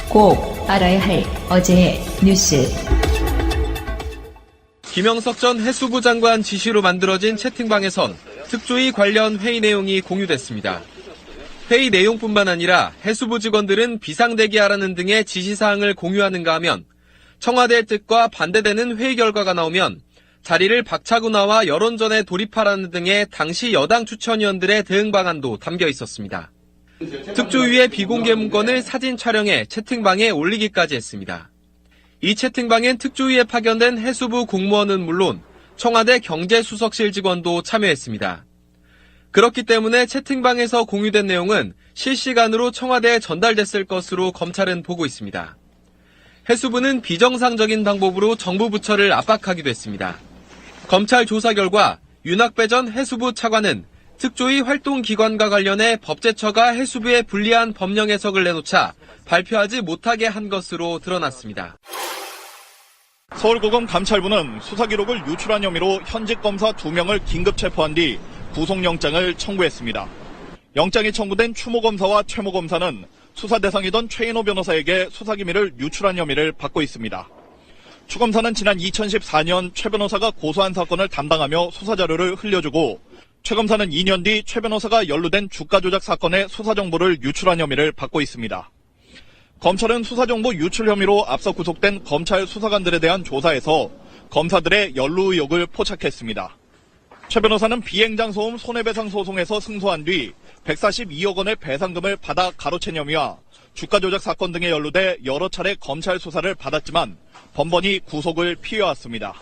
꼭 알아야 할 어제의 뉴스. 김영석 전 해수부 장관 지시로 만들어진 채팅방에선 특조위 관련 회의 내용이 공유됐습니다. 회의 내용뿐만 아니라 해수부 직원들은 비상대기하라는 등의 지시사항을 공유하는가 하면 청와대의 뜻과 반대되는 회의 결과가 나오면 자리를 박차고 나와 여론전에 돌입하라는 등의 당시 여당 추천위원들의 대응 방안도 담겨 있었습니다. 특조위의 비공개 문건을 사진 촬영해 채팅방에 올리기까지 했습니다. 이 채팅방엔 특조위에 파견된 해수부 공무원은 물론 청와대 경제수석실 직원도 참여했습니다. 그렇기 때문에 채팅방에서 공유된 내용은 실시간으로 청와대에 전달됐을 것으로 검찰은 보고 있습니다. 해수부는 비정상적인 방법으로 정부 부처를 압박하기도 했습니다. 검찰 조사 결과 윤학배 전 해수부 차관은 특조위 활동기관과 관련해 법제처가 해수부에 불리한 법령 해석을 내놓자 발표하지 못하게 한 것으로 드러났습니다. 서울고검 감찰부는 수사기록을 유출한 혐의로 현직 검사 2명을 긴급 체포한 뒤 구속영장을 청구했습니다. 영장이 청구된 추모 검사와 최모 검사는 수사 대상이던 최인호 변호사에게 수사기밀을 유출한 혐의를 받고 있습니다. 추 검사는 지난 2014년 최 변호사가 고소한 사건을 담당하며 수사자료를 흘려주고 최 검사는 2년 뒤 최 변호사가 연루된 주가 조작 사건의 수사정보를 유출한 혐의를 받고 있습니다. 검찰은 수사정보 유출 혐의로 앞서 구속된 검찰 수사관들에 대한 조사에서 검사들의 연루 의혹을 포착했습니다. 최 변호사는 비행장 소음 손해배상 소송에서 승소한 뒤 142억 원의 배상금을 받아 가로챈 혐의와 주가 조작 사건 등에 연루돼 여러 차례 검찰 수사를 받았지만 번번이 구속을 피해왔습니다.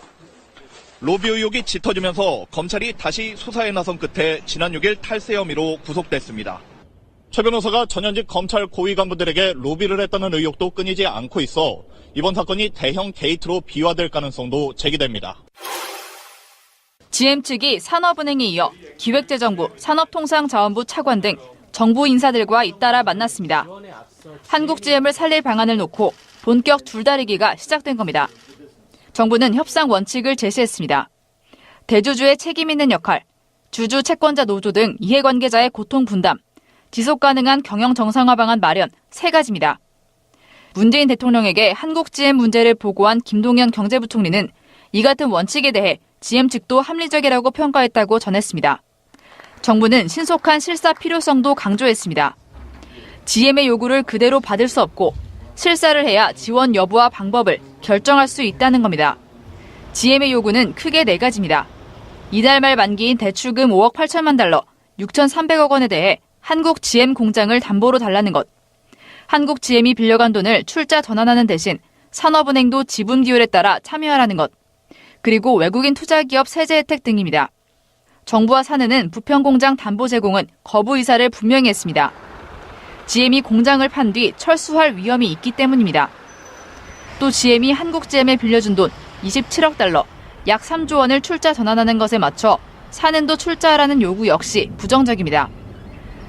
로비 의혹이 짙어지면서 검찰이 다시 수사에 나선 끝에 지난 6일 탈세 혐의로 구속됐습니다. 최 변호사가 전현직 검찰 고위 간부들에게 로비를 했다는 의혹도 끊이지 않고 있어 이번 사건이 대형 게이트로 비화될 가능성도 제기됩니다. GM 측이 산업은행에 이어 기획재정부, 산업통상자원부 차관 등 정부 인사들과 잇따라 만났습니다. 한국GM을 살릴 방안을 놓고 본격 줄다리기가 시작된 겁니다. 정부는 협상 원칙을 제시했습니다. 대주주의 책임 있는 역할, 주주 채권자 노조 등 이해관계자의 고통 분담, 지속 가능한 경영 정상화 방안 마련 3가지입니다. 문재인 대통령에게 한국GM 문제를 보고한 김동연 경제부총리는 이 같은 원칙에 대해 GM 측도 합리적이라고 평가했다고 전했습니다. 정부는 신속한 실사 필요성도 강조했습니다. GM의 요구를 그대로 받을 수 없고 실사를 해야 지원 여부와 방법을 결정할 수 있다는 겁니다. GM의 요구는 크게 4가지입니다. 이달 말 만기인 대출금 5억 8천만 달러, 6,300억 원에 대해 한국 GM 공장을 담보로 달라는 것, 한국 GM이 빌려간 돈을 출자 전환하는 대신 산업은행도 지분 비율에 따라 참여하라는 것, 그리고 외국인 투자기업 세제 혜택 등입니다. 정부와 사내는 부평공장 담보 제공은 거부 의사를 분명히 했습니다. GM이 공장을 판 뒤 철수할 위험이 있기 때문입니다. 또 GM이 한국GM에 빌려준 돈 27억 달러, 약 3조 원을 출자 전환하는 것에 맞춰 사내도 출자하라는 요구 역시 부정적입니다.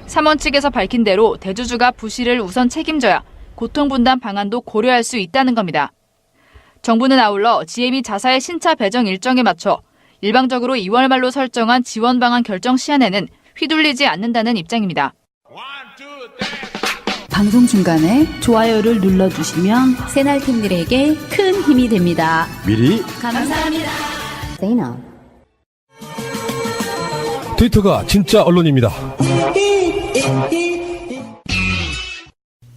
삼원 측에서 밝힌 대로 대주주가 부실을 우선 책임져야 고통분담 방안도 고려할 수 있다는 겁니다. 정부는 아울러 GM이 자사의 신차 배정 일정에 맞춰 일방적으로 2월 말로 설정한 지원 방안 결정 시한에는 휘둘리지 않는다는 입장입니다. 방송 중간에 좋아요를 눌러주시면 새날팀들에게 큰 힘이 됩니다. 미리 감사합니다. 트위터가 진짜 언론입니다.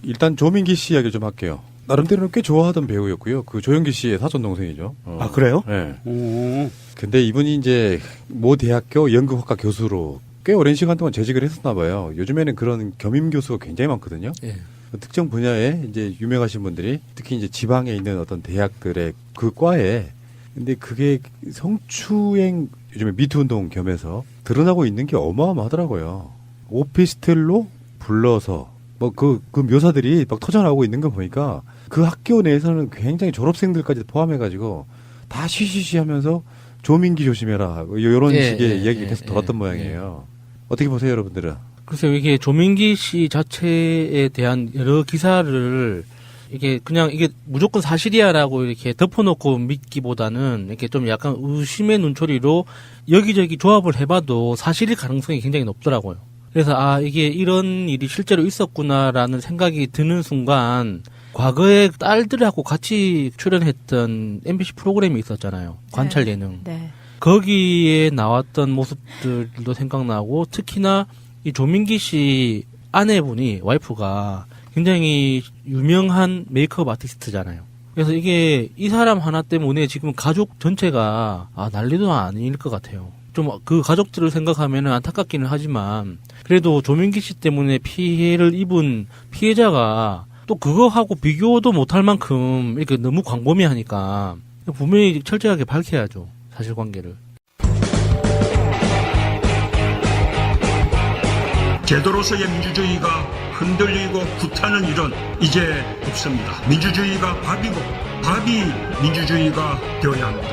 일단 조민기 씨 이야기 좀 할게요. 나름대로는 꽤 좋아하던 배우였고요. 그 조영기 씨의 사촌 동생이죠. 아, 그래요? 네. 오. 근데 이분이 이제 모 대학교 연극학과 교수로 꽤 오랜 시간 동안 재직을 했었나 봐요. 요즘에는 그런 겸임 교수가 굉장히 많거든요. 예. 특정 분야에 이제 유명하신 분들이 특히 이제 지방에 있는 어떤 대학들의 그 과에 근데 그게 성추행 요즘에 미투 운동 겸해서 드러나고 있는 게 어마어마하더라고요. 오피스텔로 불러서 뭐 그 묘사들이 막 터져나오고 있는 거 보니까 그 학교 내에서는 굉장히 졸업생들까지 포함해가지고 다 쉬쉬쉬 하면서 조민기 조심해라 이런 식의 이야기가 계속 돌았던 모양이에요. 어떻게 보세요, 여러분들은? 글쎄요, 이게 조민기 씨 자체에 대한 여러 기사를 이게 그냥 이게 무조건 사실이야라고 이렇게 덮어놓고 믿기보다는 이렇게 좀 약간 의심의 눈초리로 여기저기 조합을 해봐도 사실일 가능성이 굉장히 높더라고요. 그래서 이게 이런 일이 실제로 있었구나라는 생각이 드는 순간 과거에 딸들하고 같이 출연했던 MBC 프로그램이 있었잖아요. 관찰 예능. 네. 거기에 나왔던 모습들도 생각나고 특히나 이 조민기 씨 아내분이 와이프가 굉장히 유명한 메이크업 아티스트잖아요. 그래서 이게 이 사람 하나 때문에 지금 가족 전체가 난리도 아닐 것 같아요. 좀 그 가족들을 생각하면 안타깝기는 하지만 그래도 조민기 씨 때문에 피해를 입은 피해자가 또 그거하고 비교도 못할 만큼 이렇게 너무 광범위하니까 분명히 철저하게 밝혀야죠. 사실관계를. 제도로서의 민주주의가 흔들리고 구타는 일은 이제 없습니다. 민주주의가 밥이고 밥이 민주주의가 되어야 합니다.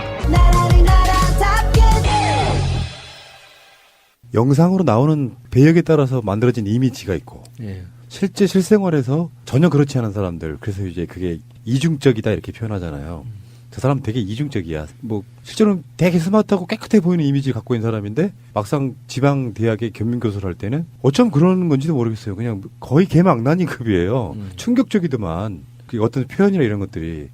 영상으로 나오는 배역에 따라서 만들어진 이미지가 있고 예. 실제 실생활에서 전혀 그렇지 않은 사람들, 그래서 이제 그게 이중적이다 이렇게 표현하잖아요. 저 사람 되게 이중적이야. 뭐 실제로는 되게 스마트하고 깨끗해 보이는 이미지 갖고 있는 사람인데 막상 지방 대학에 겸임교수를 할 때는 어쩜 그러는 건지도 모르겠어요. 그냥 거의 개망나니급이에요. 충격적이더만 그 어떤 표현이나 이런 것들이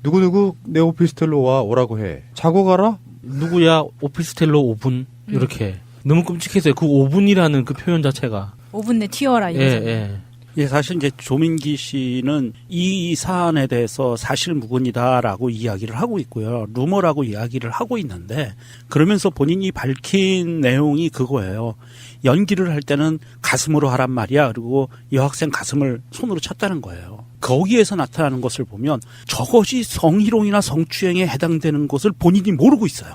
누구누구 내 오피스텔로 오라고 해. 자고 가라? 누구야 오피스텔로 5분 이렇게 너무 끔찍했어요. 그 5분이라는 그 표현 자체가. 5분 내 튀어라 이거죠. 예, 사실 이제 조민기 씨는 이 사안에 대해서 사실무근이다라고 이야기를 하고 있고요. 루머라고 이야기를 하고 있는데 그러면서 본인이 밝힌 내용이 그거예요. 연기를 할 때는 가슴으로 하란 말이야. 그리고 여학생 가슴을 손으로 쳤다는 거예요. 거기에서 나타나는 것을 보면 저것이 성희롱이나 성추행에 해당되는 것을 본인이 모르고 있어요.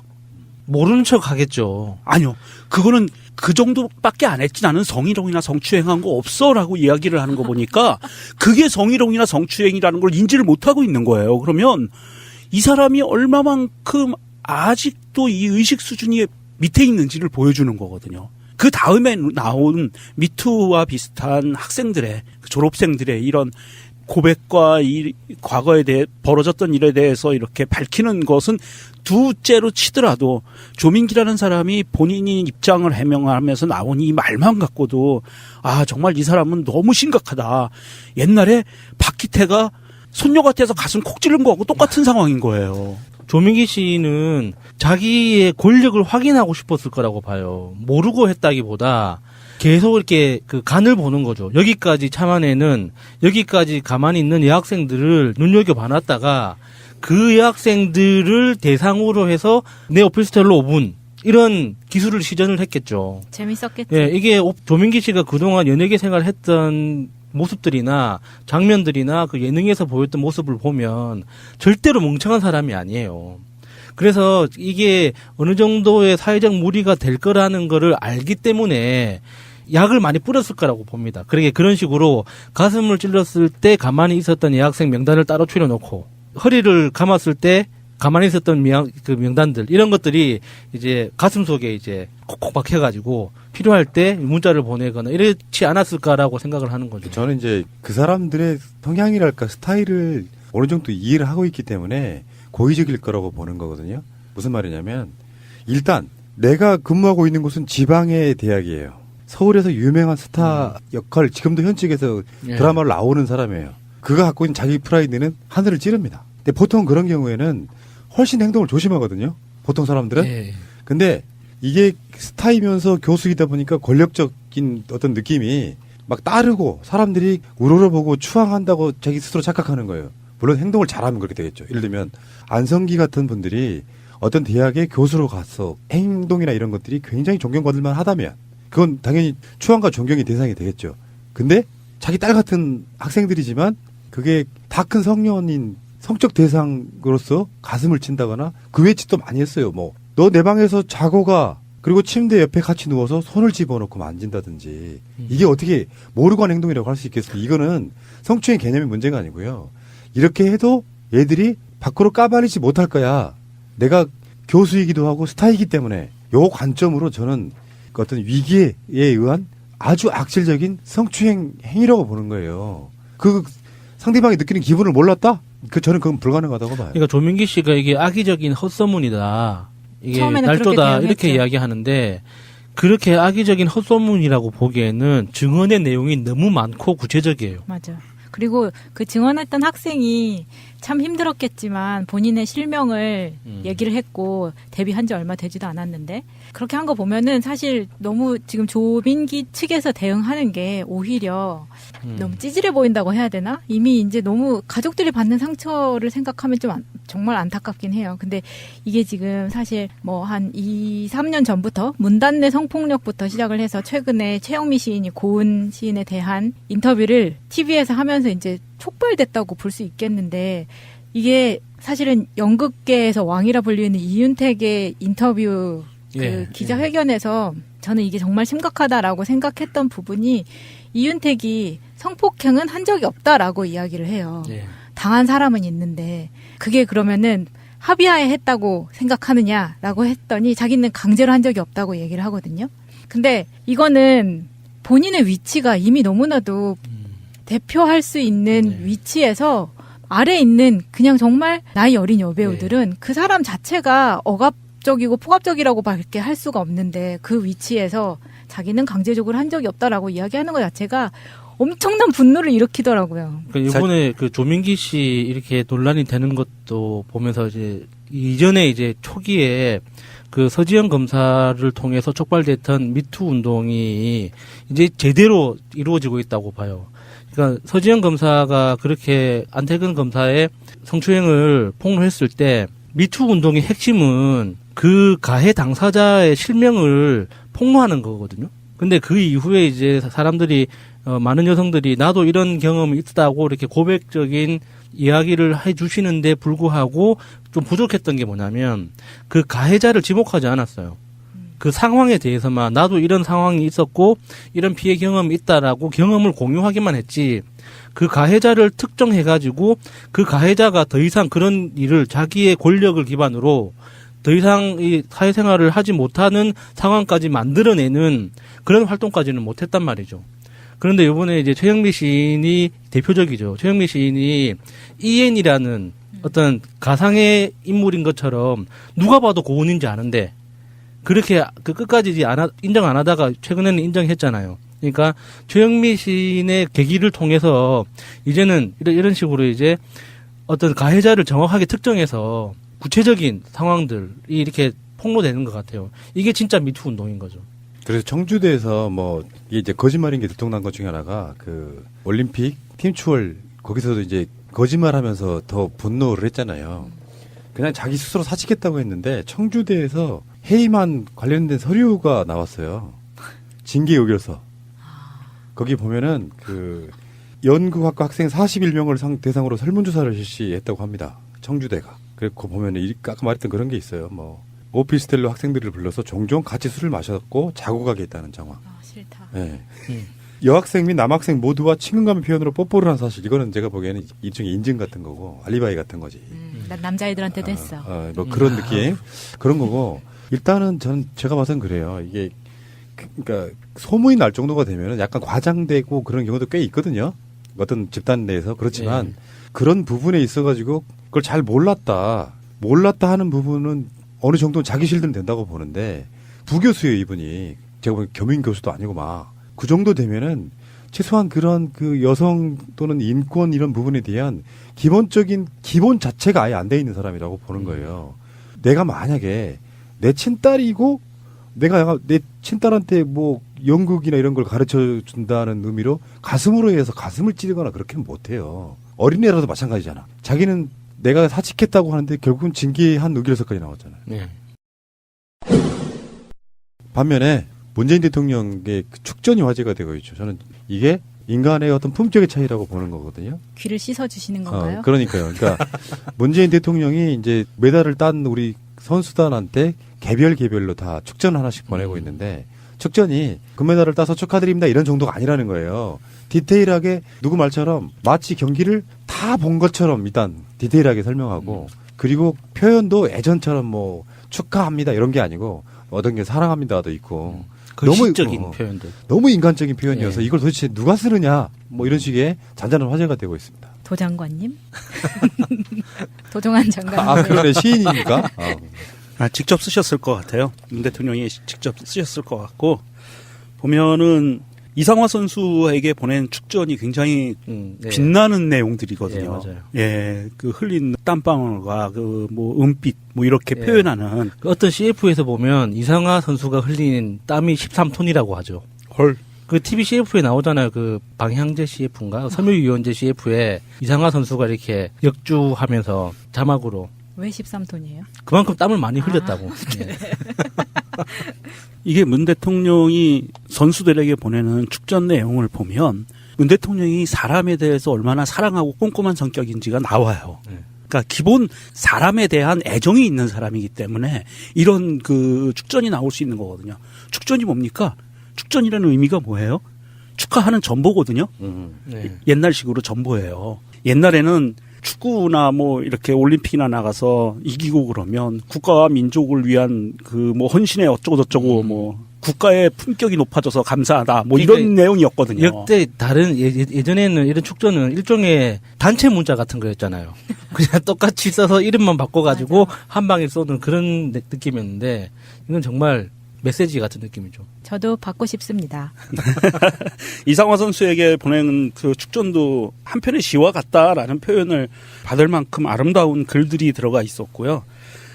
모르는 척 하겠죠. 아니요. 그거는 그 정도밖에 안 했지 나는 성희롱이나 성추행한 거 없어라고 이야기를 하는 거 보니까 그게 성희롱이나 성추행이라는 걸 인지를 못하고 있는 거예요. 그러면 이 사람이 얼마만큼 아직도 이 의식 수준이 밑에 있는지를 보여주는 거거든요. 그 다음에 나온 미투와 비슷한 학생들의 졸업생들의 이런 고백과 이 과거에 대해 벌어졌던 일에 대해서 이렇게 밝히는 것은 두째로 치더라도 조민기라는 사람이 본인이 입장을 해명하면서 나온 이 말만 갖고도 정말 이 사람은 너무 심각하다. 옛날에 박기태가 손녀 같아서 가슴 콕 찌른 거하고 똑같은 상황인 거예요. 조민기 씨는 자기의 권력을 확인하고 싶었을 거라고 봐요. 모르고 했다기보다 계속 이렇게 그 간을 보는 거죠. 여기까지 참아내는, 여기까지 가만히 있는 여학생들을 눈여겨봐놨다가 그 여학생들을 대상으로 해서 내 오피스텔로 5분 이런 기술을 시전을 했겠죠. 재밌었겠죠. 예, 이게 조민기 씨가 그동안 연예계 생활을 했던 모습들이나 장면들이나 그 예능에서 보였던 모습을 보면 절대로 멍청한 사람이 아니에요. 그래서 이게 어느 정도의 사회적 무리가 될 거라는 거를 알기 때문에 약을 많이 뿌렸을 거라고 봅니다. 그러게 그런 식으로 가슴을 찔렀을 때 가만히 있었던 여학생 명단을 따로 추려놓고 허리를 감았을 때 가만히 있었던 그 명단들 이런 것들이 이제 가슴 속에 이제 콕콕 박혀가지고 필요할 때 문자를 보내거나 이렇지 않았을까라고 생각을 하는 거죠. 저는 이제 그 사람들의 성향이랄까 스타일을 어느 정도 이해를 하고 있기 때문에 고의적일 거라고 보는 거거든요. 무슨 말이냐면 일단 내가 근무하고 있는 곳은 지방의 대학이에요. 서울에서 유명한 스타 역할 지금도 현직에서 드라마를 나오는 사람이에요. 그가 갖고 있는 자기 프라이드는 하늘을 찌릅니다. 근데 보통 그런 경우에는 훨씬 행동을 조심하거든요. 보통 사람들은. 근데 이게 스타이면서 교수이다 보니까 권력적인 어떤 느낌이 막 따르고 사람들이 우러러보고 추앙한다고 자기 스스로 착각하는 거예요. 물론 행동을 잘하면 그렇게 되겠죠. 예를 들면 안성기 같은 분들이 어떤 대학에 교수로 가서 행동이나 이런 것들이 굉장히 존경받을 만하다면 그건 당연히 추앙과 존경의 대상이 되겠죠. 근데 자기 딸 같은 학생들이지만 그게 다 큰 성년인 성적 대상으로서 가슴을 친다거나 그 외에 짓도 많이 했어요. 뭐 너 내 방에서 자고 가. 그리고 침대 옆에 같이 누워서 손을 집어넣고 만진다든지 이게 어떻게 모르고 한 행동이라고 할 수 있겠습니까? 이거는 성추행 개념의 문제가 아니고요. 이렇게 해도 얘들이 밖으로 까발리지 못할 거야. 내가 교수이기도 하고 스타이기 때문에 요 관점으로 저는 어떤 위기에 의한 아주 악질적인 성추행 행위라고 보는 거예요. 그 상대방이 느끼는 기분을 몰랐다? 저는 그건 불가능하다고 봐요. 그러니까 조민기 씨가 이게 악의적인 헛소문이다. 이게 날조다 그렇게 이렇게 이야기하는데 그렇게 악의적인 헛소문이라고 보기에는 증언의 내용이 너무 많고 구체적이에요. 맞아. 그리고 그 증언했던 학생이 참 힘들었겠지만 본인의 실명을 얘기를 했고 데뷔한 지 얼마 되지도 않았는데 그렇게 한 거 보면은 사실 너무 지금 조민기 측에서 대응하는 게 오히려 너무 찌질해 보인다고 해야 되나? 이미 이제 너무 가족들이 받는 상처를 생각하면 좀 정말 안타깝긴 해요. 근데 이게 지금 사실 뭐 한 2, 3년 전부터 문단내 성폭력부터 시작을 해서 최근에 최영미 시인이 고은 시인에 대한 인터뷰를 TV에서 하면서 이제 촉발됐다고 볼 수 있겠는데 이게 사실은 연극계에서 왕이라 불리는 이윤택의 인터뷰 그 기자회견에서 저는 이게 정말 심각하다라고 생각했던 부분이 이윤택이 성폭행은 한 적이 없다라고 이야기를 해요. 당한 사람은 있는데 그게 그러면은 합의하에 했다고 생각하느냐라고 했더니 자기는 강제로 한 적이 없다고 얘기를 하거든요. 근데 이거는 본인의 위치가 이미 너무나도 대표할 수 있는 위치에서 아래 있는 그냥 정말 나이 어린 여배우들은 그 사람 자체가 억압적이고 폭압적이라고 밖에 할 수가 없는데 그 위치에서 자기는 강제적으로 한 적이 없다라고 이야기하는 것 자체가 엄청난 분노를 일으키더라고요. 그러니까 이번에 그 조민기 씨 이렇게 논란이 되는 것도 보면서 이제 이전에 이제 초기에 그 서지현 검사를 통해서 촉발됐던 미투 운동이 이제 제대로 이루어지고 있다고 봐요. 그러니까 서지현 검사가 그렇게 안태근 검사의 성추행을 폭로했을 때 미투 운동의 핵심은 그 가해 당사자의 실명을 폭로하는 거거든요. 근데 그 이후에 이제 사람들이 많은 여성들이 나도 이런 경험이 있다고 이렇게 고백적인 이야기를 해주시는데 불구하고 좀 부족했던 게 뭐냐면 그 가해자를 지목하지 않았어요. 그 상황에 대해서만 나도 이런 상황이 있었고 이런 피해 경험이 있다라고 경험을 공유하기만 했지 그 가해자를 특정해가지고 그 가해자가 더 이상 그런 일을 자기의 권력을 기반으로 더 이상 이 사회생활을 하지 못하는 상황까지 만들어내는 그런 활동까지는 못했단 말이죠. 그런데 이번에 이제 최영미 시인이 대표적이죠. 최영미 시인이 EN이라는 어떤 가상의 인물인 것처럼 누가 봐도 고은인지 아는데 그렇게 그 끝까지 인정 안 하다가 최근에는 인정했잖아요. 그러니까 최영미 시인의 계기를 통해서 이제는 이런 식으로 이제 어떤 가해자를 정확하게 특정해서 구체적인 상황들이 이렇게 폭로되는 것 같아요. 이게 진짜 미투 운동인 거죠. 그래서 청주대에서 뭐 이게 이제 거짓말인 게 들통난 것 중에 하나가 그 올림픽 팀추월 거기서도 이제 거짓말하면서 더 분노를 했잖아요. 그냥 자기 스스로 사직했다고 했는데 청주대에서 해임한 관련된 서류가 나왔어요. 징계 의결서. 거기 보면은 그 연극학과 학생 41명을 대상으로 설문조사를 실시했다고 합니다. 청주대가. 그리고 보면은 아까 말했던 그런 게 있어요. 뭐 오피스텔로 학생들을 불러서 종종 같이 술을 마셨고 자고 가게 했다는 정황. 싫다. 네. 여학생 및 남학생 모두와 친근감의 표현으로 뽀뽀를 한 사실. 이거는 제가 보기에는 일종의 인증 같은 거고 알리바이 같은 거지. 난 남자애들한테도 했어. 뭐 그런 느낌 그런 거고 일단은 제가 봐서는 그래요. 이게 그러니까 소문이 날 정도가 되면은 약간 과장되고 그런 경우도 꽤 있거든요. 어떤 집단 내에서 그렇지만 그런 부분에 있어가지고 그걸 잘 몰랐다 하는 부분은 어느 정도는 자기 실드는 된다고 보는데 부교수예요 이분이. 제가 보기엔 겸임 교수도 아니고 막 그 정도 되면은 최소한 그런 그 여성 또는 인권 이런 부분에 대한 기본적인 기본 자체가 아예 안 돼 있는 사람이라고 보는 거예요. 내가 만약에 내 친딸이고 내가 내 친딸한테 뭐 연극이나 이런 걸 가르쳐 준다는 의미로 가슴으로 해서 가슴을 찌르거나 그렇게는 못해요. 어린애라도 마찬가지잖아. 자기는 내가 사직했다고 하는데 결국은 징계한 의결서까지 나왔잖아요. 네. 반면에 문재인 대통령의 그 축전이 화제가 되고 있죠. 저는 이게 인간의 어떤 품격의 차이라고 보는 거거든요. 귀를 씻어주시는 건가요? 그러니까요. 그러니까 문재인 대통령이 이제 메달을 딴 우리 선수단한테 개별로 다 축전 하나씩 보내고 있는데 축전이 금메달을 따서 축하드립니다 이런 정도가 아니라는 거예요. 디테일하게 누구 말처럼 마치 경기를 다 본 것처럼 일단 디테일하게 설명하고 그리고 표현도 예전처럼 뭐 축하합니다 이런 게 아니고 어떤 게 사랑합니다도 있고 거시적인 표현들 너무 인간적인 표현이어서 이걸 도대체 누가 쓰느냐 뭐 이런 식의 잔잔한 화제가 되고 있습니다. 도장관님? 도종환 장관님. 그러네. 시인입니까? 직접 쓰셨을 것 같아요. 문 대통령이 직접 쓰셨을 것 같고 보면은 이상화 선수에게 보낸 축전이 굉장히 네. 빛나는 내용들이거든요. 예, 맞아요. 예, 그 흘린 땀방울과 그 뭐 은빛 뭐 이렇게 예. 표현하는 그 어떤 CF에서 보면 이상화 선수가 흘린 땀이 13톤이라고 하죠. 헐. 그 TV CF에 나오잖아요. 그 방향제 CF인가? 섬유유연제 CF에 이상화 선수가 이렇게 역주하면서 자막으로 왜 13톤이에요? 그만큼 땀을 많이 흘렸다고. 예. 이게 문 대통령이 선수들에게 보내는 축전 내용을 보면 문 대통령이 사람에 대해서 얼마나 사랑하고 꼼꼼한 성격인지가 나와요. 네. 그러니까 기본 사람에 대한 애정이 있는 사람이기 때문에 이런 그 축전이 나올 수 있는 거거든요. 축전이 뭡니까? 축전이라는 의미가 뭐예요? 축하하는 전보거든요. 네. 옛날식으로 전보예요. 옛날에는 축구나 뭐 이렇게 올림픽이나 나가서 이기고 그러면 국가와 민족을 위한 그 뭐 헌신에 어쩌고저쩌고 뭐 국가의 품격이 높아져서 감사하다 뭐 이런 그러니까 내용이었거든요. 역대 다른 예전에는 이런 축전은 일종의 단체 문자 같은 거였잖아요. 그냥 똑같이 써서 이름만 바꿔가지고 한 방에 쏘는 그런 느낌이었는데 이건 정말 메시지 같은 느낌이죠. 저도 받고 싶습니다. 이상화 선수에게 보낸 그 축전도 한편의 시와 같다라는 표현을 받을 만큼 아름다운 글들이 들어가 있었고요.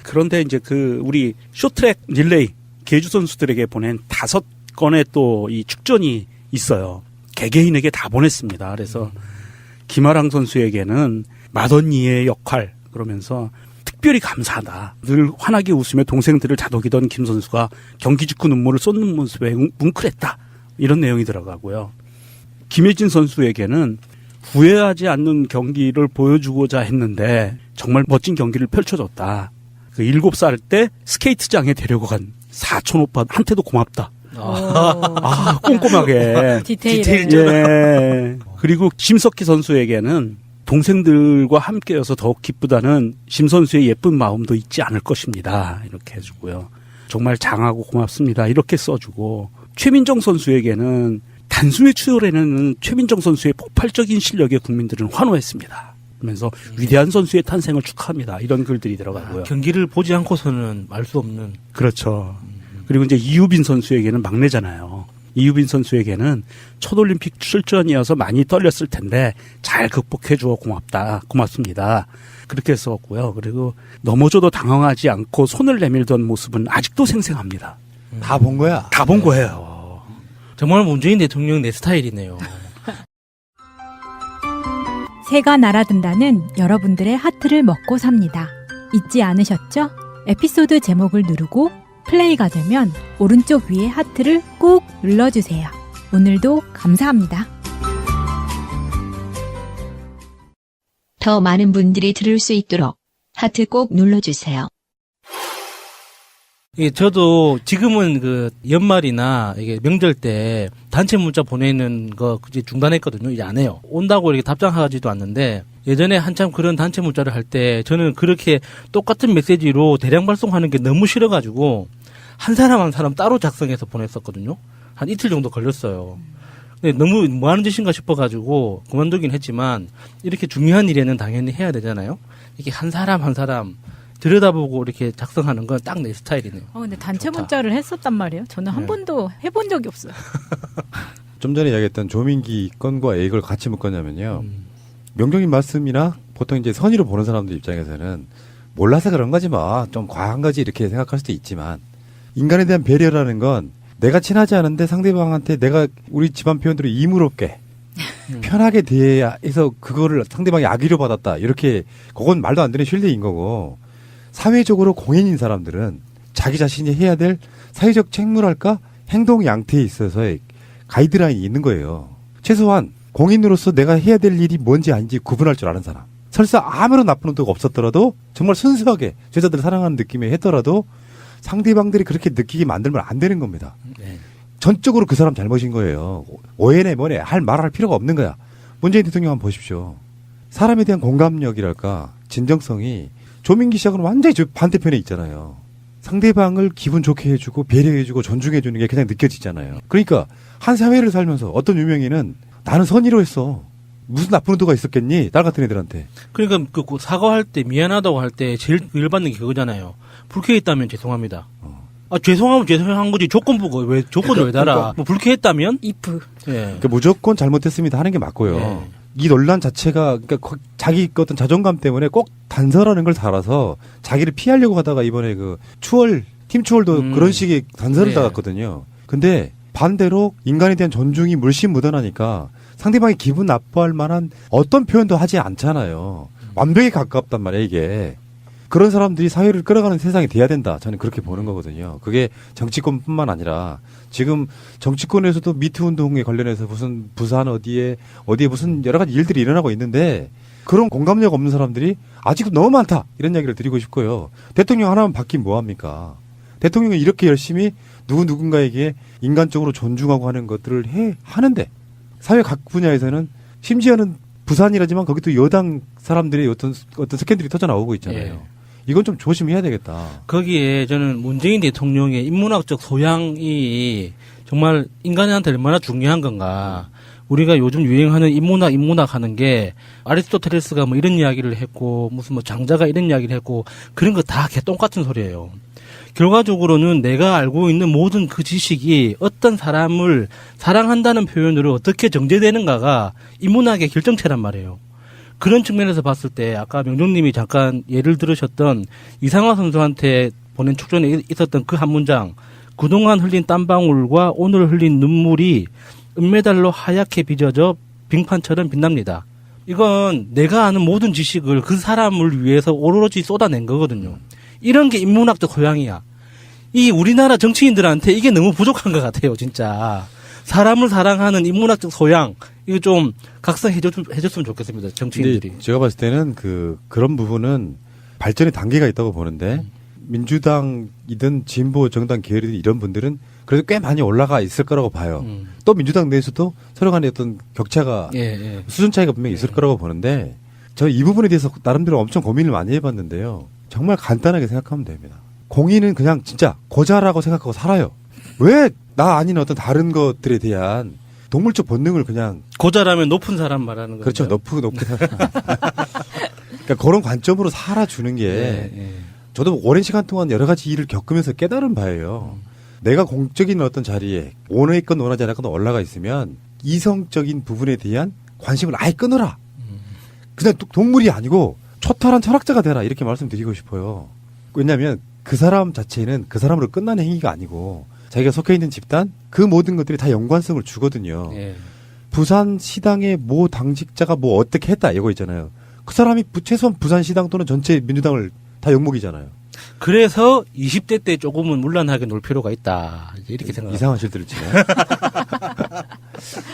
그런데 이제 그 우리 쇼트랙 릴레이 계주 선수들에게 보낸 5건의 또 이 축전이 있어요. 개개인에게 다 보냈습니다. 그래서 김아랑 선수에게는 맏언니의 역할 그러면서 특별히 감사하다. 늘 환하게 웃으며 동생들을 다독이던 김 선수가 경기 직후 눈물을 쏟는 모습에 뭉클했다. 이런 내용이 들어가고요. 김혜진 선수에게는 후회하지 않는 경기를 보여주고자 했는데 정말 멋진 경기를 펼쳐줬다. 그 7살 때 스케이트장에 데려고 간 사촌 오빠한테도 고맙다. 아, 꼼꼼하게. 디테일을. 예. 그리고 심석희 선수에게는 동생들과 함께여서 더욱 기쁘다는 심 선수의 예쁜 마음도 잊지 않을 것입니다. 이렇게 해주고요. 정말 장하고 고맙습니다. 이렇게 써주고 최민정 선수에게는 단숨에 추월해내는 최민정 선수의 폭발적인 실력에 국민들은 환호했습니다. 그러면서 위대한 선수의 탄생을 축하합니다. 이런 글들이 들어가고요. 경기를 보지 않고서는 알 수 없는. 그렇죠. 그리고 이제 이유빈 선수에게는 막내잖아요. 이유빈 선수에게는 첫 올림픽 출전이어서 많이 떨렸을 텐데 잘 극복해 주어 고맙다. 고맙습니다. 그렇게 썼고요. 그리고 넘어져도 당황하지 않고 손을 내밀던 모습은 아직도 생생합니다. 다 본 거야. 다 본 거예요. 정말 문재인 대통령 내 스타일이네요. 새가 날아든다는 여러분들의 하트를 먹고 삽니다. 잊지 않으셨죠? 에피소드 제목을 누르고 플레이가 되면 오른쪽 위에 하트를 꾹 눌러주세요. 오늘도 감사합니다. 더 많은 분들이 들을 수 있도록 하트 꼭 눌러주세요. 예, 저도 지금은 그 연말이나 이게 명절 때 단체 문자 보내는 거 이제 중단했거든요. 이제 안 해요. 온다고 이렇게 답장하지도 않는데 예전에 한참 그런 단체 문자를 할 때 저는 그렇게 똑같은 메시지로 대량 발송하는 게 너무 싫어가지고 한 사람 한 사람 따로 작성해서 보냈었거든요. 한 이틀 정도 걸렸어요. 근데 너무 뭐 하는 짓인가 싶어가지고 그만두긴 했지만 이렇게 중요한 일에는 당연히 해야 되잖아요. 이렇게 한 사람 한 사람 들여다보고 이렇게 작성하는 건 딱 내 스타일이네요. 근데 단체 좋다. 문자를 했었단 말이에요. 저는 한 네. 번도 해본 적이 없어요. 좀 전에 이야기했던 조민기 건과 이걸 같이 묶었냐면요. 명경님 말씀이나 보통 이제 선의로 보는 사람들 입장에서는 몰라서 그런 거지 뭐 좀 과한 거지 이렇게 생각할 수도 있지만 인간에 대한 배려라는 건 내가 친하지 않은데 상대방한테 내가 우리 집안 표현대로 이물없게 편하게 대해서 그거를 상대방이 악의로 받았다 이렇게 그건 말도 안 되는 신뢰인 거고 사회적으로 공인인 사람들은 자기 자신이 해야 될 사회적 책무랄까 행동 양태에 있어서의 가이드라인이 있는 거예요. 최소한 공인으로서 내가 해야 될 일이 뭔지 아닌지 구분할 줄 아는 사람. 설사 아무런 나쁜 의도가 없었더라도 정말 순수하게 제자들을 사랑하는 느낌에 했더라도 상대방들이 그렇게 느끼게 만들면 안 되는 겁니다. 네. 전적으로 그 사람 잘못인 거예요. 오해네 뭐네 말할 필요가 없는 거야. 문재인 대통령 한번 보십시오. 사람에 대한 공감력이랄까 진정성이 조민기 씨하고는 완전히 반대편에 있잖아요. 상대방을 기분 좋게 해주고 배려해주고 존중해주는 게 그냥 느껴지잖아요. 그러니까 한 사회를 살면서 어떤 유명인은 나는 선의로 했어. 무슨 나쁜 의도가 있었겠니? 딸 같은 애들한테. 그러니까 그 사과할 때 미안하다고 할 때 제일 열받는 게 그거잖아요. 불쾌했다면 죄송합니다. 죄송하면 죄송한 거지 조건부가 왜 조건을 왜 달아? 그러니까. 뭐 불쾌했다면 if. 예. 그러니까 무조건 잘못했습니다 하는 게 맞고요. 네. 이 논란 자체가 그러니까 자기 어떤 자존감 때문에 꼭 단서라는 걸 달아서 자기를 피하려고 하다가 이번에 그 팀 추월도 그런 식의 단서를 네. 달았거든요. 근데 반대로 인간에 대한 존중이 물씬 묻어나니까 상대방이 기분 나빠할 만한 어떤 표현도 하지 않잖아요. 완벽에 가깝단 말이에요, 이게. 그런 사람들이 사회를 끌어가는 세상이 돼야 된다. 저는 그렇게 보는 거거든요. 그게 정치권뿐만 아니라 지금 정치권에서도 미투 운동에 관련해서 무슨 부산 어디에 무슨 여러 가지 일들이 일어나고 있는데 그런 공감력 없는 사람들이 아직도 너무 많다. 이런 이야기를 드리고 싶고요. 대통령 하나만 바뀌면 뭐합니까? 대통령이 이렇게 열심히 누군가에게 인간적으로 존중하고 하는 것들을 하는데 사회 각 분야에서는 심지어는 부산이라지만 거기 또 여당 사람들의 어떤 스캔들이 터져 나오고 있잖아요. 예. 이건 좀 조심해야 되겠다. 거기에 저는 문재인 대통령의 인문학적 소양이 정말 인간한테 얼마나 중요한 건가. 우리가 요즘 유행하는 인문학 하는 게 아리스토텔레스가 뭐 이런 이야기를 했고 무슨 뭐 장자가 이런 이야기를 했고 그런 거 다 개똥같은 소리예요. 결과적으로는 내가 알고 있는 모든 그 지식이 어떤 사람을 사랑한다는 표현으로 어떻게 정제되는가가 인문학의 결정체란 말이에요. 그런 측면에서 봤을 때 아까 명종님이 잠깐 예를 들으셨던 이상화 선수한테 보낸 축전에 있었던 그 한 문장, 그동안 흘린 땀방울과 오늘 흘린 눈물이 은메달로 하얗게 빚어져 빙판처럼 빛납니다. 이건 내가 아는 모든 지식을 그 사람을 위해서 오로지 쏟아낸 거거든요. 이런 게 인문학적 소양이야. 이 우리나라 정치인들한테 이게 너무 부족한 것 같아요, 진짜. 사람을 사랑하는 인문학적 소양, 이거 좀 각성해줬으면 좋겠습니다, 정치인들이. 근데 제가 봤을 때는 그런 부분은 발전의 단계가 있다고 보는데, 민주당이든 진보 정당 계열이든 이런 분들은 그래도 꽤 많이 올라가 있을 거라고 봐요. 또 민주당 내에서도 서로 간에 어떤 격차가, 수준 차이가 분명히 있을 거라고 보는데, 저 이 부분에 대해서 나름대로 엄청 고민을 많이 해봤는데요. 정말 간단하게 생각하면 됩니다. 공인은 그냥 진짜 고자라고 생각하고 살아요. 왜 나 아닌 어떤 다른 것들에 대한 동물적 본능을 그냥 고자라면 높은 사람 말하는 거죠. 그렇죠. 높게 그러니까 그런 관점으로 살아주는 게 저도 오랜 시간 동안 여러 가지 일을 겪으면서 깨달은 바예요. 내가 공적인 어떤 자리에 원하건 원하지 않건 올라가 있으면 이성적인 부분에 대한 관심을 아예 끊어라. 그냥 동물이 아니고 초탈한 철학자가 되라 이렇게 말씀드리고 싶어요. 왜냐하면 그 사람 자체는 그 사람으로 끝나는 행위가 아니고 자기가 속해 있는 집단 그 모든 것들이 다 연관성을 주거든요. 부산 시당의 모 당직자가 뭐 어떻게 했다 이거 있잖아요. 그 사람이 최소한 부산 시당 또는 전체 민주당을 다 욕먹이잖아요. 그래서 20대 때 조금은 문란하게 놀 필요가 있다. 이렇게 생각합니다. 이상한 실들을 치네.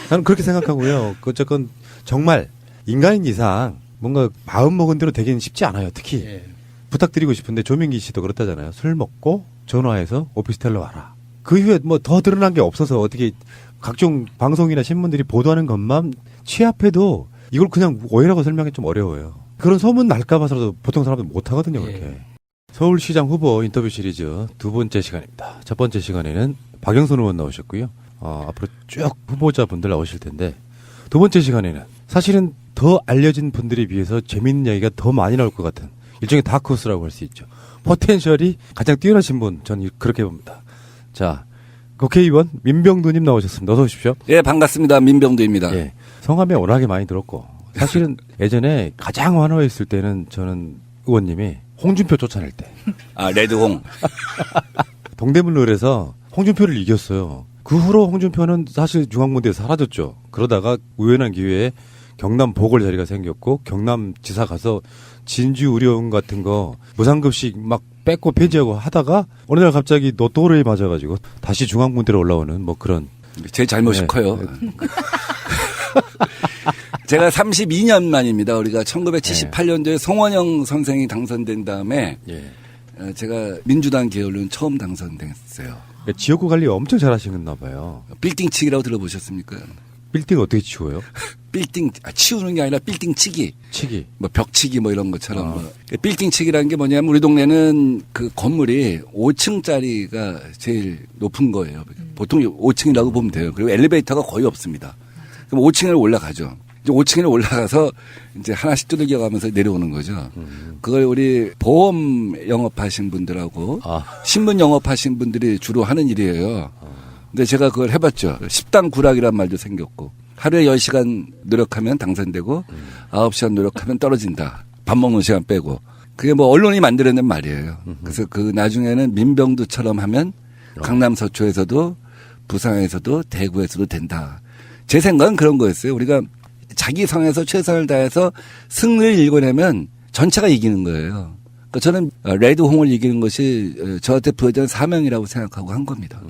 저는 그렇게 생각하고요. 어쨌건 정말 인간인 이상 뭔가 마음 먹은 대로 되기는 쉽지 않아요. 특히 부탁드리고 싶은데 조민기 씨도 그렇다잖아요. 술 먹고 전화해서 오피스텔로 와라. 그 이후에 뭐 더 드러난 게 없어서 어떻게 각종 방송이나 신문들이 보도하는 것만 취합해도 이걸 그냥 오해라고 설명하기 좀 어려워요. 그런 소문 날까 봐서라도 보통 사람들 못 하거든요. 그렇게. 서울시장 후보 인터뷰 시리즈 두 번째 시간입니다. 첫 번째 시간에는 박영선 의원 나오셨고요. 앞으로 쭉 후보자분들 나오실 텐데 두 번째 시간에는 사실은 더 알려진 분들에 비해서 재밌는 이야기가 더 많이 나올 것 같은 일종의 다크호스라고 할 수 있죠. 포텐셜이 가장 뛰어나신 분, 저는 그렇게 봅니다. 자, 국회의원 민병두님 나오셨습니다. 어서 오십시오. 예, 반갑습니다. 민병두입니다. 예, 성함에 워낙에 많이 들었고 사실은 예전에 가장 환호했을 때는 저는 의원님이 홍준표 쫓아낼 때. 레드홍. 동대문로에서 홍준표를 이겼어요. 그 후로 홍준표는 사실 중앙무대에서 사라졌죠. 그러다가 우연한 기회에 경남 보궐 자리가 생겼고 경남지사 가서 진주 의료원 같은 거 무상급식 막 뺏고 폐지하고 하다가 어느 날 갑자기 노또로에 맞아가지고 다시 중앙무대로 올라오는 뭐 그런. 제 잘못이 커요. 제가 32년 만입니다. 우리가 1978년도에 송원영 선생이 당선된 다음에 제가 민주당 계열로는 처음 당선됐어요. 그러니까 지역구 관리 엄청 잘하시나 봐요. 빌딩 치기라고 들어보셨습니까? 빌딩 어떻게 치워요? 빌딩 치우는 게 아니라 빌딩 치기. 치기. 뭐 벽치기 뭐 이런 것처럼. 뭐. 빌딩 치기라는 게 뭐냐면 우리 동네는 그 건물이 5층짜리가 제일 높은 거예요. 보통 5층이라고 보면 돼요. 그리고 엘리베이터가 거의 없습니다. 그럼 5층을 올라가죠. 이제 5층에 올라가서 이제 하나씩 두들겨가면서 내려오는 거죠. 그걸 우리 보험 영업하신 분들하고 신문 영업하신 분들이 주로 하는 일이에요. 근데 제가 그걸 해봤죠. 10당 구락이란 말도 생겼고 하루에 10시간 노력하면 당선되고 9시간 노력하면 떨어진다. 밥 먹는 시간 빼고. 그게 뭐 언론이 만들어낸 말이에요. 그래서 그 나중에는 민병두처럼 하면 강남 서초에서도 부산에서도 대구에서도 된다. 제 생각은 그런 거였어요. 우리가 자기 성에서 최선을 다해서 승리를 일궈내면 전체가 이기는 거예요. 그러니까 저는 레드홍을 이기는 것이 저한테 부여된 사명이라고 생각하고 한 겁니다.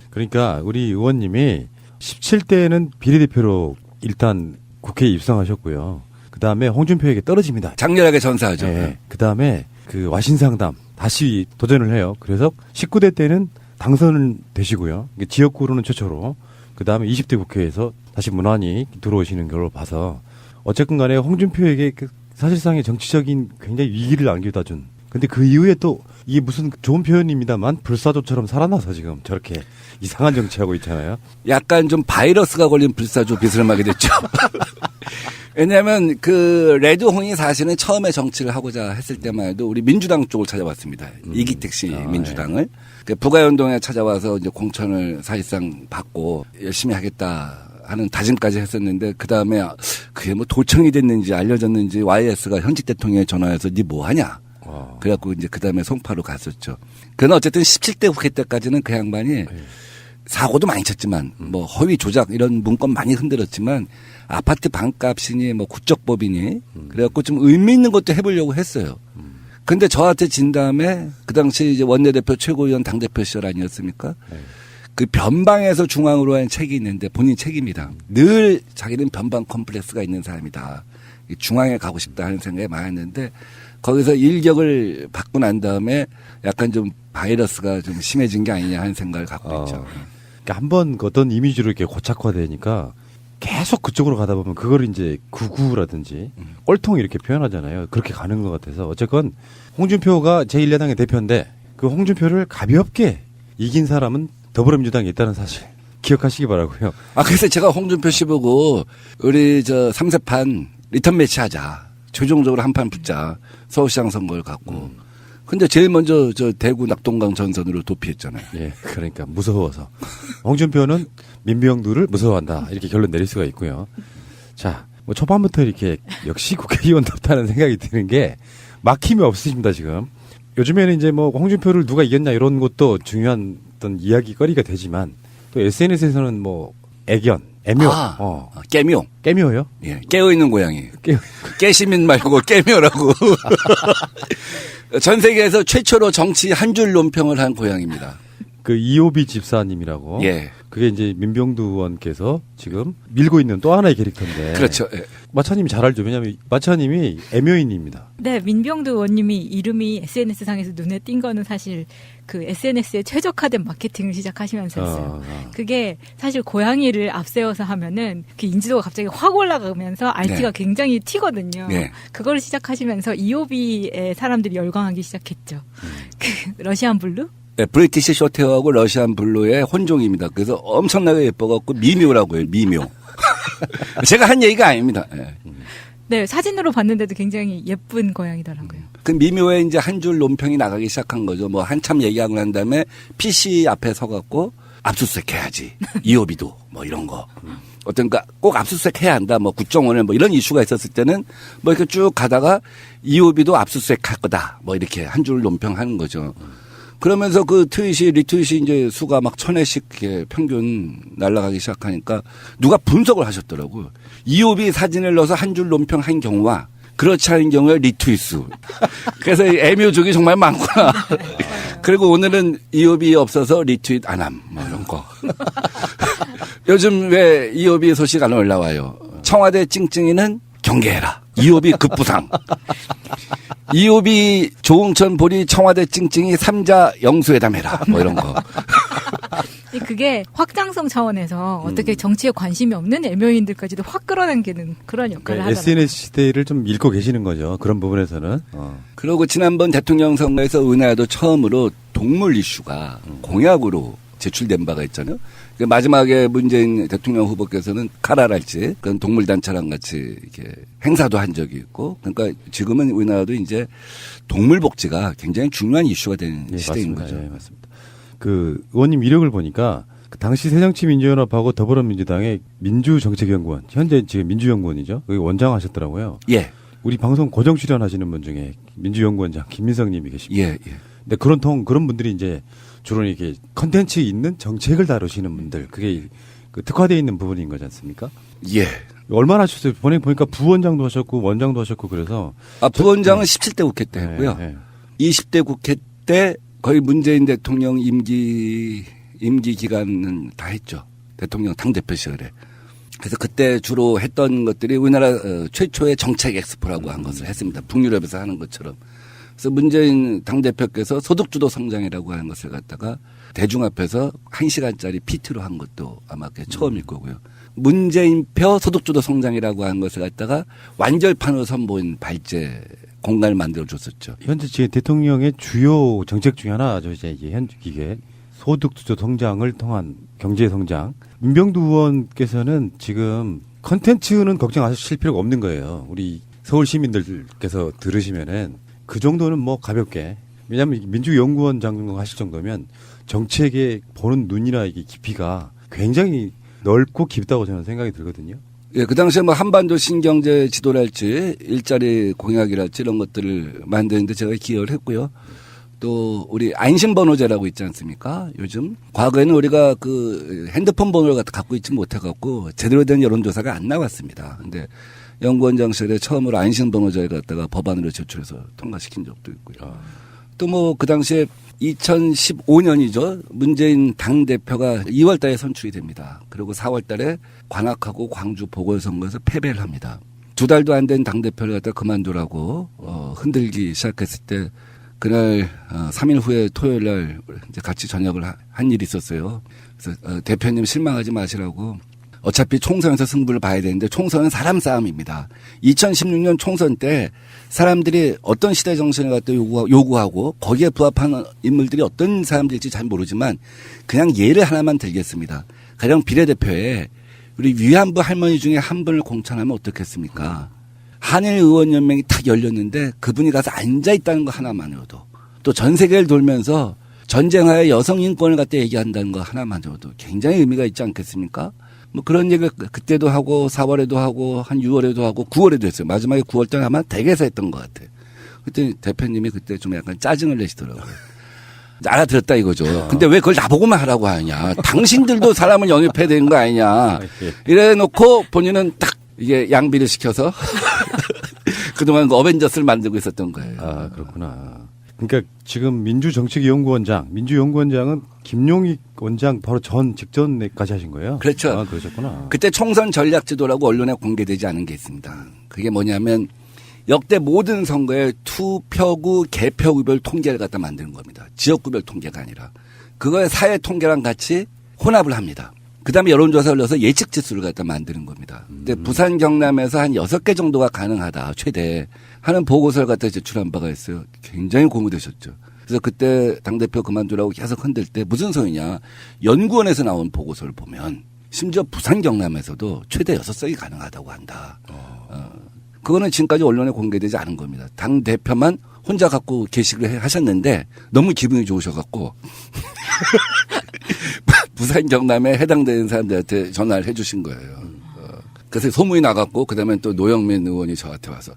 그러니까 우리 의원님이 17대에는 비례대표로 일단 국회에 입성하셨고요. 그 다음에 홍준표에게 떨어집니다. 장렬하게 전사하죠. 네. 그 다음에 그 와신상담 다시 도전을 해요. 그래서 19대 때는 당선은 되시고요. 지역구로는 최초로. 그 다음에 20대 국회에서 다시 무난히 들어오시는 걸로 봐서 어쨌든 간에 홍준표에게 그 사실상의 정치적인 굉장히 위기를 안겨다 준. 근데 그 이후에 또 이게 무슨 좋은 표현입니다만 불사조처럼 살아나서 지금 저렇게 이상한 정치하고 있잖아요. 약간 좀 바이러스가 걸린 불사조 비스름하게 됐죠. 왜냐하면 그 레드홍이 사실은 처음에 정치를 하고자 했을 때만 해도 우리 민주당 쪽을 찾아왔습니다. 이기택 씨 민주당을. 그 부가연동에 찾아와서 이제 공천을 사실상 받고 열심히 하겠다 하는 다짐까지 했었는데 그 다음에 그게 뭐 도청이 됐는지 알려졌는지 YS가 현직 대통령에 전화해서 니 뭐 하냐. 그래갖고 이제 그 다음에 송파로 갔었죠. 그러나 어쨌든 17대 국회 때까지는 그 양반이 사고도 많이 쳤지만 뭐 허위 조작 이런 문건 많이 흔들었지만 아파트 방값이니 뭐 국적법이니 그래갖고 좀 의미 있는 것도 해보려고 했어요. 근데 저한테 진 다음에 그 당시 이제 원내대표 최고위원 당대표 시절 아니었습니까? 그 변방에서 중앙으로 한 책이 있는데 본인 책입니다. 늘 자기는 변방 컴플렉스가 있는 사람이다. 중앙에 가고 싶다 하는 생각이 많았는데 거기서 일격을 받고 난 다음에 약간 좀 바이러스가 좀 심해진 게 아니냐 하는 생각을 갖고 있죠. 그러니까 한번 어떤 이미지로 이렇게 고착화되니까 계속 그쪽으로 가다 보면 그걸 이제 구구라든지 꼴통 이렇게 표현하잖아요. 그렇게 가는 것 같아서 어쨌건 홍준표가 제1야당의 대표인데 그 홍준표를 가볍게 이긴 사람은 더불어민주당에 있다는 사실 기억하시기 바라고요. 그래서 제가 홍준표 씨 보고 우리 저 3세판 리턴 매치 하자. 최종적으로 한판 붙자. 서울시장 선거를 갖고. 근데 제일 먼저 저 대구 낙동강 전선으로 도피했잖아요. 예, 그러니까 무서워서. 홍준표는 민병두를 무서워한다. 이렇게 결론 내릴 수가 있고요. 자, 뭐 초반부터 이렇게 역시 국회의원답다는 생각이 드는 게 막힘이 없으십니다, 지금. 요즘에는 이제 뭐 홍준표를 누가 이겼냐 이런 것도 중요한 어떤 이야기거리가 되지만 또 SNS에서는 뭐 애견, 애묘. 깨묘. 깨묘요? 예, 깨어있는 고양이. 깨시민 말고 깨묘라고. 전 세계에서 최초로 정치 한 줄 논평을 한 고양입니다. 그 이호비 집사님이라고. 예. 그게 이제 민병두 의원께서 지금 밀고 있는 또 하나의 캐릭터인데. 그렇죠. 예. 마차님이 잘 알죠. 왜냐하면 마차님이 애묘인입니다. 네, 민병두 의원님이 이름이 SNS상에서 눈에 띈 거는 사실 그 SNS에 최적화된 마케팅을 시작하시면서였어요. 그게 사실 고양이를 앞세워서 하면은 그 인지도가 갑자기 확 올라가면서 RT가 굉장히 튀거든요. 그걸 시작하시면서 이오비의 사람들이 열광하기 시작했죠. 그 러시안 블루? 네, 브리티시 쇼테어하고 러시안 블루의 혼종입니다. 그래서 엄청나게 예뻐갖고 미묘라고 해요. 미묘. 제가 한 얘기가 아닙니다. 네, 사진으로 봤는데도 굉장히 예쁜 고양이더라고요. 그 미묘에 이제 한 줄 논평이 나가기 시작한 거죠. 뭐 한참 얘기하고 난 다음에 PC 앞에 서갖고 압수수색 해야지. 이호비도 뭐 이런 거. 어떤가 꼭 압수수색 해야 한다. 뭐 국정원을 뭐 이런 이슈가 있었을 때는 뭐 이렇게 쭉 가다가 이호비도 압수수색 할 거다. 뭐 이렇게 한 줄 논평하는 거죠. 그러면서 그 리트윗이 이제 수가 막 1000회씩 이렇게 평균 날아가기 시작하니까 누가 분석을 하셨더라고요. 이호비 사진을 넣어서 한 줄 논평한 경우와 그렇지 않은 경우에 리트윗 수. 그래서 애묘족이 정말 많구나. 그리고 오늘은 이호비 없어서 리트윗 안 함. 뭐 이런 거. 요즘 왜 이호비 소식 안 올라와요. 청와대 찡찡이는 경계해라. 이호비 급부상. 이호비 조응천 보리 청와대 찡찡이 3자 영수회담해라. 뭐 이런 거. 그게 확장성 차원에서 어떻게 정치에 관심이 없는 애묘인들까지도 확 끌어당기는 그런 역할을 하더라고요. SNS 시대를 좀 읽고 계시는 거죠. 그런 부분에서는. 그리고 지난번 대통령 선거에서 은하도 처음으로 동물 이슈가 공약으로 제출된 바가 있잖아요. 마지막에 문재인 대통령 후보께서는 카라랄지 그런 동물단체랑 같이 이렇게 행사도 한 적이 있고, 그러니까 지금은 우리나라도 이제 동물복지가 굉장히 중요한 이슈가 되는 시대인 맞습니다. 거죠. 예, 맞습니다. 그 의원님 이력을 보니까 그 당시 새정치민주연합하고 더불어민주당의 민주정책연구원, 현재 지금 민주연구원이죠. 거기 원장 하셨더라고요. 예. 우리 방송 고정 출연하시는 분 중에 민주연구원장 김민성님이 계십니다. 예, 예. 근데 그런 분들이 이제 주로 이렇게 컨텐츠 있는 정책을 다루시는 분들, 그게 그 특화되어 있는 부분인 거지 않습니까? 예. 얼마나 하셨어요? 보니까 부원장도 하셨고 원장도 하셨고 그래서. 부원장은 17대 국회 때 했고요. 20대 국회 때 거의 문재인 대통령 임기 기간은 다 했죠. 대통령 당대표 시절에. 그래서 그때 주로 했던 것들이 우리나라 최초의 정책 엑스포라고 한 것을 했습니다. 북유럽에서 하는 것처럼. 그래서 문재인 당대표께서 소득주도 성장이라고 하는 것을 갖다가 대중 앞에서 1시간짜리 PT로 한 것도 아마 그게 처음일 거고요. 문재인표 소득주도 성장이라고 하는 것을 갖다가 완결판으로 선보인 발제 공간을 만들어줬었죠. 현재 지금 대통령의 주요 정책 중에 하나죠. 이제 이게 소득주도 성장을 통한 경제 성장. 민병두 의원께서는 지금 컨텐츠는 걱정하실 필요가 없는 거예요. 우리 서울 시민들께서 들으시면은 그 정도는 뭐 가볍게. 왜냐하면 민주연구원장 하실 정도면 정책에 보는 눈이나 이게 깊이가 굉장히 넓고 깊다고 저는 생각이 들거든요. 예, 그 당시에 뭐 한반도 신경제 지도랄지 일자리 공약이랄지 이런 것들을 만드는데 제가 기여를 했고요. 또 우리 안심번호제라고 있지 않습니까? 요즘 과거에는 우리가 그 핸드폰 번호를 갖고 있지 못해갖고 제대로 된 여론조사가 안 나왔습니다. 근데 연구원장 시절에 처음으로 안심번호제를 갖다가 법안으로 제출해서 통과시킨 적도 있고요. 또 뭐 그 당시에 2015년이죠. 문재인 당대표가 2월 달에 선출이 됩니다. 그리고 4월 달에 관악하고 광주 보궐선거에서 패배를 합니다. 2달도 안 된 당대표를 갖다 그만두라고 흔들기 시작했을 때 그날 3일 후에 토요일 날 이제 같이 저녁을 한 일이 있었어요. 그래서 대표님 실망하지 마시라고, 어차피 총선에서 승부를 봐야 되는데 총선은 사람 싸움입니다. 2016년 총선 때 사람들이 어떤 시대 정신을 갖다 요구하고 거기에 부합하는 인물들이 어떤 사람들일지 잘 모르지만 그냥 예를 하나만 들겠습니다. 가령 비례대표에 우리 위안부 할머니 중에 한 분을 공천하면 어떻겠습니까? 한일의원연맹이 탁 열렸는데 그분이 가서 앉아있다는 거 하나만으로도, 또 전 세계를 돌면서 전쟁하에 여성 인권을 갖다 얘기한다는 거 하나만으로도 굉장히 의미가 있지 않겠습니까? 뭐 그런 얘기를 그때도 하고 4월에도 하고 한 6월에도 하고 9월에도 했어요. 마지막에 9월 때는 아마 댁에서 했던 것 같아요. 그때 대표님이 그때 좀 약간 짜증을 내시더라고요. 알아들었다 이거죠. 근데 왜 그걸 나보고만 하라고 하냐. 당신들도 사람을 영입해야 되는 거 아니냐. 이래 놓고 본인은 딱 이게 양비를 시켜서 그동안 그 어벤져스를 만들고 있었던 거예요. 아, 그렇구나. 그러니까 지금 민주연구원장은 김용익 원장 바로 직전까지 하신 거예요? 그렇죠. 아, 그러셨구나. 그때 총선 전략 지도라고 언론에 공개되지 않은 게 있습니다. 그게 뭐냐면 역대 모든 선거에 투표구, 개표구별 통계를 갖다 만드는 겁니다. 지역구별 통계가 아니라. 그거에 사회 통계랑 같이 혼합을 합니다. 그 다음에 여론조사를 넣어서 예측 지수를 갖다 만드는 겁니다. 근데 부산, 경남에서 한 6개 정도가 가능하다, 최대 하는 보고서를 갖다 제출한 바가 있어요. 굉장히 고무되셨죠. 그래서 그때 당대표 그만두라고 계속 흔들 때 무슨 소리냐. 연구원에서 나온 보고서를 보면 심지어 부산, 경남에서도 최대 6석이 가능하다고 한다. 그거는 지금까지 언론에 공개되지 않은 겁니다. 당대표만 혼자 갖고 게시를 하셨는데 너무 기분이 좋으셔갖고 부산, 경남에 해당되는 사람들한테 전화를 해 주신 거예요. 그래서 소문이 나갔고 그다음에 또 노영민 의원이 저한테 와서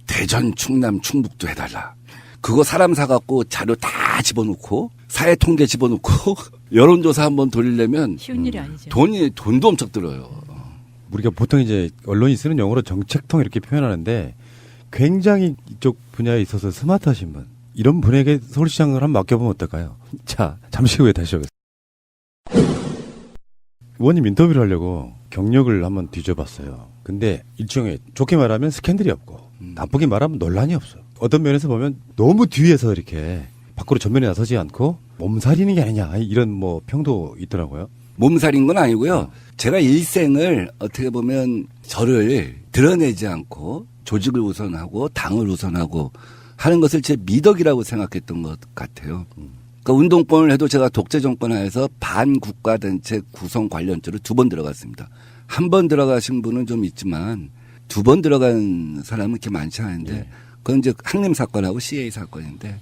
대전, 충남, 충북도 해달라. 그거 사람 사갖고 자료 다 집어넣고 사회 통계 집어넣고 여론조사 한번 돌리려면 쉬운 일이 아니죠. 돈도 엄청 들어요. 우리가 보통 이제 언론이 쓰는 용어로 정책통 이렇게 표현하는데 굉장히 이쪽 분야에 있어서 스마트하신 분, 이런 분에게 서울시장을 한번 맡겨보면 어떨까요? 자, 잠시 후에 다시 오겠습니다. 의원님 인터뷰를 하려고 경력을 한번 뒤져봤어요. 근데 일종의 좋게 말하면 스캔들이 없고 나쁘게 말하면 논란이 없어요. 어떤 면에서 보면 너무 뒤에서 이렇게 밖으로 전면에 나서지 않고 몸살이는 게 아니냐 이런 뭐 평도 있더라고요. 몸살인 건 아니고요. 제가 일생을 어떻게 보면 저를 드러내지 않고 조직을 우선하고 당을 우선하고 하는 것을 제 미덕이라고 생각했던 것 같아요. 그러니까 운동권을 해도 제가 독재 정권 하에서 반국가단체 구성 관련죄로 2번 들어갔습니다. 한 번 들어가신 분은 좀 있지만 2번 들어간 사람은 그렇게 많지 않은데 그건 이제 항림 사건하고 CA 사건인데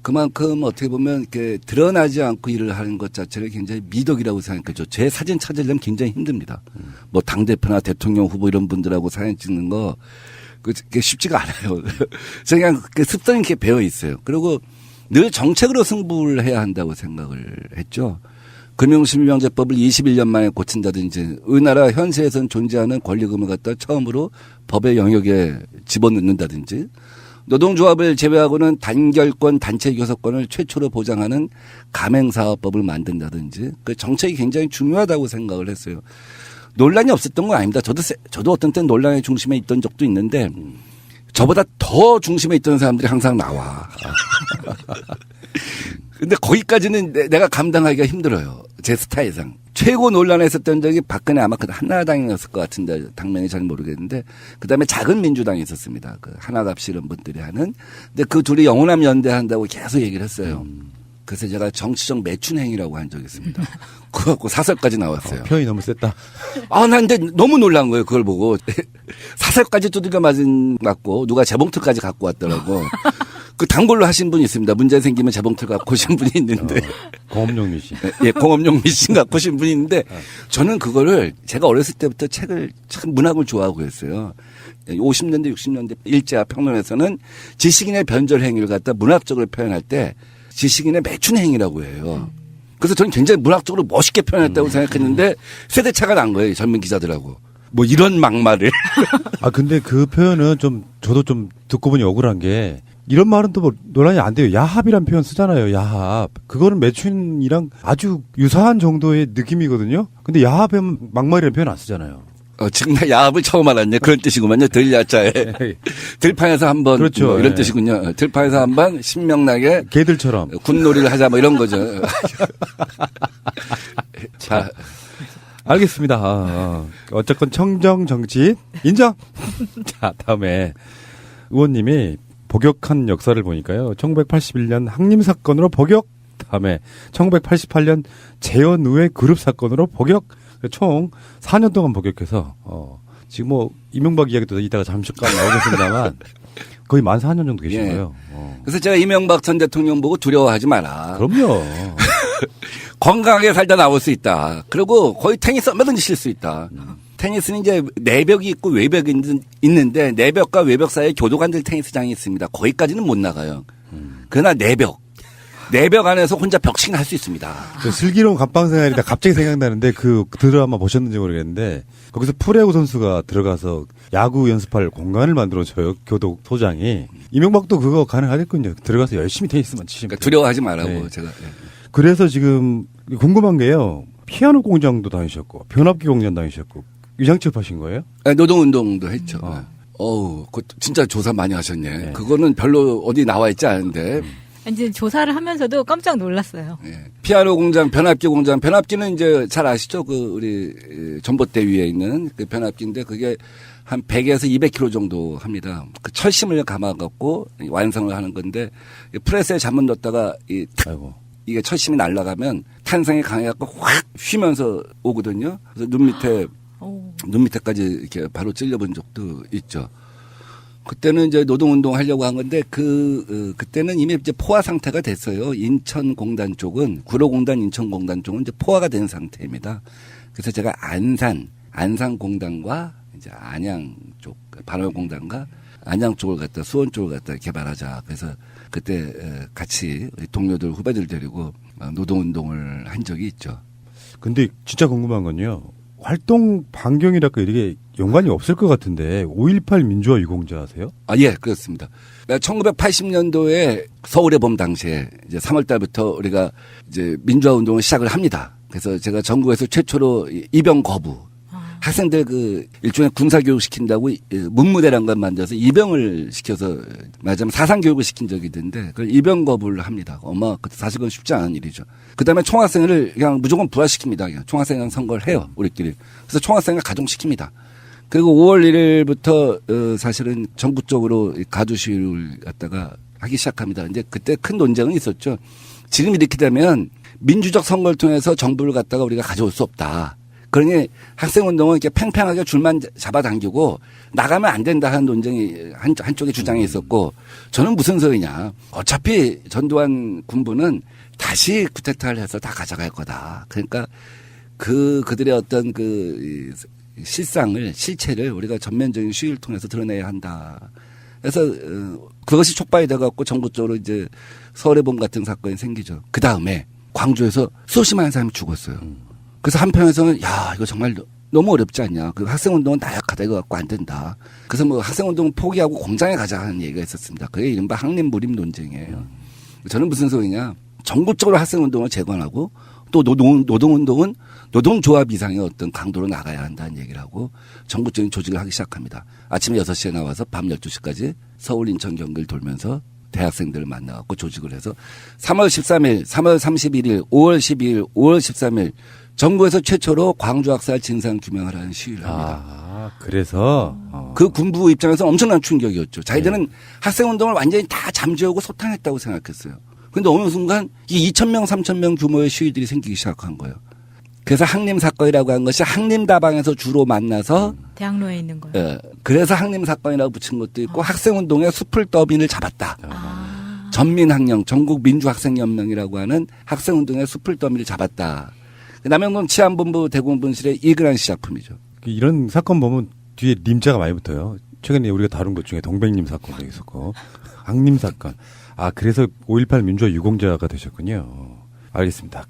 그만큼 어떻게 보면 이렇게 드러나지 않고 일을 하는 것 자체를 굉장히 미덕이라고 생각하죠. 제 사진 찾으려면 굉장히 힘듭니다. 뭐 당대표나 대통령 후보 이런 분들하고 사진 찍는 거 그게 쉽지가 않아요. 그냥 그 습성이 이렇게 배어 있어요. 그리고 늘 정책으로 승부를 해야 한다고 생각을 했죠. 금융실명제법을 21년 만에 고친다든지 우리나라 현세에선 존재하는 권리금을 갖다 처음으로 법의 영역에 집어넣는다든지 노동조합을 제외하고는 단결권 단체 교섭권을 최초로 보장하는 가맹사업법을 만든다든지 그 정책이 굉장히 중요하다고 생각을 했어요. 논란이 없었던 건 아닙니다. 저도 어떤 때는 논란의 중심에 있던 적도 있는데 저보다 더 중심에 있던 사람들이 항상 나와. 근데 거기까지는 내가 감당하기가 힘들어요. 제 스타일상. 최고 논란에 있었던 적이 박근혜 아마 그 한나라당이었을 것 같은데 당명이 잘 모르겠는데 그다음에 작은 민주당이 있었습니다. 그 하나갑시 이런 분들이 하는. 근데 그 둘이 영원함 연대한다고 계속 얘기를 했어요. 그래서 제가 정치적 매춘행위라고 한 적이 있습니다. 그거 갖고 사설까지 나왔어요. 표현이 너무 셌다. 난 근데 너무 놀란 거예요. 그걸 보고. 사설까지 두들겨 맞고 누가 재봉틀까지 갖고 왔더라고. 그 단골로 하신 분이 있습니다. 문제 생기면 재봉틀 갖고 오신 분이 있는데. 공업용 미신. 예, 공업용 미신 갖고 오신 분이 있는데 저는 그거를 제가 어렸을 때부터 책을 참 문학을 좋아하고 했어요. 50년대 60년대 일제와 평론에서는 지식인의 변절 행위를 갖다 문학적으로 표현할 때 지식인의 매춘 행위라고 해요. 그래서 저는 굉장히 문학적으로 멋있게 표현했다고 생각했는데 세대차가 난 거예요. 젊은 기자들하고. 뭐 이런 막말을. 근데 그 표현은 저도 좀 듣고 보니 억울한 게 이런 말은 또 뭐 논란이 안 돼요. 야합이란 표현 쓰잖아요. 야합. 그거는 매춘이랑 아주 유사한 정도의 느낌이거든요. 근데 야합은 막말이라는 표현 안 쓰잖아요. 지금 나 야합을 처음 알았네. 그런 뜻이구만요. 들야자에. 들판에서 한번. 그렇죠. 뭐 이런 뜻이군요. 들판에서 한번 신명나게. 개들처럼. 군놀이를 하자 뭐 이런 거죠. 자. 알겠습니다. 어쨌건 청정 정치인 인정. 자, 다음에 의원님이 복역한 역사를 보니까요. 1981년 항림 사건으로 복역, 다음에 1988년 재헌의회 그룹 사건으로 복역, 총 4년 동안 복역해서 지금 뭐 이명박 이야기도 이따가 잠시간 나오겠습니다만 거의 만 4년 정도 계신 거예요. 그래서 제가 이명박 전 대통령 보고 두려워하지 마라. 그럼요. 건강하게 살다 나올 수 있다. 그리고 거의 테니스 얼마든지 칠 수 있다. 테니스는 이제 내벽이 있고 외벽이 있는데 내벽과 외벽 사이에 교도관들 테니스장이 있습니다. 거기까지는 못 나가요. 그러나 내벽 안에서 혼자 벽치긴 할 수 있습니다. 슬기로운 갑방 생활이다 갑자기 생각나는데 그 드라마 보셨는지 모르겠는데 거기서 프레오 선수가 들어가서 야구 연습할 공간을 만들어줘요. 교도 소장이. 이명박도 그거 가능하겠군요. 들어가서 열심히 테니스만 치시면. 그러니까 두려워하지 말라고 제가. 그래서 지금 궁금한 게요. 피아노 공장도 다니셨고 변압기 공장 다니셨고 위장 취업하신 거예요? 노동운동도 했죠. 그거 진짜 조사 많이 하셨네. 네. 그거는 별로 어디 나와 있지 않은데. 이제 조사를 하면서도 깜짝 놀랐어요. 네. 피아노 공장, 변압기 공장. 변압기는 이제 잘 아시죠? 우리 전봇대 위에 있는 그 변압기인데 그게 한 100에서 200kg 정도 합니다. 그 철심을 감아갖고 완성을 하는 건데 프레스에 잘못 넣었다가 이게 철심이 날아가면 탄성이 강해갖고 확 휘면서 오거든요. 그래서 눈 밑에까지 이렇게 바로 찔려본 적도 있죠. 그때는 이제 노동운동 하려고 한 건데 그때는 이미 이제 포화 상태가 됐어요. 인천공단 쪽은 구로공단, 인천공단 쪽은 이제 포화가 된 상태입니다. 그래서 제가 안산공단과 이제 안양 쪽, 반월공단과 안양 쪽을 갖다 수원 쪽을 갖다 개발하자. 그래서 그때 같이 동료들 후배들 데리고 노동운동을 한 적이 있죠. 근데 진짜 궁금한 건요. 활동 반경이랄까 이게 연관이 없을 것 같은데 5.18 민주화 유공자 아세요? 예, 그렇습니다. 1980년도에 서울의 봄 당시에 이제 3월 달부터 우리가 이제 민주화 운동을 시작을 합니다. 그래서 제가 전국에서 최초로 입영 거부 학생들 일종의 군사 교육 시킨다고 문무대란 걸 만들어서 입영을 시켜서 말하자면 사상 교육을 시킨 적이 있는데 그걸 입영 거부를 합니다. 사실 그건 쉽지 않은 일이죠. 그다음에 총학생회를 그냥 무조건 부활시킵니다. 그냥 총학생회 선거를 해요. 우리끼리. 그래서 총학생회 가동시킵니다. 그리고 5월 1일부터 사실은 전국적으로 가두 시위를 갖다가 하기 시작합니다. 이제 그때 큰 논쟁은 있었죠. 지금 이렇게 되면 민주적 선거를 통해서 정부를 갖다가 우리가 가져올 수 없다. 그러니 학생운동은 이렇게 팽팽하게 줄만 잡아당기고 나가면 안 된다 하는 논쟁이 한쪽에 주장이 있었고 저는 무슨 소리냐. 어차피 전두환 군부는 다시 쿠데타를 해서 다 가져갈 거다. 그러니까 그들의 어떤 그 실체를 우리가 전면적인 시위를 통해서 드러내야 한다. 그래서 그것이 촉발이 돼갖고 전국적으로 이제 서울의 봄 같은 사건이 생기죠. 그 다음에 광주에서 수십 많은 사람이 죽었어요. 그래서 한편에서는 야 이거 정말 너무 어렵지 않냐. 그 학생운동은 나약하다 이거 갖고 안 된다. 그래서 뭐 학생운동 포기하고 공장에 가자 하는 얘기가 있었습니다. 그게 이른바 학림무림 논쟁이에요. 저는 무슨 소리냐. 전국적으로 학생운동을 재건하고 또 노동운동은 노동조합 이상의 어떤 강도로 나가야 한다는 얘기를 하고 전국적인 조직을 하기 시작합니다. 아침에 6시에 나와서 밤 12시까지 서울, 인천, 경기를 돌면서 대학생들을 만나갖고 조직을 해서 3월 13일, 3월 31일, 5월 12일, 5월 13일 전국에서 최초로 광주 학살 진상 규명을 하는 시위를 합니다. 아, 그래서 그 군부 입장에서 엄청난 충격이었죠. 자기들은 학생운동을 완전히 다 잠재우고 소탕했다고 생각했어요. 그런데 어느 순간 이 2,000명, 3,000명 규모의 시위들이 생기기 시작한 거예요. 그래서 학림 사건이라고 한 것이 학림 다방에서 주로 만나서 대학로에 있는 거예요. 예, 그래서 학림 사건이라고 붙인 것도 있고 학생운동의 숲을 더빈을 잡았다. 전민학령 전국민주학생연맹이라고 하는 학생운동의 숲을 더미를 잡았다. 남영동 치안본부 대공분실의 이근한 시작품이죠. 이런 사건 보면 뒤에 님자가 많이 붙어요. 최근에 우리가 다룬 것 중에 동백님 사건도 있었고 학림 사건. 아 그래서 5.18 민주화 유공자가 되셨군요. 알겠습니다.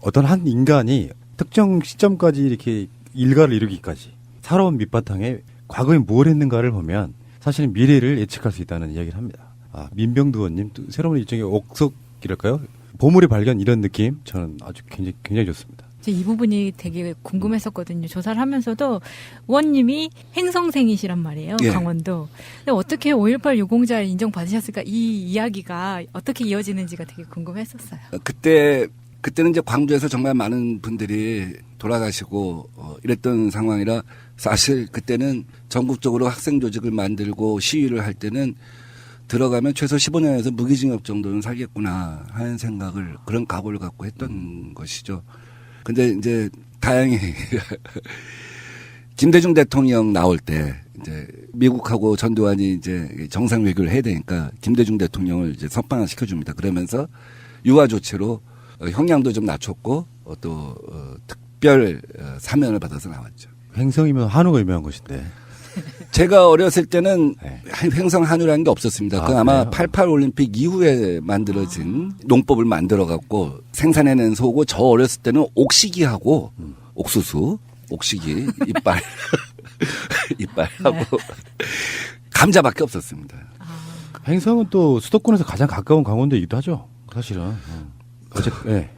어떤 한 인간이 특정 시점까지 이렇게 일가를 이루기까지 살아온 밑바탕에 과거에 뭘 했는가를 보면 사실은 미래를 예측할 수 있다는 이야기를 합니다. 아, 민병두 의원님 또 새로운 일종의 옥석이랄까요? 보물의 발견 이런 느낌 저는 아주 굉장히 좋습니다. 이 부분이 되게 궁금했었거든요. 조사를 하면서도 의원님이 행성생이시란 말이에요. 예. 강원도. 근데 어떻게 5.18 유공자를 인정받으셨을까? 이 이야기가 어떻게 이어지는지가 되게 궁금했었어요. 그때는 이제 광주에서 정말 많은 분들이 돌아가시고 이랬던 상황이라 사실 그때는 전국적으로 학생 조직을 만들고 시위를 할 때는 들어가면 최소 15년에서 무기징역 정도는 살겠구나 하는 생각을 그런 각오를 갖고 했던 것이죠. 근데 이제 다행히 김대중 대통령 나올 때 이제 미국하고 전두환이 이제 정상 외교를 해야 되니까 김대중 대통령을 이제 석방을 시켜줍니다. 그러면서 유화 조치로 형량도 좀 낮췄고 또 특별 사면을 받아서 나왔죠. 횡성이면 한우가 유명한 곳인데. 제가 어렸을 때는 횡성 한우라는 게 없었습니다. 그 아마 88 올림픽 이후에 만들어진 농법을 만들어 갖고 생산해낸 소고 저 어렸을 때는 옥시기하고 옥수수, 옥시기 이빨하고 감자밖에 없었습니다. 횡성은 또 수도권에서 가장 가까운 강원도이기도 하죠. 사실은. 네.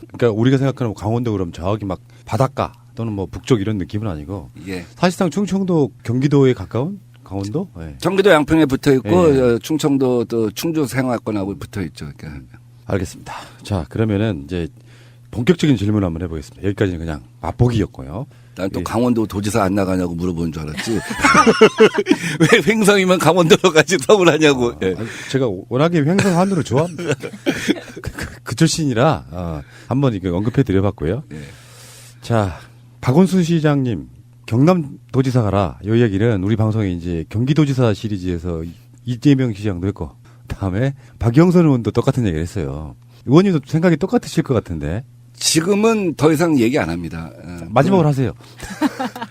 그러니까 우리가 생각하는 강원도 그럼 저기 막 바닷가 또는 뭐 북쪽 이런 느낌은 아니고 예. 사실상 충청도 경기도에 가까운 강원도? 네. 경기도 양평에 붙어 있고 네. 충청도 또 충주 생활권하고 붙어 있죠. 그러니까. 알겠습니다. 자 그러면은 이제 본격적인 질문 한번 해보겠습니다. 여기까지는 그냥 맛보기였고요. 난 또 강원도 도지사 안 나가냐고 물어보는 줄 알았지. 왜 횡성이면 강원도로 가지 서울 하냐고. 예. 제가 워낙에 횡성 한우를 좋아합니다. 그 출신이라 한번 이거 언급해 드려봤고요. 예. 자 박원순 시장님 경남도지사 가라. 이 이야기는 우리 방송에 이제 경기도지사 시리즈에서 이재명 시장도 했고 다음에 박영선 의원도 똑같은 얘기를 했어요. 의원님도 생각이 똑같으실 것 같은데. 지금은 더 이상 얘기 안 합니다. 마지막으로 하세요.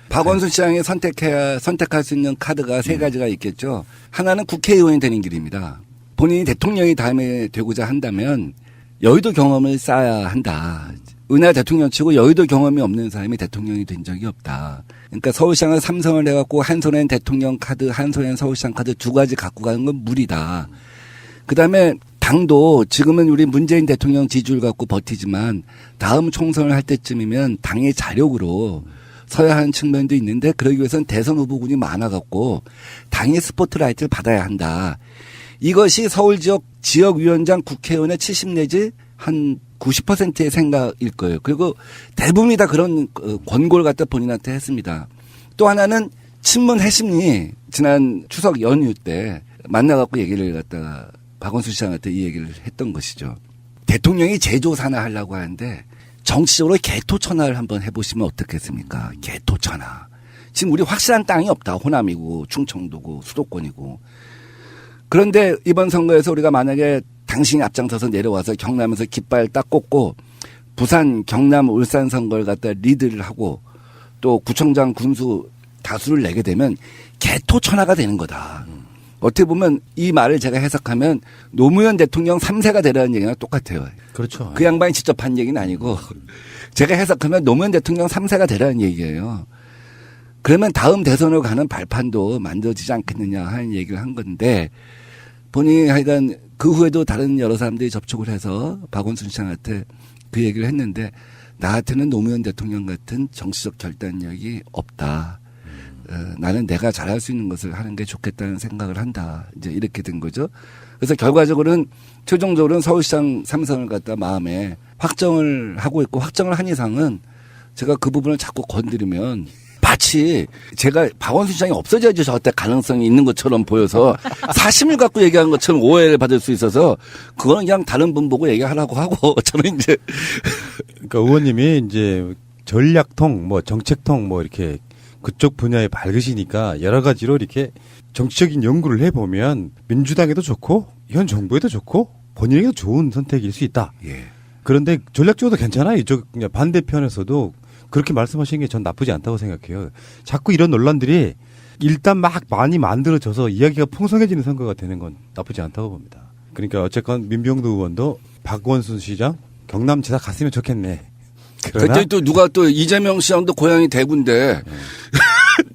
박원순 시장이 선택할 수 있는 카드가 세 가지가 있겠죠. 하나는 국회의원이 되는 길입니다. 본인이 대통령이 다음에 되고자 한다면 여의도 경험을 쌓아야 한다. 은하 대통령 치고 여의도 경험이 없는 사람이 대통령이 된 적이 없다. 그러니까 서울시장을 3선을 해갖고 한 손엔 대통령 카드, 한 손엔 서울시장 카드 두 가지 갖고 가는 건 무리다. 그다음에 당도 지금은 우리 문재인 대통령 지지율 갖고 버티지만 다음 총선을 할 때쯤이면 당의 자력으로 서야 하는 측면도 있는데 그러기 위해서는 대선 후보군이 많아갖고 당의 스포트라이트를 받아야 한다. 이것이 서울 지역위원장 국회의원의 70 내지 한 90%의 생각일 거예요. 그리고 대부분이 다 그런 권고를 갖다 본인한테 했습니다. 또 하나는 친문 해심이 지난 추석 연휴 때 만나갖고 얘기를 갖다가 박원순 시장한테 이 얘기를 했던 것이죠. 대통령이 제조산화 하려고 하는데 정치적으로 개토천화를 한번 해보시면 어떻겠습니까? 개토천화. 지금 우리 확실한 땅이 없다. 호남이고 충청도고 수도권이고. 그런데 이번 선거에서 우리가 만약에 당신이 앞장서서 내려와서 경남에서 깃발 딱 꽂고 부산, 경남, 울산 선거를 갖다 리드를 하고 또 구청장 군수 다수를 내게 되면 개토천화가 되는 거다. 어떻게 보면 이 말을 제가 해석하면 노무현 대통령 3세가 되라는 얘기랑 똑같아요. 그렇죠. 그 양반이 직접 한 얘기는 아니고 제가 해석하면 노무현 대통령 3세가 되라는 얘기예요. 그러면 다음 대선으로 가는 발판도 만들어지지 않겠느냐 하는 얘기를 한 건데 본인이 하여간 그 후에도 다른 여러 사람들이 접촉을 해서 박원순 시장한테 그 얘기를 했는데 나한테는 노무현 대통령 같은 정치적 결단력이 없다. 나는 내가 잘할 수 있는 것을 하는 게 좋겠다는 생각을 한다. 이제 이렇게 된 거죠. 그래서 결과적으로는 최종적으로는 서울시장 3선을 갖다 마음에 확정을 하고 있고 확정을 한 이상은 제가 그 부분을 자꾸 건드리면 마치 제가 박원순 시장이 없어져야지 저때 가능성이 있는 것처럼 보여서 사심을 갖고 얘기한 것처럼 오해를 받을 수 있어서 그거는 그냥 다른 분 보고 얘기하라고 하고 저는 이제 그러니까 의원님이 이제 전략통 뭐 정책통 뭐 이렇게 그쪽 분야에 밝으시니까 여러 가지로 이렇게 정치적인 연구를 해보면 민주당에도 좋고 현 정부에도 좋고 본인에게도 좋은 선택일 수 있다. 예. 그런데 전략적으로도 괜찮아요. 이쪽 그냥 반대편에서도 그렇게 말씀하시는 게 전 나쁘지 않다고 생각해요. 자꾸 이런 논란들이 일단 막 많이 만들어져서 이야기가 풍성해지는 선거가 되는 건 나쁘지 않다고 봅니다. 그러니까 어쨌건 민병두 의원도 박원순 시장 경남지사 갔으면 좋겠네. 그때 또 누가 또 이재명 시장도 고향이 대구인데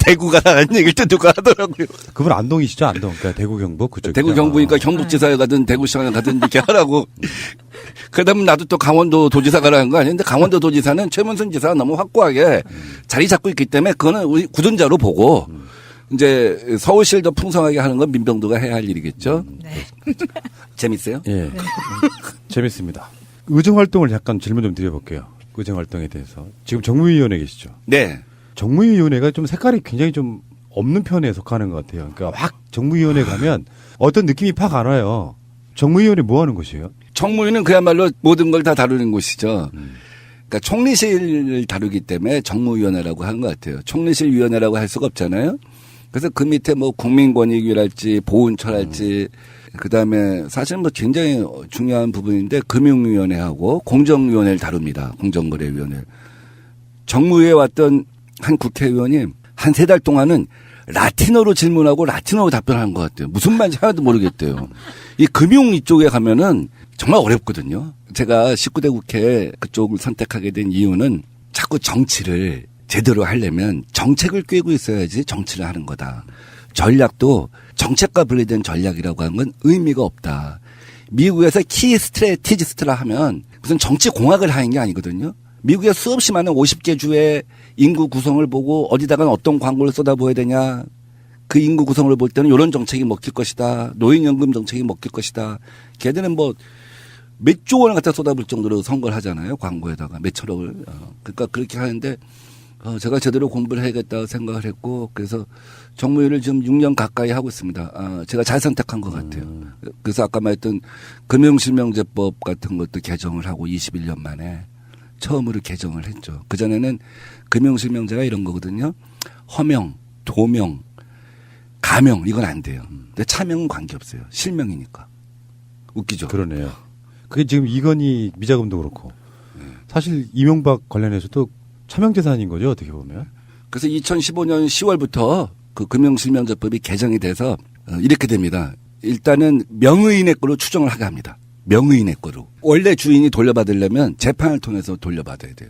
대구 가라는 얘기를 또 누가 하더라고요. 그분 안동이시죠? 안동. 그러니까 대구 경북 그쪽. 대구 경북이니까 경북지사에 가든 대구시장에 가든 이렇게 하라고. 그러다 나도 또 강원도 도지사 가라는 거 아닌데 강원도 도지사는 최문순 지사가 너무 확고하게 자리 잡고 있기 때문에 그거는 우리 굳은자로 보고 이제 서울시를 더 풍성하게 하는 건 민병두가 해야 할 일이겠죠. 네. 재밌어요? 예. 네. 재밌습니다. 의정활동을 약간 질문 좀 드려볼게요. 의정활동에 대해서. 지금 정무위원회 계시죠? 네. 정무위원회가 좀 색깔이 굉장히 좀 없는 편에 속하는 것 같아요. 그러니까 확 정무위원회 가면 어떤 느낌이 팍 안 와요. 정무위원회 뭐 하는 곳이에요? 정무위는 그야말로 모든 걸 다 다루는 곳이죠. 그러니까 총리실을 다루기 때문에 정무위원회라고 하는 것 같아요. 총리실 위원회라고 할 수가 없잖아요. 그래서 그 밑에 뭐 국민권익위랄지 보훈처랄지 그다음에 사실 뭐 굉장히 중요한 부분인데 금융위원회하고 공정위원회를 다룹니다. 공정거래위원회. 정무위에 왔던 한 국회의원이 한 3달 동안은 라틴어로 질문하고 라틴어로 답변하는 것 같아요. 무슨 말인지 하나도 모르겠대요. 이 금융 이쪽에 가면은 정말 어렵거든요. 제가 19대 국회 그쪽을 선택하게 된 이유는 자꾸 정치를 제대로 하려면 정책을 꿰고 있어야지 정치를 하는 거다. 전략도 정책과 분리된 전략이라고 하는 건 의미가 없다. 미국에서 키 스트래티지스트라 하면 무슨 정치 공학을 하는 게 아니거든요. 미국에 수없이 많은 50개 주의 인구 구성을 보고 어디다가 어떤 광고를 쏟아부어야 되냐. 그 인구 구성을 볼 때는 이런 정책이 먹힐 것이다. 노인연금 정책이 먹힐 것이다. 걔들은 뭐 몇 조 원을 갖다 쏟아부을 정도로 선거를 하잖아요. 광고에다가 몇 천억을. 그러니까 그렇게 하는데 제가 제대로 공부를 해야겠다고 생각을 했고 그래서 정무위를 지금 6년 가까이 하고 있습니다. 제가 잘 선택한 것 같아요. 그래서 아까 말했던 금융실명제법 같은 것도 개정을 하고 21년 만에 처음으로 개정을 했죠. 그전에는 금융실명제가 이런 거거든요. 허명, 도명, 가명 이건 안 돼요. 근데 차명은 관계없어요. 실명이니까. 웃기죠. 그러네요. 그게 지금 이건희 미자금도 그렇고 사실 이명박 관련해서도 차명재산인 거죠. 어떻게 보면. 그래서 2015년 10월부터 그 금융실명제법이 개정이 돼서 이렇게 됩니다. 일단은 명의인의 거로 추정을 하게 합니다. 명의인의 거로. 원래 주인이 돌려받으려면 재판을 통해서 돌려받아야 돼요.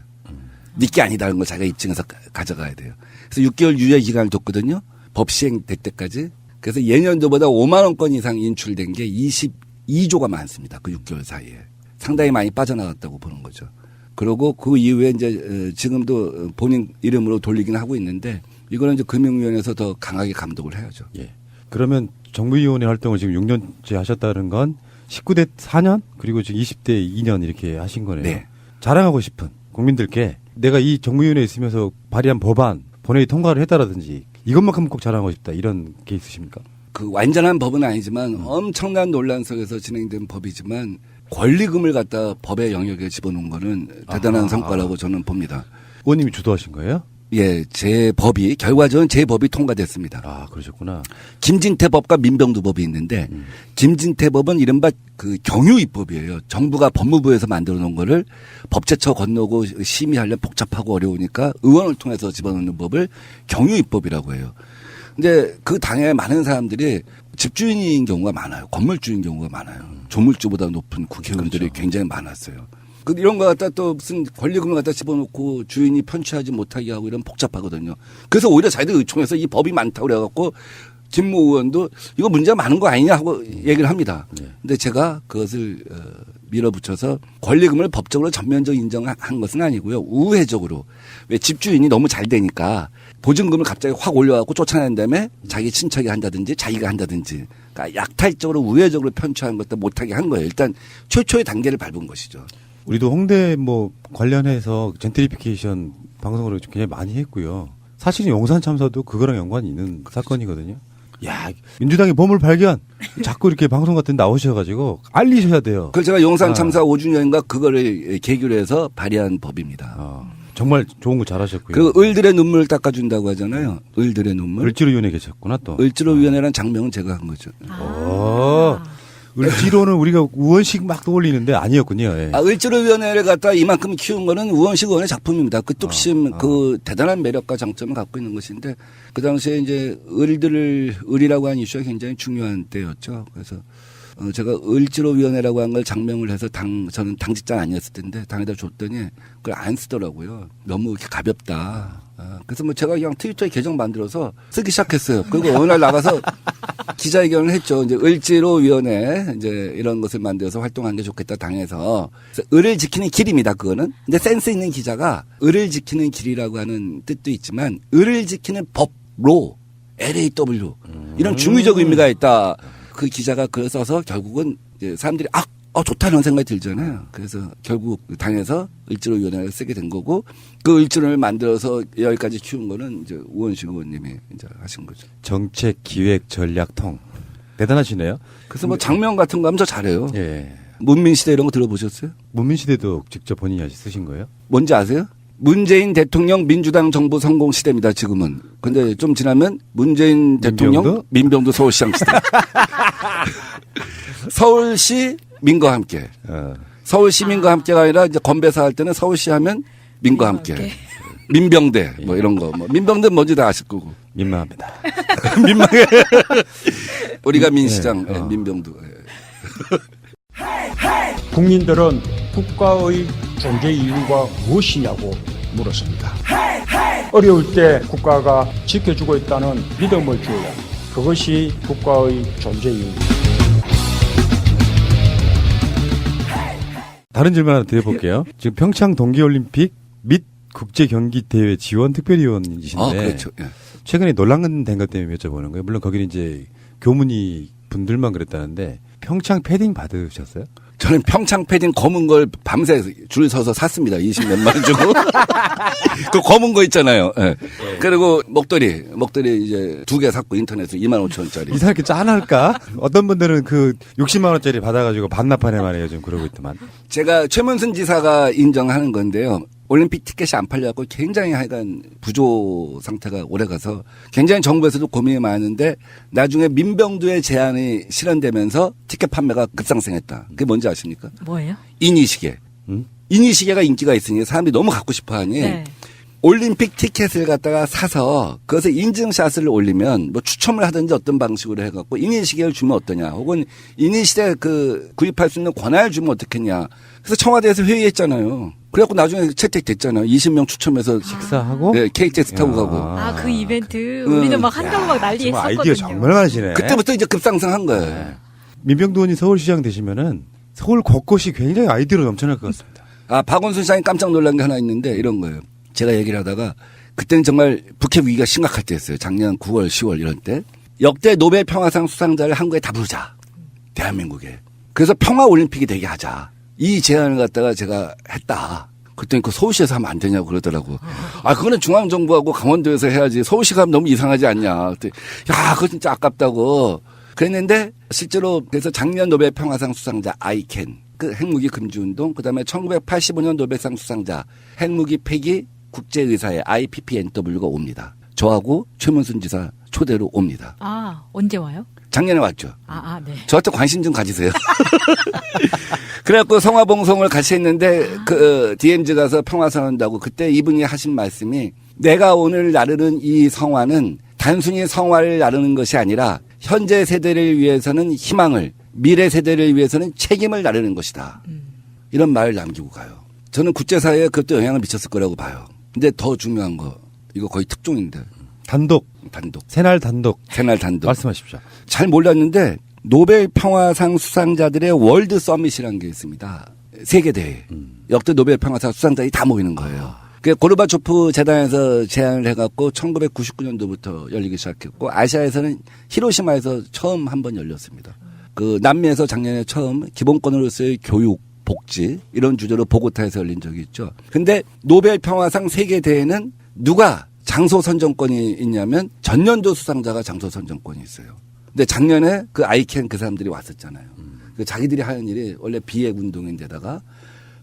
니께 아니다는 걸 자기가 입증해서 가져가야 돼요. 그래서 6개월 유예 기간을 뒀거든요. 법 시행될 때까지. 그래서 예년도보다 5만 원건 이상 인출된 게 22조가 많습니다. 그 6개월 사이에. 상당히 많이 빠져나갔다고 보는 거죠. 그리고 그 이후에 이제 지금도 본인 이름으로 돌리긴 하고 있는데 이거는 이제 금융위원회에서 더 강하게 감독을 해야죠. 예. 그러면 정무위원회 활동을 지금 6년째 하셨다는 건 19대 4년 그리고 지금 20대 2년 이렇게 하신 거네요. 네. 자랑하고 싶은 국민들께 내가 이 정무위원회에 있으면서 발의한 법안 본회의 통과를 했다라든지 이것만큼 꼭 자랑하고 싶다 이런 게 있으십니까? 그 완전한 법은 아니지만 엄청난 논란 속에서 진행된 법이지만 권리금을 갖다 법의 영역에 집어넣은 거는 대단한 성과라고 저는 봅니다. 의원님이 주도하신 거예요? 예, 결과적으로 제 법이 통과됐습니다. 아, 그러셨구나. 김진태법과 민병두법이 있는데, 김진태법은 이른바 그 경유입법이에요. 정부가 법무부에서 만들어 놓은 거를 법제처 건너고 심의하려면 복잡하고 어려우니까 의원을 통해서 집어넣는 법을 경유입법이라고 해요. 근데 그 당에 많은 사람들이 집주인인 경우가 많아요. 건물주인 경우가 많아요. 조물주보다 높은 국회의원들이 그렇죠. 굉장히 많았어요. 이런 거 갖다 또 무슨 권리금을 갖다 집어넣고 주인이 편취하지 못하게 하고 이런 복잡하거든요. 그래서 오히려 자기들 의총에서 이 법이 많다고 그래갖고 김모 의원도 이거 문제가 많은 거 아니냐 하고 얘기를 합니다. 근데 제가 그것을 밀어붙여서 권리금을 법적으로 전면적으로 인정한 것은 아니고요. 우회적으로. 왜 집주인이 너무 잘 되니까 보증금을 갑자기 확 올려갖고 쫓아낸 다음에 자기 친척이 한다든지 자기가 한다든지 그러니까 약탈적으로 우회적으로 편취한 것도 못하게 한 거예요. 일단 최초의 단계를 밟은 것이죠. 우리도 홍대 뭐 관련해서 젠트리피케이션 방송으로 굉장히 많이 했고요. 사실은 용산 참사도 그거랑 연관이 있는 사건이거든요. 야, 민주당의 보물 발견. 자꾸 이렇게 방송 같은 데 나오셔가지고 알리셔야 돼요. 그걸 제가 용산 참사 5주년인가 그거를 계기로 해서 발의한 법입니다. 정말 좋은 거 잘하셨고요. 그 을들의 눈물을 닦아준다고 하잖아요. 을들의 눈물. 을지로위원회 계셨구나 또. 을지로위원회라는 장명은 제가 한 거죠. 을지로는 우리가 우원식 막 떠올리는데 아니었군요. 예. 을지로위원회를 갖다 이만큼 키운 거는 우원식 의원의 작품입니다. 그 뚝심, 그 대단한 매력과 장점을 갖고 있는 것인데 그 당시에 이제 을이라고 하는 이슈가 굉장히 중요한 때였죠. 그래서 제가 을지로위원회라고 한 걸 장명을 해서 저는 당직자는 아니었을 텐데 당에다 줬더니 그걸 안 쓰더라고요. 너무 이렇게 가볍다. 그래서 뭐 제가 그냥 트위터에 계정 만들어서 쓰기 시작했어요. 그리고 어느 날 나가서 기자회견을 했죠. 이제 을지로위원회 이제 이런 것을 만들어서 활동하는 게 좋겠다 당에서. 그래서 을을 지키는 길입니다. 그거는. 근데 센스 있는 기자가 을을 지키는 길이라고 하는 뜻도 있지만 을을 지키는 법로 LAW 이런 중의적 의미가 있다. 그 기자가 글을 써서 결국은 이제 사람들이 좋다는 생각이 들잖아요. 그래서 결국 당에서 을지로위원회를 쓰게 된 거고 그 을지로를 만들어서 여기까지 키운 거는 이제 우원식 의원님이 이제 하신 거죠. 정책, 기획, 전략통 대단하시네요. 그래서 뭐 장면 같은 거 하면 저 잘해요. 예. 문민시대 이런 거 들어보셨어요? 문민시대도 직접 본인이 쓰신 거예요? 뭔지 아세요? 문재인 대통령 민주당 정부 성공 시대입니다. 지금은. 근데 좀 지나면 문재인 대통령 민병두 서울시장 시대. 서울시 민과 함께. 서울시 민과 함께가 아니라 이제 건배사 할 때는 서울시 하면 민과 함께. 민병대 뭐 이런 거. 뭐 민병대 뭔지 다 아실 거고. 민망합니다. 민망해. 우리가 민시장 민병두. 국민들은 국가의 존재 이유가 무엇이냐고 물었습니다. 어려울 때 국가가 지켜주고 있다는 믿음을 주어야 그것이 국가의 존재 이유입니다. 다른 질문 하나 드려볼게요. 지금 평창 동계올림픽 및 국제경기대회 지원 특별위원이신데 그렇죠. 예. 최근에 논란된 것 때문에 여쭤보는 거예요. 물론 거기는 이제 교문이 분들만 그랬다는데 평창 패딩 받으셨어요? 저는 평창 패딩 검은 걸 밤새 줄 서서 샀습니다. 20몇만 원 주고. 그 검은 거 있잖아요. 네. 그리고 목도리 이제 2개 샀고 인터넷으로 25,000원짜리. 이상하게 짠할까? 어떤 분들은 그 60만 원짜리 받아가지고 반납하네만 해요. 지금 그러고 있더만. 제가 최문순 지사가 인정하는 건데요. 올림픽 티켓이 안 팔려갖고 굉장히 하여간 부조 상태가 오래가서 굉장히 정부에서도 고민이 많은데 나중에 민병두의 제안이 실현되면서 티켓 판매가 급상승했다. 그게 뭔지 아십니까? 뭐예요? 이니시계. 이니시계가 인기가 있으니 사람들이 너무 갖고 싶어하니 네. 올림픽 티켓을 갖다가 사서 그것에 인증샷을 올리면 뭐 추첨을 하든지 어떤 방식으로 해갖고 이니시계를 주면 어떠냐 혹은 이니시계 구입할 수 있는 권한을 주면 어떻겠냐. 그래서 청와대에서 회의했잖아요. 그래갖고 나중에 채택됐잖아요. 20명 추첨해서 식사하고 KTX 타고 가고. 그 이벤트 우리는 막 한다고 막 난리 정말 했었거든요. 아이디어 정말 많으시네. 그때부터 이제 급상승한 거예요. 네. 민병두 의원이 서울시장 되시면은 서울 곳곳이 굉장히 아이디어로 넘쳐날 것 같습니다. 박원순 시장이 깜짝 놀란 게 하나 있는데 이런 거예요. 제가 얘기를 하다가 그때는 정말 북핵 위기가 심각할 때였어요. 작년 9월, 10월 이런 때. 역대 노벨 평화상 수상자를 한국에 다 부르자. 대한민국에. 그래서 평화올림픽이 되게 하자. 이 제안을 갖다가 제가 했다. 그랬더니 그 서울시에서 하면 안 되냐고 그러더라고. 그거는 중앙정부하고 강원도에서 해야지. 서울시가 하면 너무 이상하지 않냐. 그랬더니 그거 진짜 아깝다고. 그랬는데 실제로 그래서 작년 노벨 평화상 수상자 아이켄 핵무기 금지 운동, 그다음에 1985년 노벨상 수상자 핵무기 폐기 국제의사회 IPPNW가 옵니다. 저하고 최문순 지사 초대로 옵니다. 아, 언제 와요? 작년에 왔죠. 네. 저한테 관심 좀 가지세요. 그래갖고 성화봉송을 같이 했는데 그 DMZ 가서 평화선언한다고 그때 이분이 하신 말씀이 내가 오늘 나르는 이 성화는 단순히 성화를 나르는 것이 아니라 현재 세대를 위해서는 희망을, 미래 세대를 위해서는 책임을 나르는 것이다. 이런 말을 남기고 가요. 저는 국제사회에 그것도 영향을 미쳤을 거라고 봐요. 근데 더 중요한 거, 이거 거의 특종인데. 단독. 새날 단독. 말씀하십시오. 잘 몰랐는데 노벨 평화상 수상자들의 월드 서밋이라는 게 있습니다. 세계대회. 역대 노벨 평화상 수상자들이 다 모이는 거예요. 그 고르바초프 재단에서 제안을 해갖고 1999년도부터 열리기 시작했고 아시아에서는 히로시마에서 처음 한번 열렸습니다. 그 남미에서 작년에 처음 기본권으로서의 교육, 복지 이런 주제로 보고타에서 열린 적이 있죠. 근데 노벨 평화상 세계대회는 누가 장소 선정권이 있냐면 전년도 수상자가 장소 선정권이 있어요. 근데 작년에 그 아이캔 그 사람들이 왔었잖아요. 그 자기들이 하는 일이 원래 비핵 운동인데다가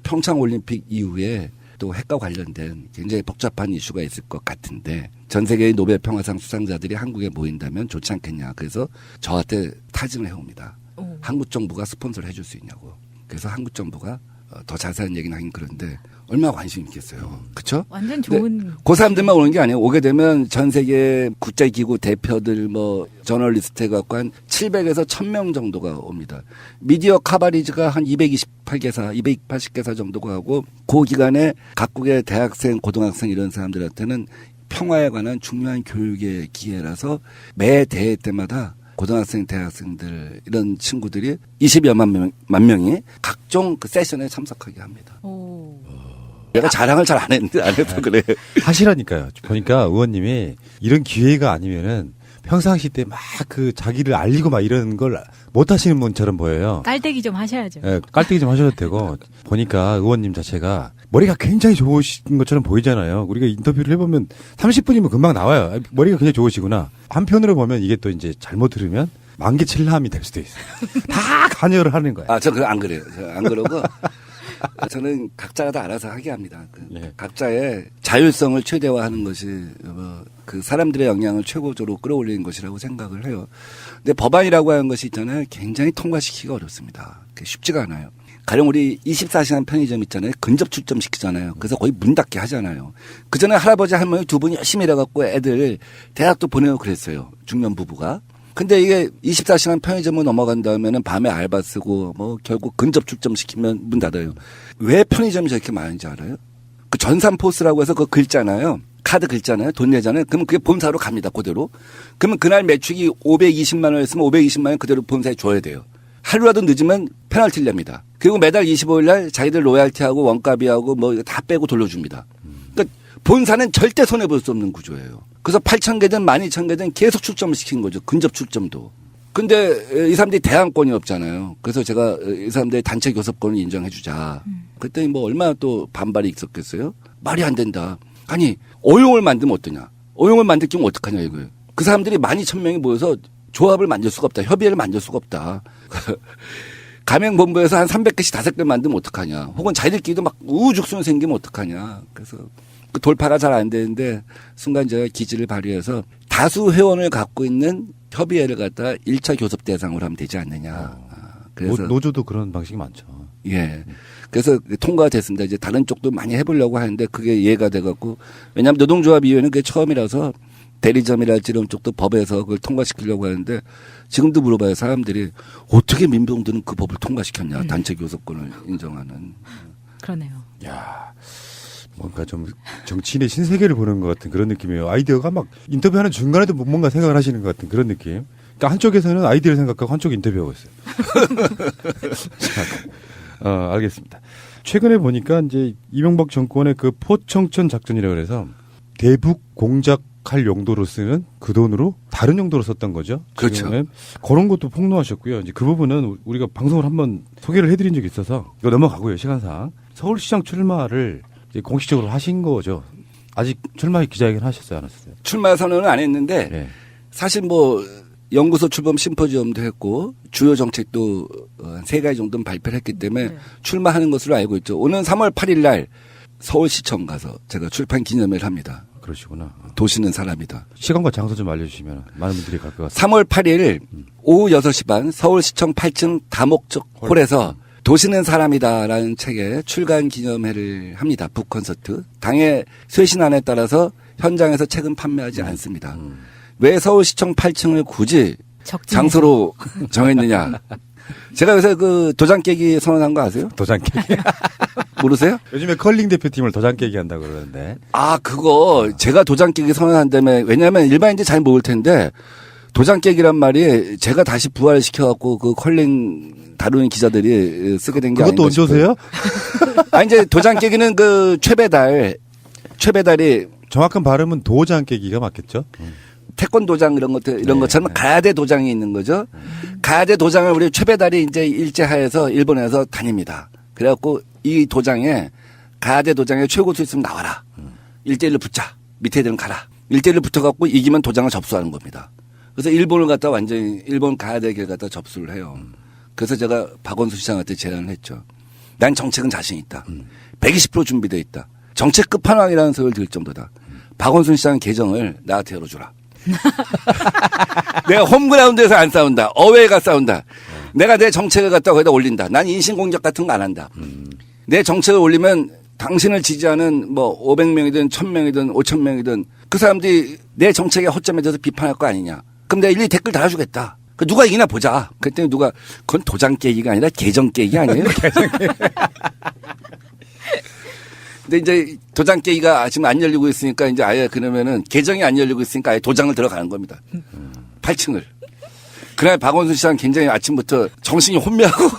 평창 올림픽 이후에 또 핵과 관련된 굉장히 복잡한 이슈가 있을 것 같은데 전 세계의 노벨 평화상 수상자들이 한국에 모인다면 좋지 않겠냐. 그래서 저한테 타진을 해옵니다. 한국 정부가 스폰서를 해줄 수 있냐고. 그래서 한국 정부가 더 자세한 얘기는 하긴 그런데 얼마나 관심이 있겠어요. 그렇죠? 완전 좋은. 그 사람들만 오는 게 아니에요. 오게 되면 전 세계 국제기구 대표들 뭐 저널리스트 해갖고 한 700에서 1000명 정도가 옵니다. 미디어 카바리지가 한 228개사, 280개사 정도가 하고 그 기간에 각국의 대학생, 고등학생 이런 사람들한테는 평화에 관한 중요한 교육의 기회라서 매 대회 때마다 고등학생, 대학생들 이런 친구들이 20여만 명이 각종 그 세션에 참석하게 합니다. 내가 자랑을 잘 안 해서 그래. 하시라니까요. 보니까 의원님이 이런 기회가 아니면은 평상시 때 막 그 자기를 알리고 막 이런 걸 못 하시는 분처럼 보여요. 깔때기 좀 하셔야죠. 예, 깔때기 좀 하셔도 되고 보니까 의원님 자체가 머리가 굉장히 좋으신 것처럼 보이잖아요. 우리가 인터뷰를 해보면 30분이면 금방 나와요. 머리가 굉장히 좋으시구나. 한편으로 보면 이게 또 이제 잘못 들으면 만기칠함이 될 수도 있어요. 다 관여를 하는 거예요. 저 안 그래요. 안 그러고 저는 각자가 다 알아서 하게 합니다. 각자의 자율성을 최대화하는 것이 그 사람들의 역량을 최고조로 끌어올리는 것이라고 생각을 해요. 근데 법안이라고 하는 것이 있잖아요. 굉장히 통과시키기가 어렵습니다. 쉽지가 않아요. 가령 우리 24시간 편의점 있잖아요. 근접 출점 시키잖아요. 그래서 거의 문 닫게 하잖아요. 그전에 할아버지 할머니 두 분이 열심히 일해갖고 애들 대학도 보내고 그랬어요. 중년 부부가. 근데 이게 24시간 편의점을 넘어간 다음에는 밤에 알바 쓰고 뭐 결국 근접 출점 시키면 문 닫아요. 왜 편의점이 저렇게 많은지 알아요? 그 전산포스라고 해서 그 긁잖아요. 카드 긁잖아요. 돈 내잖아요. 그러면 그게 본사로 갑니다. 그대로. 그러면 그날 매출이 520만 원이었으면 520만 원 그대로 본사에 줘야 돼요. 하루라도 늦으면 페널티를 냅니다. 그리고 매달 25일 날 자기들 로얄티하고 원가비하고 뭐 다 빼고 돌려줍니다. 그러니까 본사는 절대 손해볼 수 없는 구조예요. 그래서 8,000개든 12,000개든 계속 출점을 시킨 거죠. 근접 출점도. 근데 이 사람들이 대항권이 없잖아요. 그래서 제가 이 사람들의 단체 교섭권을 인정해 주자. 그랬더니 뭐 얼마나 또 반발이 있었겠어요. 말이 안 된다. 아니 어용을 만들면 어떠냐. 어용을 만들 경우 어떡하냐 이거예요. 그 사람들이 12,000명이 모여서 조합을 만들 수가 없다. 협의회를 만들 수가 없다. 가맹본부에서 한 300개씩 5개 만들면 어떡하냐. 혹은 자기들끼리도 막 우후죽순 생기면 어떡하냐. 그래서 그 돌파가 잘 안 되는데 순간 제가 기지를 발휘해서 다수 회원을 갖고 있는 협의회를 갖다 1차 교섭 대상으로 하면 되지 않느냐. 그래서 노조도 그런 방식이 많죠. 예. 그래서 통과가 됐습니다. 이제 다른 쪽도 많이 해보려고 하는데 그게 이해가 돼갖고 왜냐하면 노동조합위원회는 그게 처음이라서 대리점이랄지 이런 쪽도 법에서 그걸 통과시키려고 하는데 지금도 물어봐요. 사람들이 어떻게 민병들은 그 법을 통과시켰냐. 단체 교섭권을 인정하는. 그러네요. 야, 뭔가 좀 정치인의 신세계를 보는 것 같은 그런 느낌이에요. 아이디어가 막 인터뷰하는 중간에도 뭔가 생각을 하시는 것 같은 그런 느낌. 그러니까 한쪽에서는 아이디어를 생각하고 한쪽 인터뷰하고 있어요. 자, 알겠습니다. 최근에 보니까 이제 이명박 정권의 그 포청천 작전이라고 그래서 대북 공작할 용도로 쓰는 그 돈으로 다른 용도로 썼던 거죠. 그렇죠. 그런 것도 폭로하셨고요. 이제 그 부분은 우리가 방송을 한번 소개를 해드린 적이 있어서 이거 넘어가고요. 시간상 서울시장 출마를 이제 공식적으로 하신 거죠. 아직 출마 기자회견 하셨어요, 안 하셨어요? 출마 선언은 안 했는데 네. 사실 뭐 연구소 출범 심포지엄도 했고 주요 정책도 한 3가지 정도는 발표를 했기 때문에 출마하는 것으로 알고 있죠. 오는 3월 8일 날 서울시청 가서 제가 출판 기념회를 합니다. 그러시구나. 도시는 사람이다. 시간과 장소 좀 알려주시면 많은 분들이 갈 것 같습니다. 3월 8일 오후 6시 반 서울시청 8층 다목적 홀에서 도시는 사람이다라는 책의 출간 기념회를 합니다. 북콘서트. 당의 쇄신안에 따라서 현장에서 책은 판매하지 않습니다. 왜 서울시청 8층을 굳이 장소로 정했느냐. 제가 요새 그 도장 깨기 선언한 거 아세요? 도장 깨기. 모르세요? 요즘에 컬링 대표팀을 도장 깨기 한다고 그러는데. 아, 그거 제가 도장 깨기 선언한다며. 왜냐하면 일반인들이 잘 모를 텐데 도장 깨기란 말이 제가 다시 부활시켜갖고 그 컬링 다루는 기자들이 쓰게 된 게 아닌가. 그것도 언제 오세요? 아, 이제 도장 깨기는 그 최배달이 정확한 발음은 도장 깨기가 맞겠죠? 태권도장 이런 것들 이런 것처럼 가야대 도장이 있는 거죠. 가야대 도장을 우리 최배달이 이제 일제하에서 일본에서 다닙니다. 그래갖고 이 도장에 가야대 도장에 최고수 있으면 나와라. 1대1로 붙자. 밑에 애들은 가라. 1대1로 붙어갖고 이기면 도장을 접수하는 겁니다. 그래서 일본을 갖다 완전히 일본 가야대를 갖다 접수를 해요. 그래서 제가 박원순 시장한테 제안을 했죠. 난 정책은 자신 있다. 120% 준비되어 있다. 정책 끝판왕이라는 소리를 들을 정도다. 박원순 시장 계정을 나한테 열어주라. 내가 홈그라운드에서 안 싸운다. 어웨이가 싸운다. 내가 내 정책을 갖다 거기다 올린다. 난 인신공격 같은 거 안 한다. 내 정책을 올리면 당신을 지지하는 뭐 500명이든 1000명이든 5000명이든 그 사람들이 내 정책의 허점에 대해서 비판할 거 아니냐. 그럼 내가 일일이 댓글 달아주겠다. 누가 이기나 보자. 그랬더니 누가 그건 도장 깨기가 아니라 계정 깨기 아니에요? 근데 이제 도장 깨기가 지금 안 열리고 있으니까 이제 아예 그러면은 계정이 안 열리고 있으니까 아예 도장을 들어가는 겁니다. 8층을. 그날 박원순 시장 굉장히 아침부터 정신이 혼미하고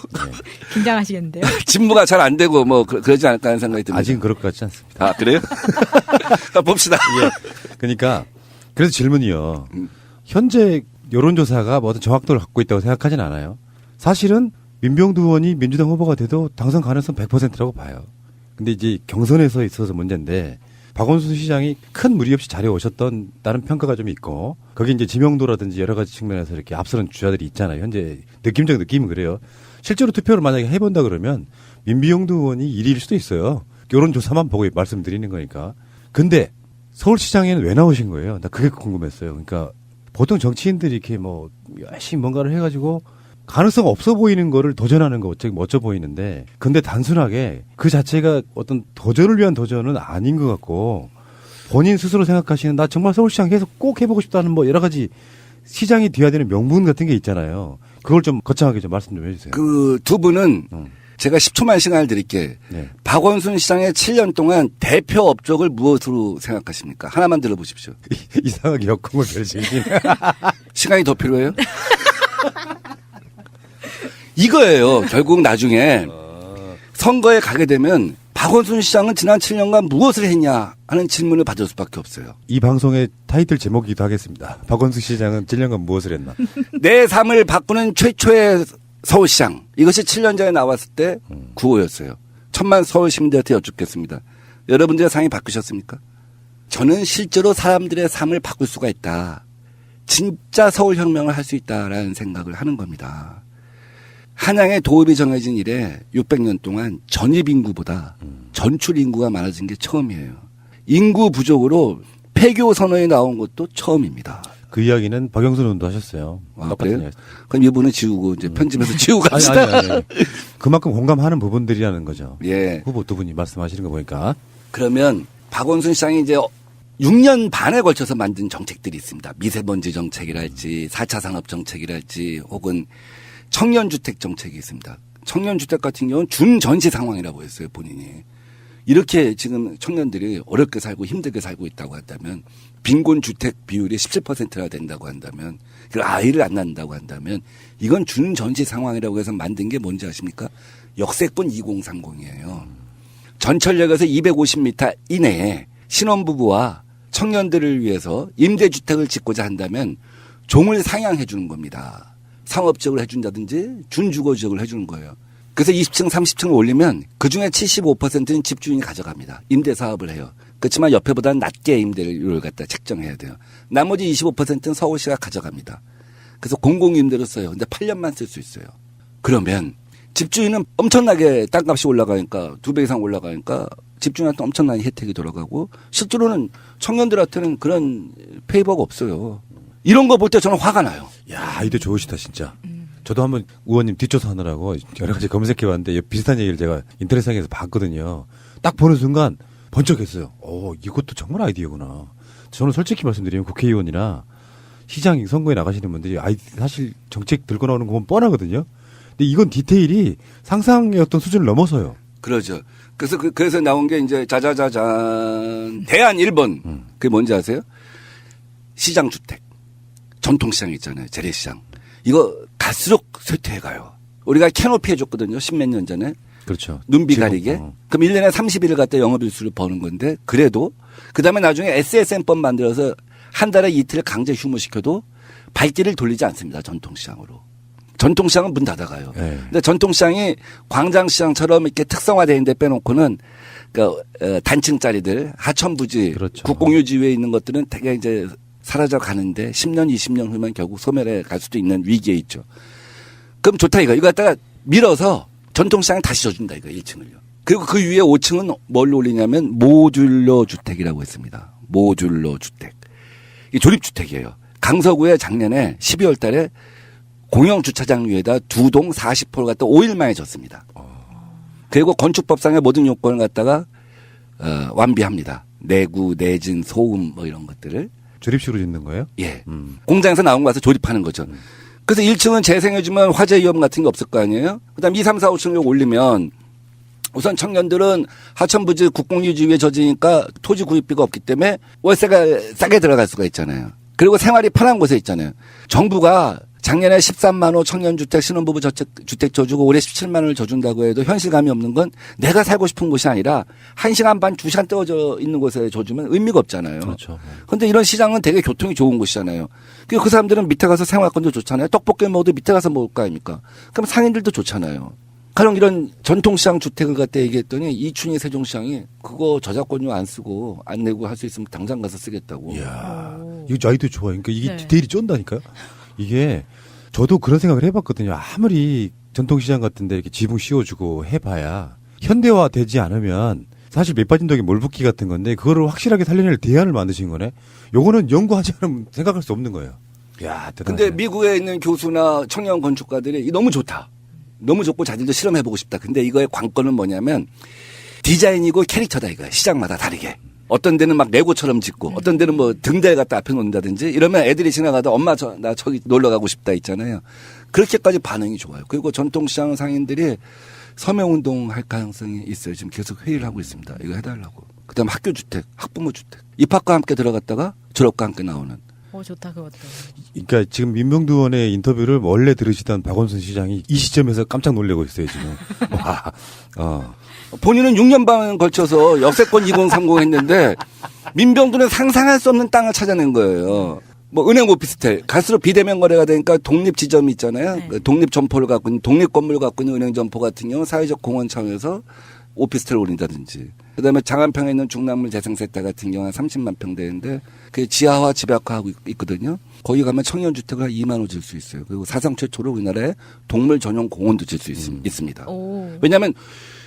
긴장하시겠는데요? 직무가 잘 안 되고 뭐 그러지 않을까 하는 생각이 듭니다. 아직은 그럴 것 같지 않습니다. 아, 그래요? 봅시다. 예. 그러니까 그래서 질문이요. 현재 여론조사가 뭐 어떤 정확도를 갖고 있다고 생각하진 않아요. 사실은 민병두 의원이 민주당 후보가 돼도 당선 가능성 100%라고 봐요. 근데 이제 경선에서 있어서 문제인데 박원순 시장이 큰 무리 없이 자리에 오셨다는 평가가 좀 있고 거기 이제 지명도라든지 여러 가지 측면에서 이렇게 앞서는 주자들이 있잖아요. 현재 느낌적 느낌은 그래요. 실제로 투표를 만약에 해본다 그러면 민병두 의원이 1위일 수도 있어요. 여론조사만 보고 말씀드리는 거니까. 근데 서울시장에는 왜 나오신 거예요? 나 그게 궁금했어요. 그러니까 보통 정치인들이 이렇게 뭐 열심히 뭔가를 해가지고 가능성 없어 보이는 거를 도전하는 거 어쩌기 멋져 보이는데 근데 단순하게 그 자체가 어떤 도전을 위한 도전은 아닌 것 같고 본인 스스로 생각하시는 나 정말 서울시장 계속 꼭 해보고 싶다는 뭐 여러 가지 시장이 돼야 되는 명분 같은 게 있잖아요. 그걸 좀 거창하게 좀 말씀 좀 해주세요. 그 두 분은 제가 10초만 시간을 드릴게. 네. 박원순 시장의 7년 동안 대표 업적을 무엇으로 생각하십니까? 하나만 들어보십시오. 이상하게 역공을 펼치시네. 시간이 더 필요해요? 이거예요. 결국 나중에 선거에 가게 되면 박원순 시장은 지난 7년간 무엇을 했냐 하는 질문을 받을 수밖에 없어요. 이 방송의 타이틀 제목이기도 하겠습니다. 박원순 시장은 7년간 무엇을 했나. 내 삶을 바꾸는 최초의 서울시장. 이것이 7년 전에 나왔을 때 구호였어요. 천만 서울 시민들한테 여쭙겠습니다. 여러분들의 삶이 바꾸셨습니까? 저는 실제로 사람들의 삶을 바꿀 수가 있다. 진짜 서울혁명을 할 수 있다라는 생각을 하는 겁니다. 한양의 도읍이 정해진 이래 600년 동안 전입인구보다 전출인구가 많아진 게 처음이에요. 인구 부족으로 폐교 선언이 나온 것도 처음입니다. 그 이야기는 박영선 의원도 하셨어요. 아, 그래요? 그럼 이분은 지우고 이제 편집해서 지우고 갑시다. 아니. 그만큼 공감하는 부분들이라는 거죠. 예. 후보 두 분이 말씀하시는 거 보니까. 그러면 박원순 시장이 이제 6년 반에 걸쳐서 만든 정책들이 있습니다. 미세먼지 정책이랄지 4차 산업 정책이랄지 혹은 청년주택 정책이 있습니다. 청년주택 같은 경우는 준전시 상황이라고 했어요, 본인이. 이렇게 지금 청년들이 어렵게 살고 힘들게 살고 있다고 한다면 빈곤주택 비율이 17%나 된다고 한다면 그 아이를 안 낳는다고 한다면 이건 준전시 상황이라고 해서 만든 게 뭔지 아십니까? 역세권 2030이에요. 전철역에서 250m 이내에 신혼부부와 청년들을 위해서 임대주택을 짓고자 한다면 종을 상향해 주는 겁니다. 상업지역을 해준다든지 준주거지역을 해주는 거예요. 그래서 20층, 30층을 올리면 그중에 75%는 집주인이 가져갑니다. 임대사업을 해요. 그렇지만 옆에보다는 낮게 임대료를 갖다 책정해야 돼요. 나머지 25%는 서울시가 가져갑니다. 그래서 공공임대로 써요. 근데 8년만 쓸 수 있어요. 그러면 집주인은 엄청나게 땅값이 올라가니까 2배 이상 올라가니까 집주인한테 엄청난 혜택이 돌아가고 실제로는 청년들한테는 그런 페이버가 없어요. 이런 거 볼 때 저는 화가 나요. 야, 아이디어 좋으시다, 진짜. 저도 한번 의원님 뒷조사하느라고 여러 가지 검색해봤는데 비슷한 얘기를 제가 인터넷상에서 봤거든요. 딱 보는 순간 번쩍했어요. 이것도 정말 아이디어구나. 저는 솔직히 말씀드리면 국회의원이나 시장 선거에 나가시는 분들이 사실 정책 들고 나오는 건 뻔하거든요. 근데 이건 디테일이 상상의 어떤 수준을 넘어서요. 그러죠. 그래서 나온 게 이제 자자자잔 대안 1번. 그게 뭔지 아세요? 시장주택. 전통시장 있잖아요. 재래시장. 이거 갈수록 쇠퇴해 가요. 우리가 캐노피 해줬거든요. 10몇 년 전에. 그렇죠. 눈비 가리게. 그럼 1년에 30일을 갖다 영업일수를 버는 건데 그래도 그다음에 나중에 SSM법 만들어서 한 달에 이틀 강제 휴무시켜도 발길을 돌리지 않습니다. 전통시장으로. 전통시장은 문 닫아가요. 네. 근데 전통시장이 광장시장처럼 이렇게 특성화되어 있는데 빼놓고는 단층짜리들 하천부지 그렇죠. 국공유지위에 있는 것들은 되게 이제 사라져 가는데 10년, 20년 후면 결국 소멸해 갈 수도 있는 위기에 있죠. 그럼 좋다 이거. 이거 갖다가 밀어서 전통시장에 다시 줘준다 이거 1층을요. 그리고 그 위에 5층은 뭘 올리냐면 모듈러 주택이라고 했습니다. 모듈러 주택. 이 조립주택이에요. 강서구에 작년에 12월 달에 공영 주차장 위에다 2동 40호를 갖다 5일 만에 졌습니다. 그리고 건축법상의 모든 요건을 갖다가 완비합니다. 내구, 내진, 소음 뭐 이런 것들을. 조립식으로 짓는 거예요? 예. 공장에서 나온 거 와서 조립하는 거죠. 그래서 1층은 재생해주면 화재 위험 같은 게 없을 거 아니에요? 그 다음 2, 3, 4, 5층을 올리면 우선 청년들은 하천부지 국공유지위에 젖으니까 토지 구입비가 없기 때문에 월세가 싸게 들어갈 수가 있잖아요. 그리고 생활이 편한 곳에 있잖아요. 정부가 작년에 13만 호 청년주택 신혼부부 주택 줘주고 올해 17만 원을 줘준다고 해도 현실감이 없는 건 내가 살고 싶은 곳이 아니라 1시간 반, 2시간 떨어져 있는 곳에 줘주면 의미가 없잖아요. 그렇죠. 그런데 이런 시장은 되게 교통이 좋은 곳이잖아요. 그 사람들은 밑에 가서 생활권도 좋잖아요. 떡볶이 먹어도 밑에 가서 먹을 거 아닙니까? 그럼 상인들도 좋잖아요. 가령 이런 전통시장 주택을 갖다 얘기했더니 이춘희 세종시장이 그거 저작권료 안 쓰고 안 내고 할 수 있으면 당장 가서 쓰겠다고. 이야, 이거 아이디어 좋아요. 그러니까 이게 네. 디테일이 쩐다니까요. 이게 저도 그런 생각을 해봤거든요. 아무리 전통시장 같은데 이렇게 지붕 씌워주고 해봐야 현대화 되지 않으면 사실 몇 빠진 덕에 뭘 붓기 같은 건데 그거를 확실하게 살려낼 대안을 만드신 거네. 요거는 연구하지 않으면 생각할 수 없는 거예요. 이야, 대단하네. 근데 미국에 있는 교수나 청년 건축가들이 너무 좋다. 너무 좋고 자기도 실험해보고 싶다. 근데 이거의 관건은 뭐냐면 디자인이고 캐릭터다 이거야. 시장마다 다르게. 어떤 데는 막 레고처럼 짓고 어떤 데는 뭐 등대 갖다 앞에 놓는다든지 이러면 애들이 지나가다 엄마 나 저기 놀러 가고 싶다 있잖아요. 그렇게까지 반응이 좋아요. 그리고 전통시장 상인들이 서명운동 할 가능성이 있어요. 지금 계속 회의를 하고 있습니다. 이거 해달라고. 그다음 학교주택, 학부모주택. 입학과 함께 들어갔다가 졸업과 함께 나오는. 좋다 그것도. 그러니까 지금 민병두 의원의 인터뷰를 원래 들으시던 박원순 시장이 이 시점에서 깜짝 놀라고 있어요 지금. 와, 본인은 6년 반 걸쳐서 역세권 2030 했는데 민병두는 상상할 수 없는 땅을 찾아낸 거예요. 뭐 은행 오피스텔 갈수록 비대면 거래가 되니까 독립 지점이 있잖아요. 네. 그 독립 점포를 갖고 있는 독립 건물을 갖고 있는 은행 점포 같은 경우 사회적 공원 차원에서 오피스텔을 올린다든지. 그다음에 장안평에 있는 중랑물 재생센터 같은 경우는 30만 평 되는데 그게 지하화 집약화하고 있거든요. 거기 가면 청년주택을 한 2만 호 질 수 있어요. 그리고 사상 최초로 우리나라에 동물 전용 공원도 질 수 있습니다. 왜냐하면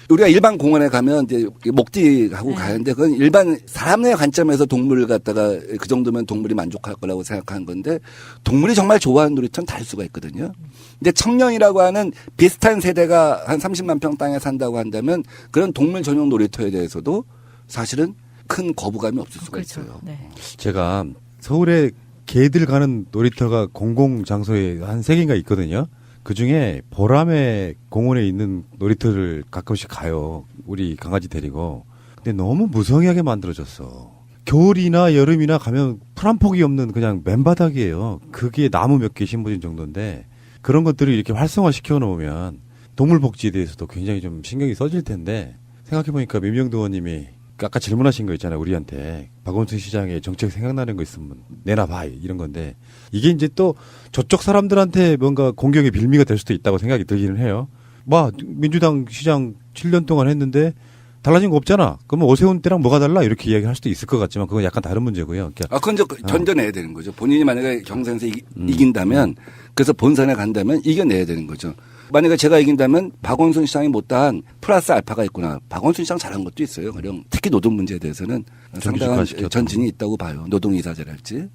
우리가 일반 공원에 가면 이제 목디하고 가는데 그건 일반 사람의 관점에서 동물을 갖다가 그 정도면 동물이 만족할 거라고 생각하는 건데 동물이 정말 좋아하는 놀이터는 다를 수가 있거든요. 근데 청년이라고 하는 비슷한 세대가 한 30만 평 땅에 산다고 한다면 그런 동물 전용 놀이터에 대해서도 사실은 큰 거부감이 없을 수가 그렇죠. 있어요. 네. 제가 서울에 개들 가는 놀이터가 공공 장소에 한 3개인가 있거든요. 그 중에 보람의 공원에 있는 놀이터를 가끔씩 가요. 우리 강아지 데리고. 근데 너무 무성하게 만들어졌어. 겨울이나 여름이나 가면 풀 한 폭이 없는 그냥 맨바닥이에요. 그게 나무 몇 개 심어진 정도인데 그런 것들을 이렇게 활성화 시켜 놓으면 동물 복지에 대해서도 굉장히 좀 신경이 써질 텐데 생각해보니까 민병두 의원님이 아까 질문하신 거 있잖아요. 우리한테 박원순 시장의 정책 생각나는 거 있으면 내놔봐 이런 건데 이게 이제 또 저쪽 사람들한테 뭔가 공격의 빌미가 될 수도 있다고 생각이 들기는 해요. 민주당 시장 7년 동안 했는데 달라진 거 없잖아. 그러면 오세훈 때랑 뭐가 달라? 이렇게 이야기할 수도 있을 것 같지만 그건 약간 다른 문제고요. 그러니까 그건 견뎌내야 되는 거죠. 본인이 만약에 경선에서 이긴다면 그래서 본선에 간다면 이겨내야 되는 거죠. 만약에 제가 이긴다면 박원순 시장이 못다한 플러스 알파가 있구나. 박원순 시장 잘한 것도 있어요. 가령 특히 노동 문제에 대해서는 상당한 전진이 있다고 봐요. 노동이사제랄지.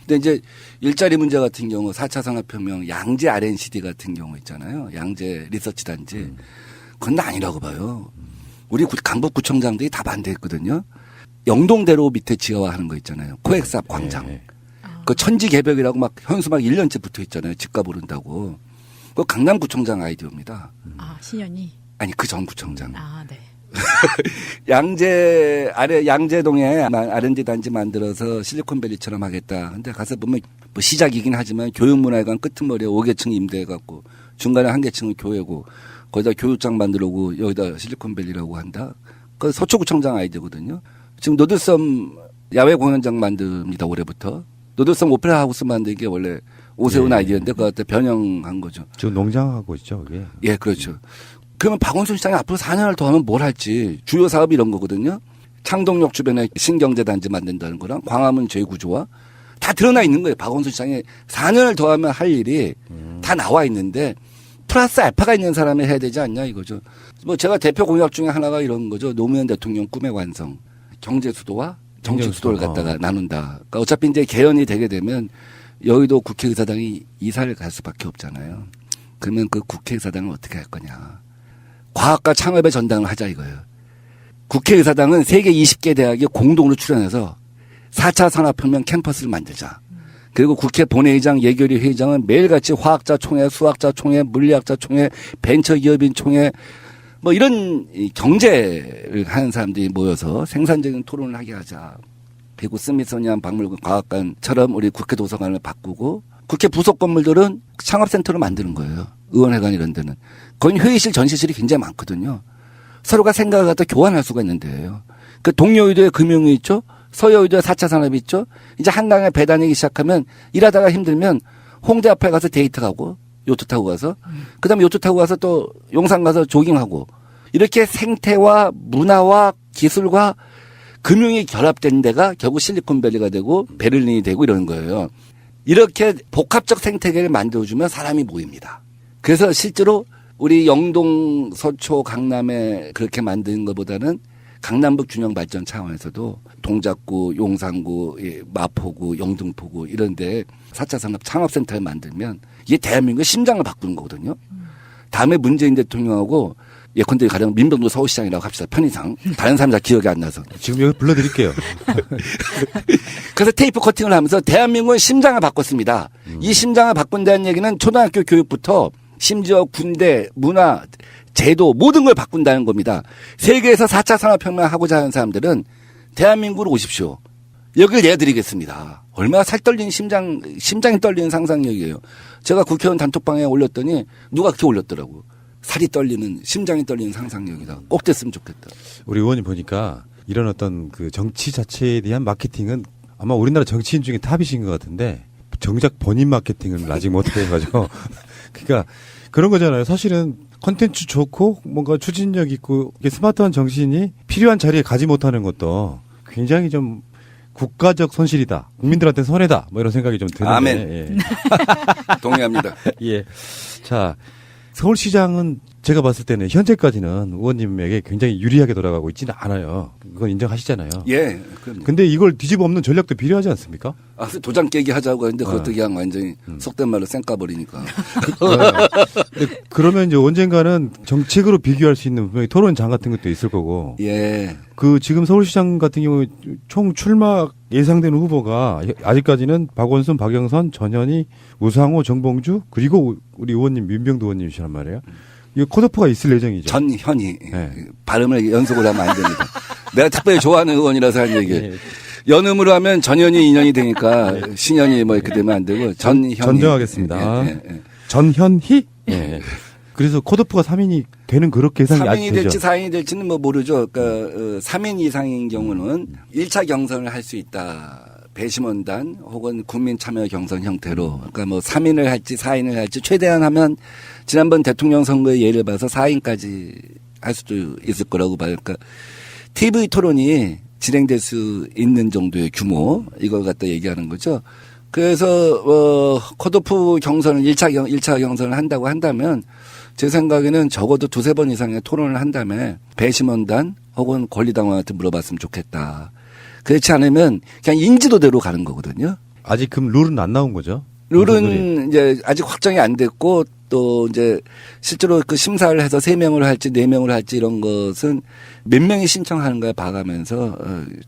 근데 이제 일자리 문제 같은 경우 4차 산업혁명 양재 R&CD 같은 경우 있잖아요. 양재 리서치 단지. 그건 아니라고 봐요. 우리 강북구청장들이 다 반대했거든요. 영동대로 밑에 지하화하는 거 있잖아요. 코엑스압 광장. 그 천지개벽이라고 막 현수 막 1년째 붙어 있잖아요. 집값 오른다고. 그 강남구청장 아이디어입니다. 아, 신현이? 아니, 그 전 구청장. 아, 네. 양재동에 R&D 단지 만들어서 실리콘밸리처럼 하겠다. 근데 가서 보면 뭐 시작이긴 하지만 교육문화회관 끄트머리에 5개층 임대해갖고 중간에 1개층은 교회고 거기다 교육장 만들고 여기다 실리콘밸리라고 한다. 그 서초구청장 아이디어거든요. 지금 노들섬 야외 공연장 만듭니다. 올해부터. 노들섬 오페라 하우스 만든 게 원래 오세훈 아이디어인데 그거 변형한 거죠. 지금 농장하고 있죠, 그게. 예, 그렇죠. 그러면 박원순 시장이 앞으로 4년을 더 하면 뭘 할지 주요 사업이 이런 거거든요. 창동역 주변에 신경제단지 만든다는 거랑 광화문 재구조화 다 드러나 있는 거예요. 박원순 시장이 4년을 더 하면 할 일이 다 나와 있는데 플러스 알파가 있는 사람이 해야 되지 않냐 이거죠. 뭐 제가 대표 공약 중에 하나가 이런 거죠. 노무현 대통령 꿈의 완성. 경제 수도와 정치 수도를 갖다가 나눈다. 그러니까 어차피 이제 개헌이 되게 되면 여의도 국회의사당이 이사를 갈 수밖에 없잖아요. 그러면 그 국회의사당을 어떻게 할 거냐. 과학과 창업의 전당을 하자 이거예요. 국회의사당은 세계 20개 대학이 공동으로 출연해서 4차 산업혁명 캠퍼스를 만들자. 그리고 국회 본회의장, 예결위 회의장은 매일같이 화학자 총회, 수학자 총회, 물리학자 총회, 벤처기업인 총회 뭐 이런 경제를 하는 사람들이 모여서 생산적인 토론을 하게 하자. 그리고 스미소니안 박물관 과학관처럼 우리 국회 도서관을 바꾸고 국회 부속 건물들은 창업센터로 만드는 거예요. 의원회관 이런 데는. 거기 회의실, 전시실이 굉장히 많거든요. 서로가 생각을 갖다 교환할 수가 있는 데예요. 그 동여의도에 금융이 있죠. 서여의도에 4차 산업이 있죠. 이제 한강에 배 다니기 시작하면 일하다가 힘들면 홍대 앞에 가서 데이트 가고 요트 타고 가서 그다음에 요트 타고 가서 또 용산 가서 조깅하고 이렇게 생태와 문화와 기술과 금융이 결합된 데가 결국 실리콘밸리가 되고 베를린이 되고 이러는 거예요. 이렇게 복합적 생태계를 만들어주면 사람이 모입니다. 그래서 실제로 우리 영동, 서초, 강남에 그렇게 만드는 것보다는 강남북 균형 발전 차원에서도 동작구, 용산구, 마포구, 영등포구 이런 데 4차 산업 창업센터를 만들면 이게 대한민국의 심장을 바꾸는 거거든요. 다음에 문재인 대통령하고 예컨대 가령 민병도 서울시장이라고 합시다. 편의상. 다른 사람 다 기억이 안 나서. 지금 여기 불러드릴게요. 그래서 테이프 커팅을 하면서 대한민국의 심장을 바꿨습니다. 이 심장을 바꾼다는 얘기는 초등학교 교육부터 심지어 군대, 문화, 제도 모든 걸 바꾼다는 겁니다. 세계에서 4차 산업혁명 하고자 하는 사람들은 대한민국으로 오십시오. 여기를 내드리겠습니다. 얼마나 살 떨리는 심장이 떨리는 상상력이에요. 제가 국회의원 단톡방에 올렸더니 누가 그렇게 올렸더라고. 살이 떨리는, 심장이 떨리는 상상력이다. 꼭 됐으면 좋겠다. 우리 의원님 보니까 이런 어떤 그 정치 자체에 대한 마케팅은 아마 우리나라 정치인 중에 탑이신 것 같은데 정작 본인 마케팅을 아직 못해가지고 그러니까 그런 거잖아요. 사실은 컨텐츠 좋고 뭔가 추진력 있고 이게 스마트한 정신이 필요한 자리에 가지 못하는 것도 굉장히 좀 국가적 손실이다. 국민들한테 손해다. 뭐 이런 생각이 좀 드는데. 아멘. 예. 동의합니다. 예. 자, 서울시장은 제가 봤을 때는 현재까지는 의원님에게 굉장히 유리하게 돌아가고 있지는 않아요. 그건 인정하시잖아요. 예. 근데 이걸 뒤집어 엎는 전략도 필요하지 않습니까? 아, 도장 깨기 하자고 했는데 그것도 그냥 완전히 속된 말로 쌩까버리니까. 그러면 이제 언젠가는 정책으로 비교할 수 있는 분명히 토론장 같은 것도 있을 거고. 예. 그 지금 서울시장 같은 경우 총 출마 예상되는 후보가 아직까지는 박원순, 박영선, 전현희, 우상호, 정봉주 그리고 우리 의원님 민병도 의원님이시란 말이에요. 이거 컷오프가 있을 예정이죠. 전현희. 네. 발음을 연속으로 하면 안 됩니다. 내가 특별히 좋아하는 의원이라서 한 얘기. 네. 연음으로 하면 전현희 인연이 되니까 신현이 뭐 이렇게 되면 안 되고 전현희. 전정하겠습니다. 예. 전현희? 예. 그래서 컷오프가 3인이 되는 그렇게 예상이 3인이 될지 4인이 될지는 뭐 모르죠. 그러니까 3인 이상인 경우는 1차 경선을 할 수 있다. 배심원단 혹은 국민 참여 경선 형태로. 그러니까 뭐 3인을 할지 4인을 할지 최대한 하면 지난번 대통령 선거의 예를 봐서 4인까지 할 수도 있을 거라고 봐요. 그러니까 TV 토론이 진행될 수 있는 정도의 규모 이걸 갖다 얘기하는 거죠. 그래서 컷오프 경선을 1차 경선을 한다고 한다면 제 생각에는 적어도 2-3번 이상의 토론을 한 다음에 배심원단 혹은 권리당원한테 물어봤으면 좋겠다. 그렇지 않으면 그냥 인지도대로 가는 거거든요. 아직 그럼 룰은 안 나온 거죠? 룰은 이제 아직 확정이 안 됐고 또 이제 실제로 그 심사를 해서 3명을 할지 4명을 할지 이런 것은 몇 명이 신청하는가에 봐가면서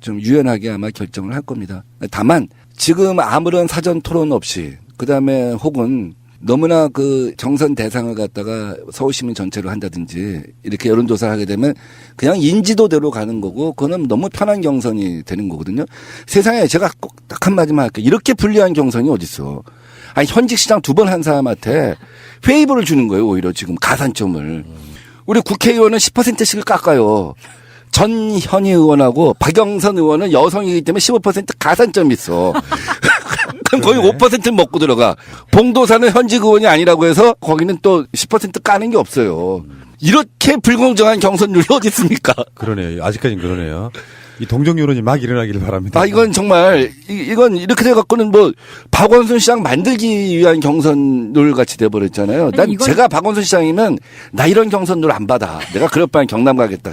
좀 유연하게 아마 결정을 할 겁니다. 다만 지금 아무런 사전 토론 없이 그다음에 혹은 너무나 그 정선 대상을 갖다가 서울시민 전체로 한다든지 이렇게 여론조사를 하게 되면 그냥 인지도대로 가는 거고 그거는 너무 편한 경선이 되는 거거든요. 세상에 제가 꼭 딱 한마디만 할게요. 이렇게 불리한 경선이 어딨어. 아니 현직 시장 2번 한 사람한테 페이버를 주는 거예요. 오히려 지금 가산점을. 우리 국회의원은 10%씩을 깎아요. 전현희 의원하고 박영선 의원은 여성이기 때문에 15% 가산점이 있어. 그럼 거의 5% 먹고 들어가. 봉도사는 현직 의원이 아니라고 해서 거기는 또 10% 까는 게 없어요. 이렇게 불공정한 경선률이 어디 있습니까? 그러네요. 아직까지는 그러네요. 이 동정 여론이 막 일어나기를 바랍니다. 아, 이건 정말, 이건 이렇게 돼갖고는 뭐, 박원순 시장 만들기 위한 경선룰 같이 돼버렸잖아요. 난 제가 박원순 시장이면, 나 이런 경선룰 안 받아. 내가 그럴 바엔 경남 가겠다.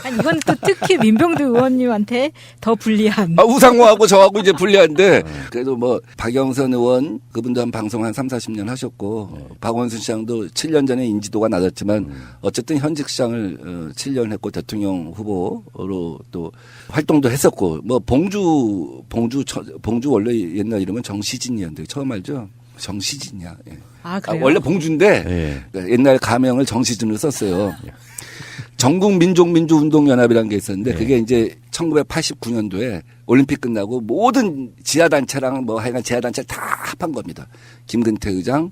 아니, 이건 또 특히 민병두 의원님한테 더 불리한. 아, 우상호하고 저하고 이제 불리한데, 그래도 뭐, 박영선 의원, 그분도 한 방송 한 30-40년 하셨고, 박원순 시장도 7년 전에 인지도가 낮았지만, 어쨌든 현직 시장을 7년 했고, 대통령 후보로 또, 활동도 했었고 뭐 봉주 원래 옛날 이름은 정시진이었는데 처음 알죠? 정시진이야. 예. 아, 그래요? 원래 봉주인데 예. 옛날 가명을 정시진으로 썼어요. 전국 민족민주운동연합이라는 게 있었는데 그게 이제 1989년도에 올림픽 끝나고 모든 지하단체랑 뭐 하여간 지하단체 다 합한 겁니다. 김근태 의장,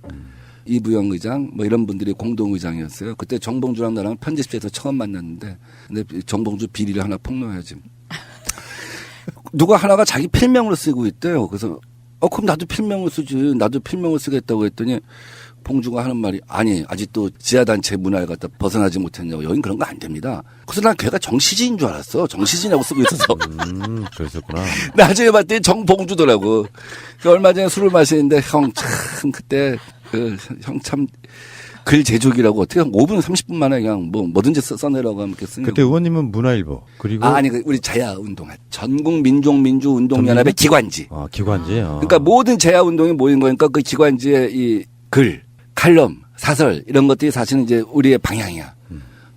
이부영 의장 뭐 이런 분들이 공동의장이었어요. 그때 정봉주랑 나랑 편집실에서 처음 만났는데 근데 정봉주 비리를 하나 폭로해야지. 누가 하나가 자기 필명으로 쓰고 있대요. 그래서 그럼 나도 필명을 쓰지. 나도 필명을 쓰겠다고 했더니 봉주가 하는 말이 아니 아직도 지하단체 문화를 갖다 벗어나지 못했냐고. 여긴 그런 거 안 됩니다. 그래서 난 걔가 정시진인 줄 알았어. 정시진이라고 쓰고 있어서. 그랬었구나. 나중에 봤더니 정봉주더라고. 얼마 전에 술을 마시는데 형 참 그때 형 참 글 제조기라고 어떻게 한 5분 30분 만에 그냥 뭐든지 써내라고 하면 이렇게 쓰는 그때 의원님은 문화일보 그리고 아니 우리 자야운동회 전국 민족민주운동연합의 기관지. 아 기관지. 그러니까 모든 자야운동이 모인 거니까 그 기관지의 이 글, 칼럼, 사설 이런 것들이 사실은 이제 우리의 방향이야.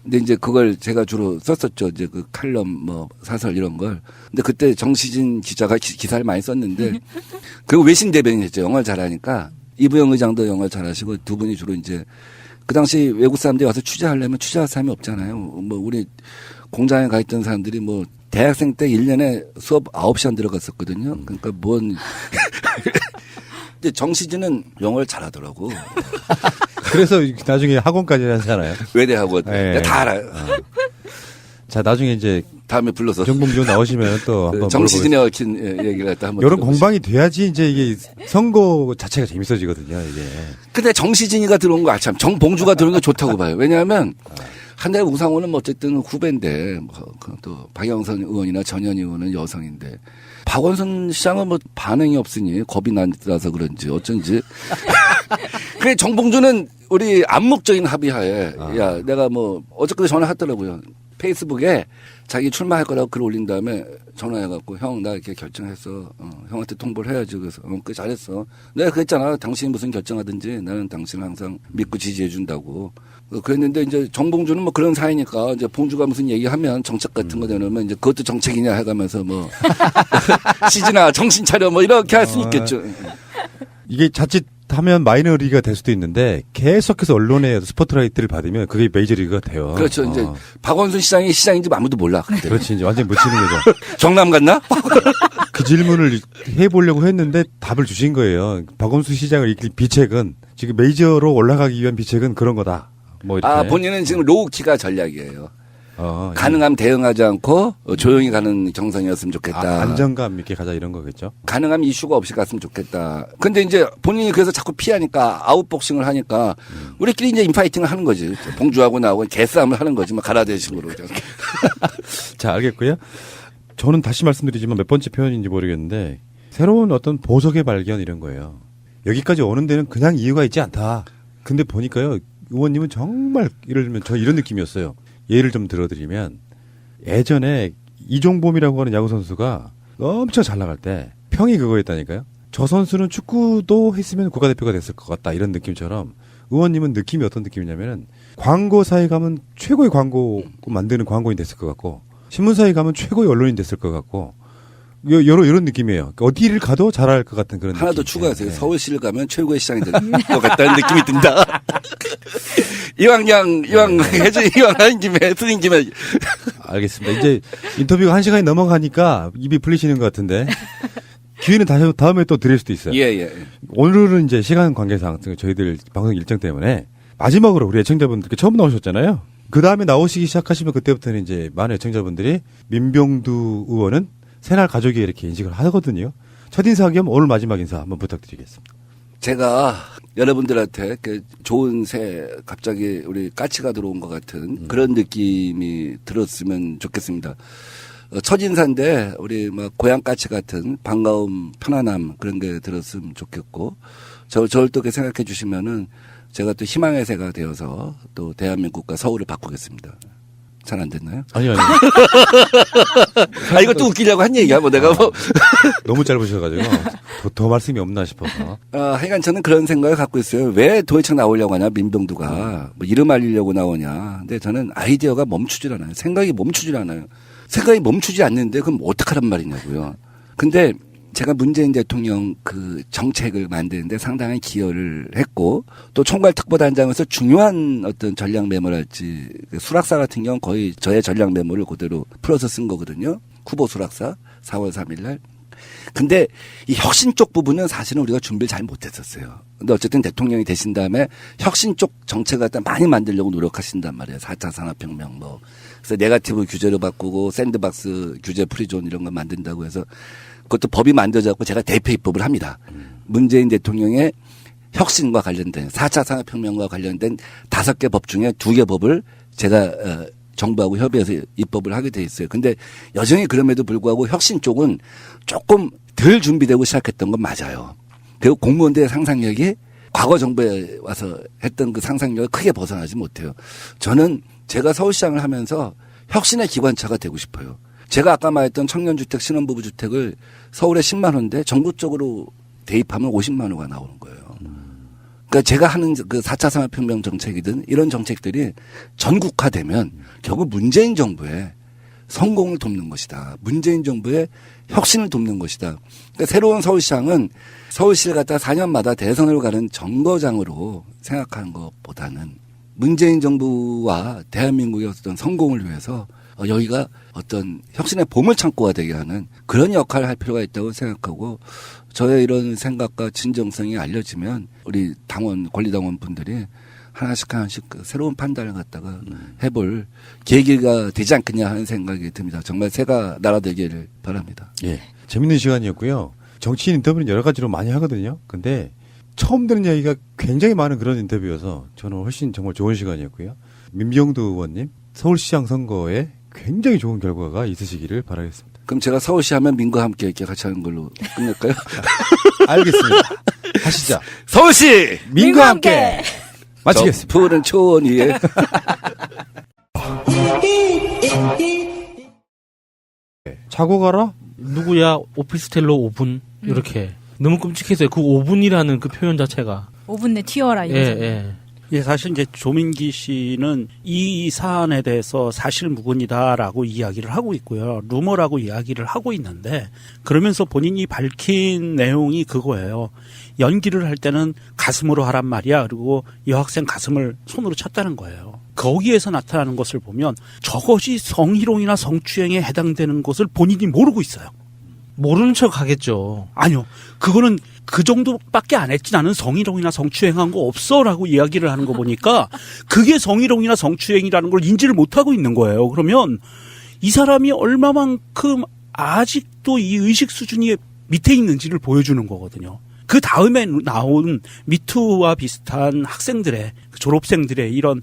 근데 이제 그걸 제가 주로 썼었죠. 이제 그 칼럼 뭐 사설 이런 걸. 근데 그때 정시진 기자가 기사를 많이 썼는데 그리고 외신 대변인이었죠. 영어를 잘하니까. 이부영 의장도 영어를 잘하시고 두 분이 주로 이제 그 당시 외국 사람들이 와서 취재하려면 취재할 사람이 없잖아요. 뭐 우리 공장에 가 있던 사람들이 뭐 대학생 때 1년에 수업 9시간 들어갔었거든요. 그러니까 근데 정시진은 영어를 잘하더라고. 그래서 나중에 학원까지 하잖아요. 외대학원. 다 알아요. 자, 나중에 이제 다음에 불러서 정봉주 나오시면 또 한번 정시진에 얽힌 얘기를 했다 한번. 이런 공방이 돼야지 이제 이게 선거 자체가 재밌어지거든요, 이게. 근데 정시진이가 들어온 거 참 정봉주가 들어온 게 좋다고 봐요. 왜냐하면 한데 우상호는 뭐 어쨌든 후배인데 또 박영선 의원이나 전현희 의원은 여성인데 박원순 시장은 뭐 반응이 없으니 겁이 나서 그런지 어쩐지. 그래 정봉주는 우리 암묵적인 합의하에 야 내가 뭐 어저께 전화했더라고요. 페이스북에 자기 출마할 거라고 글 올린 다음에 전화해갖고 형 나 이렇게 결정했어. 형한테 통보를 해야지. 그래서 그래 잘했어. 내가 그랬잖아. 당신이 무슨 결정하든지 나는 당신을 항상 믿고 지지해준다고. 그랬는데 이제 정봉주는 뭐 그런 사이니까 이제 봉주가 무슨 얘기하면 정책 같은 거 내놓으면 이제 그것도 정책이냐 해가면서 뭐 시진아 정신 차려 뭐 이렇게 할 수 있겠죠. 이게 자칫 하면 마이너리가 될 수도 있는데 계속해서 언론의 스포트라이트를 받으면 그게 메이저리그가 돼요. 그렇죠. 이제 박원순 시장이 시장인지 아무도 몰라. 그때. 그렇지. 이제 완전히 묻히는 거죠. 정남 갔나? 그 질문을 해보려고 했는데 답을 주신 거예요. 박원순 시장을 이길 비책은 지금 메이저로 올라가기 위한 비책은 그런 거다. 뭐 이렇게. 본인은 지금 로우키가 전략이에요. 가능하면 대응하지 않고 조용히 가는 정상이었으면 좋겠다. 안정감 있게 가자 이런 거겠죠. 가능하면 이슈가 없이 갔으면 좋겠다. 근데 이제 본인이 그래서 자꾸 피하니까 아웃복싱을 하니까 우리끼리 이제 인파이팅을 하는 거지. 봉주하고 나하고 개싸움을 하는 거지. 뭐 가라데식으로. 자, 알겠고요. 저는 다시 말씀드리지만 몇 번째 표현인지 모르겠는데 새로운 어떤 보석의 발견 이런 거예요. 여기까지 오는 데는 그냥 이유가 있지 않다. 근데 보니까요. 의원님은 정말 예를 들면 저 이런 느낌이었어요. 예를 좀 들어드리면 예전에 이종범이라고 하는 야구 선수가 엄청 잘 나갈 때 평이 그거였다니까요. 저 선수는 축구도 했으면 국가대표가 됐을 것 같다 이런 느낌처럼 의원님은 느낌이 어떤 느낌이냐면은 광고사에 가면 최고의 광고 만드는 광고인 됐을 것 같고 신문사에 가면 최고의 언론인 됐을 것 같고 이런 느낌이에요. 어디를 가도 잘할 것 같은 그런 하나 느낌. 더 추가하세요. 네. 서울시를 가면 최고의 시장이 될 것 같다는 느낌이 든다. 이왕 하는 김에 쓰는 김에. 알겠습니다. 이제 인터뷰가 1시간이 넘어가니까 입이 풀리시는 것 같은데 기회는 다음에 또 드릴 수도 있어요. 예. 오늘은 이제 시간 관계상 저희들 방송 일정 때문에 마지막으로 우리 애청자분들께 처음 나오셨잖아요. 그 다음에 나오시기 시작하시면 그때부터는 이제 많은 애청자분들이 민병두 의원은 새날 가족이 이렇게 인식을 하거든요. 첫인사 겸 오늘 마지막 인사 한번 부탁드리겠습니다. 제가 여러분들한테 좋은 새 갑자기 우리 까치가 들어온 것 같은 그런 느낌이 들었으면 좋겠습니다. 첫인사인데 우리 막 고향 까치 같은 반가움, 편안함 그런 게 들었으면 좋겠고 저를 또 그렇게 생각해 주시면은 제가 또 희망의 새가 되어서 또 대한민국과 서울을 바꾸겠습니다. 잘 안 됐나요? 아니요. 이거 또 웃기려고 한 얘기야, 뭐 내가 뭐. 너무 짧으셔가지고 더 말씀이 없나 싶어서. 하여간 저는 그런 생각을 갖고 있어요. 왜 도대체 나오려고 하냐, 민병두가. 뭐 이름 알리려고 나오냐. 근데 저는 아이디어가 멈추질 않아요. 생각이 멈추질 않아요. 생각이 멈추지 않는데 그럼 어떡하란 말이냐고요. 근데 제가 문재인 대통령 그 정책을 만드는데 상당히 기여를 했고 또 총괄특보단장에서 중요한 어떤 전략 메모랄지 수락사 같은 경우는 거의 저의 전략 메모를 그대로 풀어서 쓴 거거든요. 후보 수락사 4월 3일 날. 근데 이 혁신 쪽 부분은 사실은 우리가 준비를 잘 못했었어요. 근데 어쨌든 대통령이 되신 다음에 혁신 쪽 정책을 갖다 많이 만들려고 노력하신단 말이에요. 4차 산업혁명 뭐. 그래서 네거티브 규제로 바꾸고 샌드박스 규제 프리존 이런 거 만든다고 해서 그것도 법이 만들어졌고 제가 대표 입법을 합니다. 문재인 대통령의 혁신과 관련된 4차 산업혁명과 관련된 5개 법 중에 2개 법을 제가 정부하고 협의해서 입법을 하게 돼 있어요. 근데 여전히 그럼에도 불구하고 혁신 쪽은 조금 덜 준비되고 시작했던 건 맞아요. 그리고 공무원들의 상상력이 과거 정부에 와서 했던 그 상상력을 크게 벗어나지 못해요. 저는 제가 서울시장을 하면서 혁신의 기관차가 되고 싶어요. 제가 아까 말했던 청년주택, 신혼부부 주택을 서울에 10만 원인데 전국적으로 대입하면 50만 원가 나오는 거예요. 그러니까 제가 하는 그 4차 산업혁명 정책이든 이런 정책들이 전국화되면 결국 문재인 정부의 성공을 돕는 것이다. 문재인 정부의 혁신을 돕는 것이다. 그러니까 새로운 서울시장은 서울시를 갖다 4년마다 대선으로 가는 정거장으로 생각하는 것보다는 문재인 정부와 대한민국의 어떤 성공을 위해서 여기가 어떤 혁신의 보물창고가 되게 하는 그런 역할을 할 필요가 있다고 생각하고 저의 이런 생각과 진정성이 알려지면 우리 당원, 권리당원 분들이 하나씩 그 새로운 판단을 갖다가 해볼 계기가 되지 않겠냐 하는 생각이 듭니다. 정말 새가 날아들기를 바랍니다. 예. 재밌는 시간이었고요. 정치인 인터뷰는 여러 가지로 많이 하거든요. 근데 처음 듣는 이야기가 굉장히 많은 그런 인터뷰여서 저는 훨씬 정말 좋은 시간이었고요. 민병두 의원님, 서울시장 선거에 굉장히 좋은 결과가 있으시기를 바라겠습니다. 그럼 제가 서울시 하면 민과 함께 이렇게 같이 하는 걸로 끝낼까요? 알겠습니다. 하시죠. 서울시 민과 함께 마치겠습니다. 푸른 초원 위에 자고 가라? 누구야 오피스텔로 5분 이렇게 너무 끔찍했어요. 그 5분이라는 그 표현 자체가 5분 내 튀어라 이거잖아요. 예, 사실 이제 조민기 씨는 이 사안에 대해서 사실무근이다라고 이야기를 하고 있고요. 루머라고 이야기를 하고 있는데 그러면서 본인이 밝힌 내용이 그거예요. 연기를 할 때는 가슴으로 하란 말이야. 그리고 여학생 가슴을 손으로 쳤다는 거예요. 거기에서 나타나는 것을 보면 저것이 성희롱이나 성추행에 해당되는 것을 본인이 모르고 있어요. 모르는 척 하겠죠. 아니요. 그거는 그 정도밖에 안 했지 나는 성희롱이나 성추행한 거 없어라고 이야기를 하는 거 보니까 그게 성희롱이나 성추행이라는 걸 인지를 못하고 있는 거예요. 그러면 이 사람이 얼마만큼 아직도 이 의식 수준이 밑에 있는지를 보여주는 거거든요. 그 다음에 나온 미투와 비슷한 학생들의 졸업생들의 이런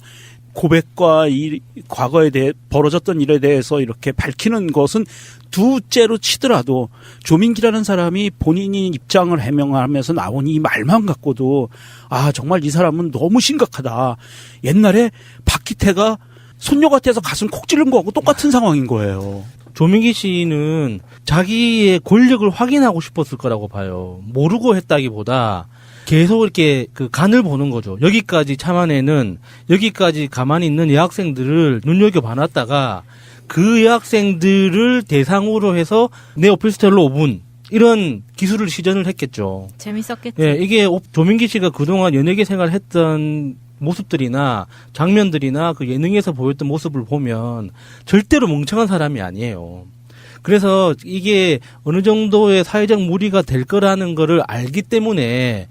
고백과 이 과거에 대해 벌어졌던 일에 대해서 이렇게 밝히는 것은 두째로 치더라도 조민기라는 사람이 본인이 입장을 해명하면서 나온 이 말만 갖고도 아 정말 이 사람은 너무 심각하다. 옛날에 박기태가 손녀 같아서 가슴 콕 찌른 거하고 똑같은 상황인 거예요. 조민기 씨는 자기의 권력을 확인하고 싶었을 거라고 봐요. 모르고 했다기보다 계속 이렇게 그 간을 보는 거죠. 여기까지 참아내는, 여기까지 가만히 있는 여학생들을 눈여겨봐놨다가 그 여학생들을 대상으로 해서 내 오피스텔로 5분 이런 기술을 시전을 했겠죠. 재밌었겠죠. 예, 이게 조민기 씨가 그동안 연예계 생활을 했던 모습들이나 장면들이나 그 예능에서 보였던 모습을 보면 절대로 멍청한 사람이 아니에요. 그래서 이게 어느 정도의 사회적 무리가 될 거라는 거를 알기 때문에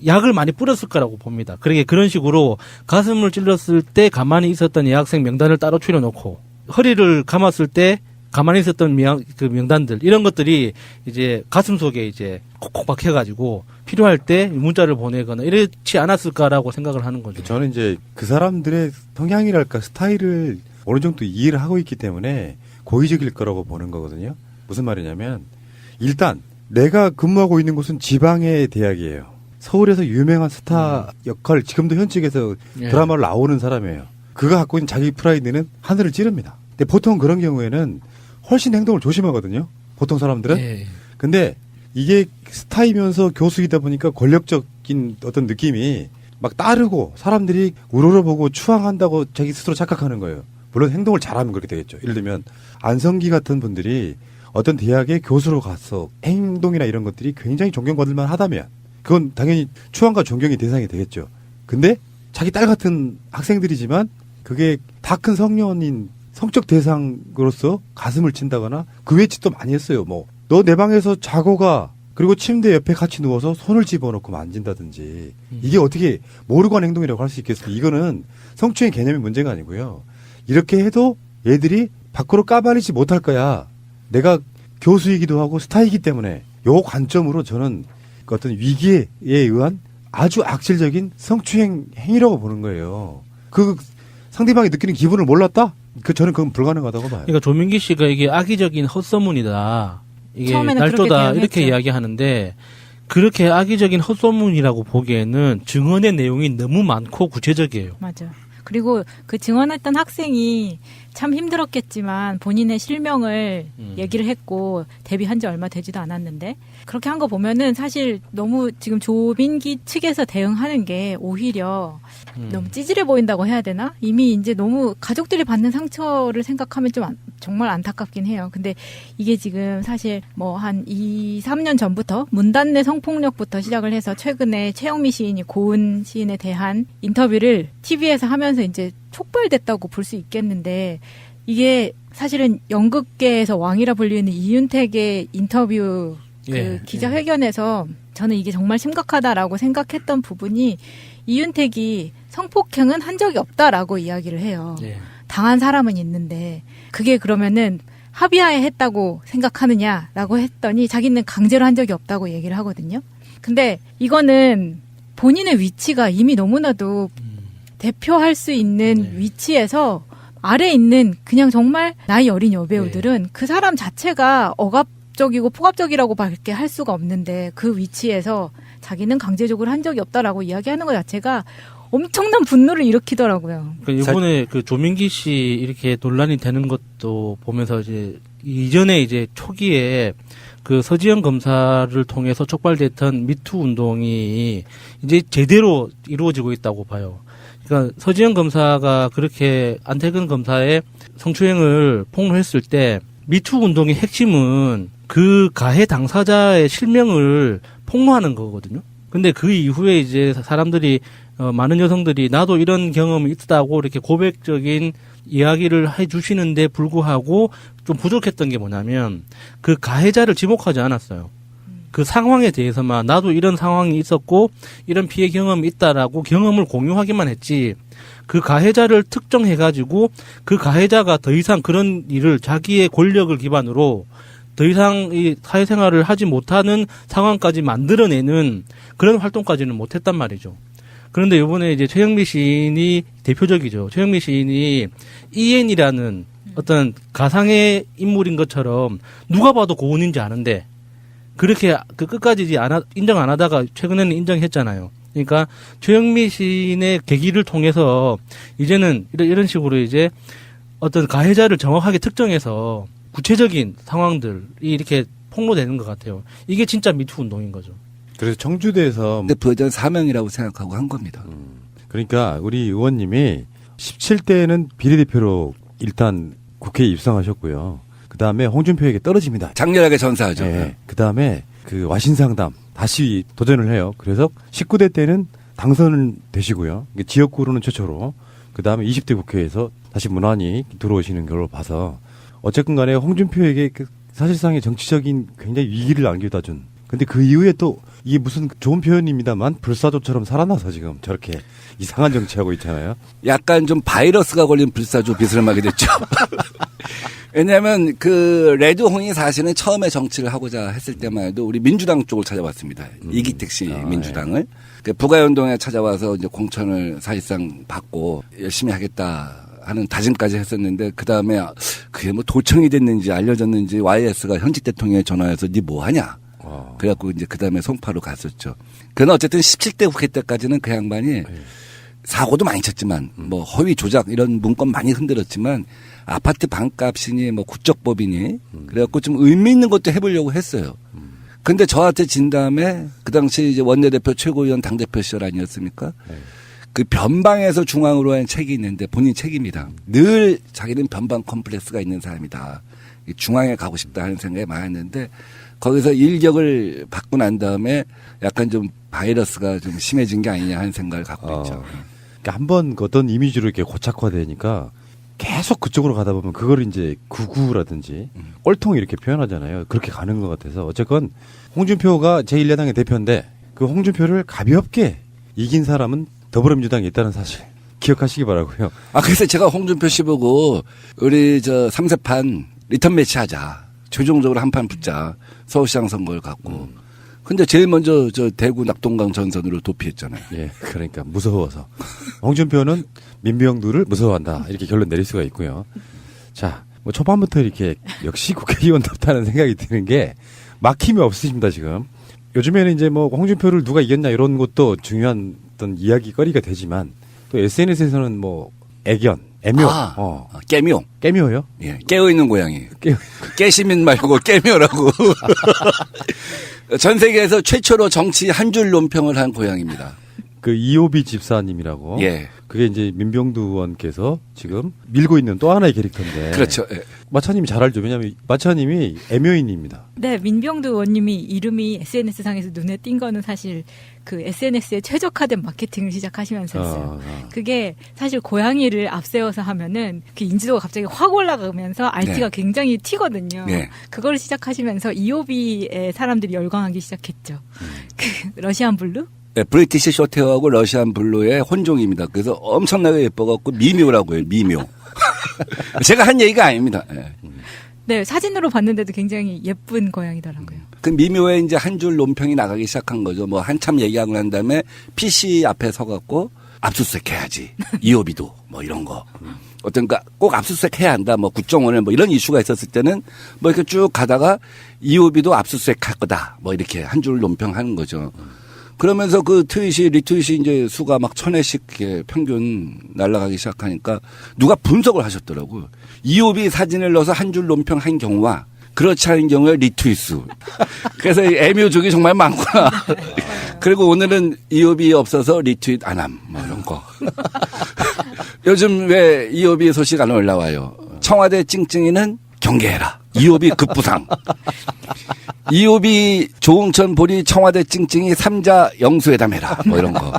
약을 많이 뿌렸을 거라고 봅니다. 그러게 그런 식으로 가슴을 찔렀을 때 가만히 있었던 여학생 명단을 따로 추려놓고 허리를 감았을 때 가만히 있었던 그 명단들 이런 것들이 이제 가슴 속에 이제 콕콕 박혀가지고 필요할 때 문자를 보내거나 이렇지 않았을까라고 생각을 하는 거죠. 저는 이제 그 사람들의 성향이랄까 스타일을 어느 정도 이해를 하고 있기 때문에 고의적일 거라고 보는 거거든요. 무슨 말이냐면 일단 내가 근무하고 있는 곳은 지방의 대학이에요. 서울에서 유명한 스타 역할 지금도 현직에서 드라마를 나오는 사람이에요. 그가 갖고 있는 자기 프라이드는 하늘을 찌릅니다. 근데 보통 그런 경우에는 훨씬 행동을 조심하거든요. 보통 사람들은. 근데 이게 스타이면서 교수이다 보니까 권력적인 어떤 느낌이 막 따르고 사람들이 우러러보고 추앙한다고 자기 스스로 착각하는 거예요. 물론 행동을 잘하면 그렇게 되겠죠. 예를 들면 안성기 같은 분들이 어떤 대학에 교수로 가서 행동이나 이런 것들이 굉장히 존경받을 만하다면 그건 당연히 추앙과 존경의 대상이 되겠죠. 근데 자기 딸 같은 학생들이지만 그게 다 큰 성년인 성적 대상으로서 가슴을 친다거나 그 외에 짓도 많이 했어요. 뭐 너 내 방에서 자고 가. 그리고 침대 옆에 같이 누워서 손을 집어넣고 만진다든지 이게 어떻게 모르고 한 행동이라고 할 수 있겠습니까? 이거는 성추행 개념의 문제가 아니고요. 이렇게 해도 얘들이 밖으로 까발리지 못할 거야. 내가 교수이기도 하고 스타이기 때문에 요 관점으로 저는 그 어떤 위기에 의한 아주 악질적인 성추행 행위라고 보는 거예요. 그 상대방이 느끼는 기분을 몰랐다? 저는 그건 불가능하다고 봐요. 그러니까 조민기 씨가 이게 악의적인 헛소문이다. 이게 처음에는 날조다 그렇게 이렇게 이야기하는데 그렇게 악의적인 헛소문이라고 보기에는 증언의 내용이 너무 많고 구체적이에요. 맞아요. 그리고 그 증언했던 학생이 참 힘들었겠지만 본인의 실명을 얘기를 했고 데뷔한 지 얼마 되지도 않았는데 그렇게 한 거 보면은 사실 너무 지금 조민기 측에서 대응하는 게 오히려 너무 찌질해 보인다고 해야 되나? 이미 이제 너무 가족들이 받는 상처를 생각하면 좀 정말 안타깝긴 해요. 근데 이게 지금 사실 뭐 한 2, 3년 전부터 문단내 성폭력부터 시작을 해서 최근에 최영미 시인이 고은 시인에 대한 인터뷰를 TV에서 하면서 이제 촉발됐다고 볼 수 있겠는데 이게 사실은 연극계에서 왕이라 불리는 이윤택의 인터뷰 기자회견에서 저는 이게 정말 심각하다라고 생각했던 부분이 이윤택이 성폭행은 한 적이 없다라고 이야기를 해요. 당한 사람은 있는데 그게 그러면은 합의하에 했다고 생각하느냐라고 했더니 자기는 강제로 한 적이 없다고 얘기를 하거든요. 근데 이거는 본인의 위치가 이미 너무나도 대표할 수 있는 위치에서 아래 있는 그냥 정말 나이 어린 여배우들은 그 사람 자체가 억압적이고 폭압적이라고 밖에 할 수가 없는데 그 위치에서 자기는 강제적으로 한 적이 없다라고 이야기하는 것 자체가 엄청난 분노를 일으키더라고요. 그러니까 이번에 그 조민기 씨 이렇게 논란이 되는 것도 보면서 이제 이전에 이제 초기에 그 서지현 검사를 통해서 촉발됐던 미투 운동이 이제 제대로 이루어지고 있다고 봐요. 그러니까 서지현 검사가 그렇게 안태근 검사의 성추행을 폭로했을 때 미투 운동의 핵심은 그 가해 당사자의 실명을 폭로하는 거거든요. 근데 그 이후에 이제 사람들이 많은 여성들이 나도 이런 경험이 있다고 이렇게 고백적인 이야기를 해주시는데 불구하고 좀 부족했던 게 뭐냐면 그 가해자를 지목하지 않았어요. 그 상황에 대해서만 나도 이런 상황이 있었고 이런 피해 경험이 있다라고 경험을 공유하기만 했지 그 가해자를 특정해가지고 그 가해자가 더 이상 그런 일을 자기의 권력을 기반으로 더 이상 이 사회생활을 하지 못하는 상황까지 만들어내는 그런 활동까지는 못했단 말이죠. 그런데 이번에 이제 최영미 시인이 대표적이죠. 최영미 시인이 EN이라는 어떤 가상의 인물인 것처럼 누가 봐도 고은인지 아는데 그렇게 그 끝까지 인정 안 하다가 최근에는 인정했잖아요. 그러니까 최영미 시인의 계기를 통해서 이제는 이런 식으로 이제 어떤 가해자를 정확하게 특정해서 구체적인 상황들이 이렇게 폭로되는 것 같아요. 이게 진짜 미투 운동인 거죠. 그래서 청주대에서 버전 사명이라고 생각하고 한 겁니다. 그러니까 우리 의원님이 17대에는 비례대표로 일단 국회에 입성하셨고요. 그 다음에 홍준표에게 떨어집니다. 장렬하게 전사하죠. 네. 그 다음에 그 와신상담 다시 도전을 해요. 그래서 19대 때는 당선을 되시고요. 지역구로는 최초로. 그 다음에 20대 국회에서 다시 무난히 들어오시는 걸로 봐서 어쨌든 간에 홍준표에게 그 사실상의 정치적인 굉장히 위기를 안겨다 준. 근데 그 이후에 또 이게 무슨 좋은 표현입니다만 불사조처럼 살아나서 지금 저렇게 이상한 정치하고 있잖아요. 약간 좀 바이러스가 걸린 불사조 비스름하게 됐죠. 왜냐하면 그 레드홍이 사실은 처음에 정치를 하고자 했을 때만 해도 우리 민주당 쪽을 찾아왔습니다. 이기택 씨 민주당을. 그 부가연동에 찾아와서 이제 공천을 사실상 받고 열심히 하겠다 하는 다짐까지 했었는데 그 다음에 그게 뭐 도청이 됐는지 알려졌는지 YS가 현직 대통령에 전화해서 니 뭐 하냐. 그래갖고 이제 그 다음에 송파로 갔었죠. 그러나 어쨌든 17대 국회 때까지는 그 양반이 사고도 많이 쳤지만 뭐 허위 조작 이런 문건 많이 흔들었지만 아파트 반값이니 뭐 국적법이니 그래갖고 좀 의미 있는 것도 해보려고 했어요. 근데 저한테 진 다음에 그 당시 이제 원내대표 최고위원 당대표 시절 아니었습니까? 그 변방에서 중앙으로 한 책이 있는데 본인 책입니다. 늘 자기는 변방 컴플렉스가 있는 사람이다. 중앙에 가고 싶다 하는 생각이 많았는데 거기서 일격을 받고 난 다음에 약간 좀 바이러스가 좀 심해진 게 아니냐 하는 생각을 갖고 있죠. 그러니까 한번 어떤 이미지로 이렇게 고착화되니까 계속 그쪽으로 가다 보면 그걸 이제 구구라든지 꼴통 이렇게 표현하잖아요. 그렇게 가는 것 같아서 어쨌건 홍준표가 제1야당의 대표인데 그 홍준표를 가볍게 이긴 사람은 더불어민주당에 있다는 사실 기억하시기 바라고요. 그래서 제가 홍준표 씨 보고 우리 저 3세판 리턴 매치 하자. 최종적으로 한판 붙자. 서울시장 선거를 갖고. 근데 제일 먼저 저 대구 낙동강 전선으로 도피했잖아요. 예, 그러니까 무서워서. 홍준표는 민병두를 무서워한다. 이렇게 결론 내릴 수가 있고요. 자, 뭐 초반부터 이렇게 역시 국회의원답다는 생각이 드는 게 막힘이 없으십니다, 지금. 요즘에는 이제 뭐 홍준표를 누가 이겼냐 이런 것도 중요한 어떤 이야기거리가 되지만 또 SNS에서는 뭐 애견, 애묘. 깨묘. 깨묘요? 예, 깨어있는 고양이. 깨시민 말고 깨묘라고. 전 세계에서 최초로 정치 한 줄 논평을 한 고양이입니다. 그 이호비 집사님이라고. 예. 그게 이제 민병두 의원께서 지금 밀고 있는 또 하나의 캐릭터인데. 그렇죠. 예. 마차님이 잘 알죠. 왜냐하면 마차님이 애묘인입니다. 네, 민병두 의원님이 이름이 SNS상에서 눈에 띈 거는 사실 그 SNS에 최적화된 마케팅을 시작하시면서였어요. 그게 사실 고양이를 앞세워서 하면은 그 인지도가 갑자기 확 올라가면서 RT가 굉장히 튀거든요. 네. 그걸 시작하시면서 이오비의 사람들이 열광하기 시작했죠. 그 러시안 블루? 네, 브리티시 쇼테어하고 러시안 블루의 혼종입니다. 그래서 엄청나게 예뻐갖고 미묘라고 해요. 미묘. 제가 한 얘기가 아닙니다. 네. 네, 사진으로 봤는데도 굉장히 예쁜 고양이더라고요. 그 미묘에 이제 한 줄 논평이 나가기 시작한 거죠. 뭐 한참 얘기하고 난 다음에 PC 앞에 서갖고 압수수색 해야지. 이호비도 뭐 이런 거. 어떤 꼭 압수수색 해야 한다. 뭐 국정원에 뭐 이런 이슈가 있었을 때는 뭐 이렇게 쭉 가다가 이호비도 압수수색 할 거다. 뭐 이렇게 한 줄 논평하는 거죠. 그러면서 그 리트윗이 이제 수가 막 1000회씩 이렇게 평균 날아가기 시작하니까 누가 분석을 하셨더라고요. 이호비 사진을 넣어서 한 줄 논평한 경우와 그렇지 않은 경우에 리트윗수. 그래서 애묘족이 정말 많구나. 그리고 오늘은 이호비 없어서 리트윗 안 함. 뭐 이런 거. 요즘 왜 이호비 소식 안 올라와요. 청와대 찡찡이는 경계해라. 이호비 급부상. 이호비 조응천 보리 청와대 찡찡이 3자 영수회담해라. 뭐 이런 거.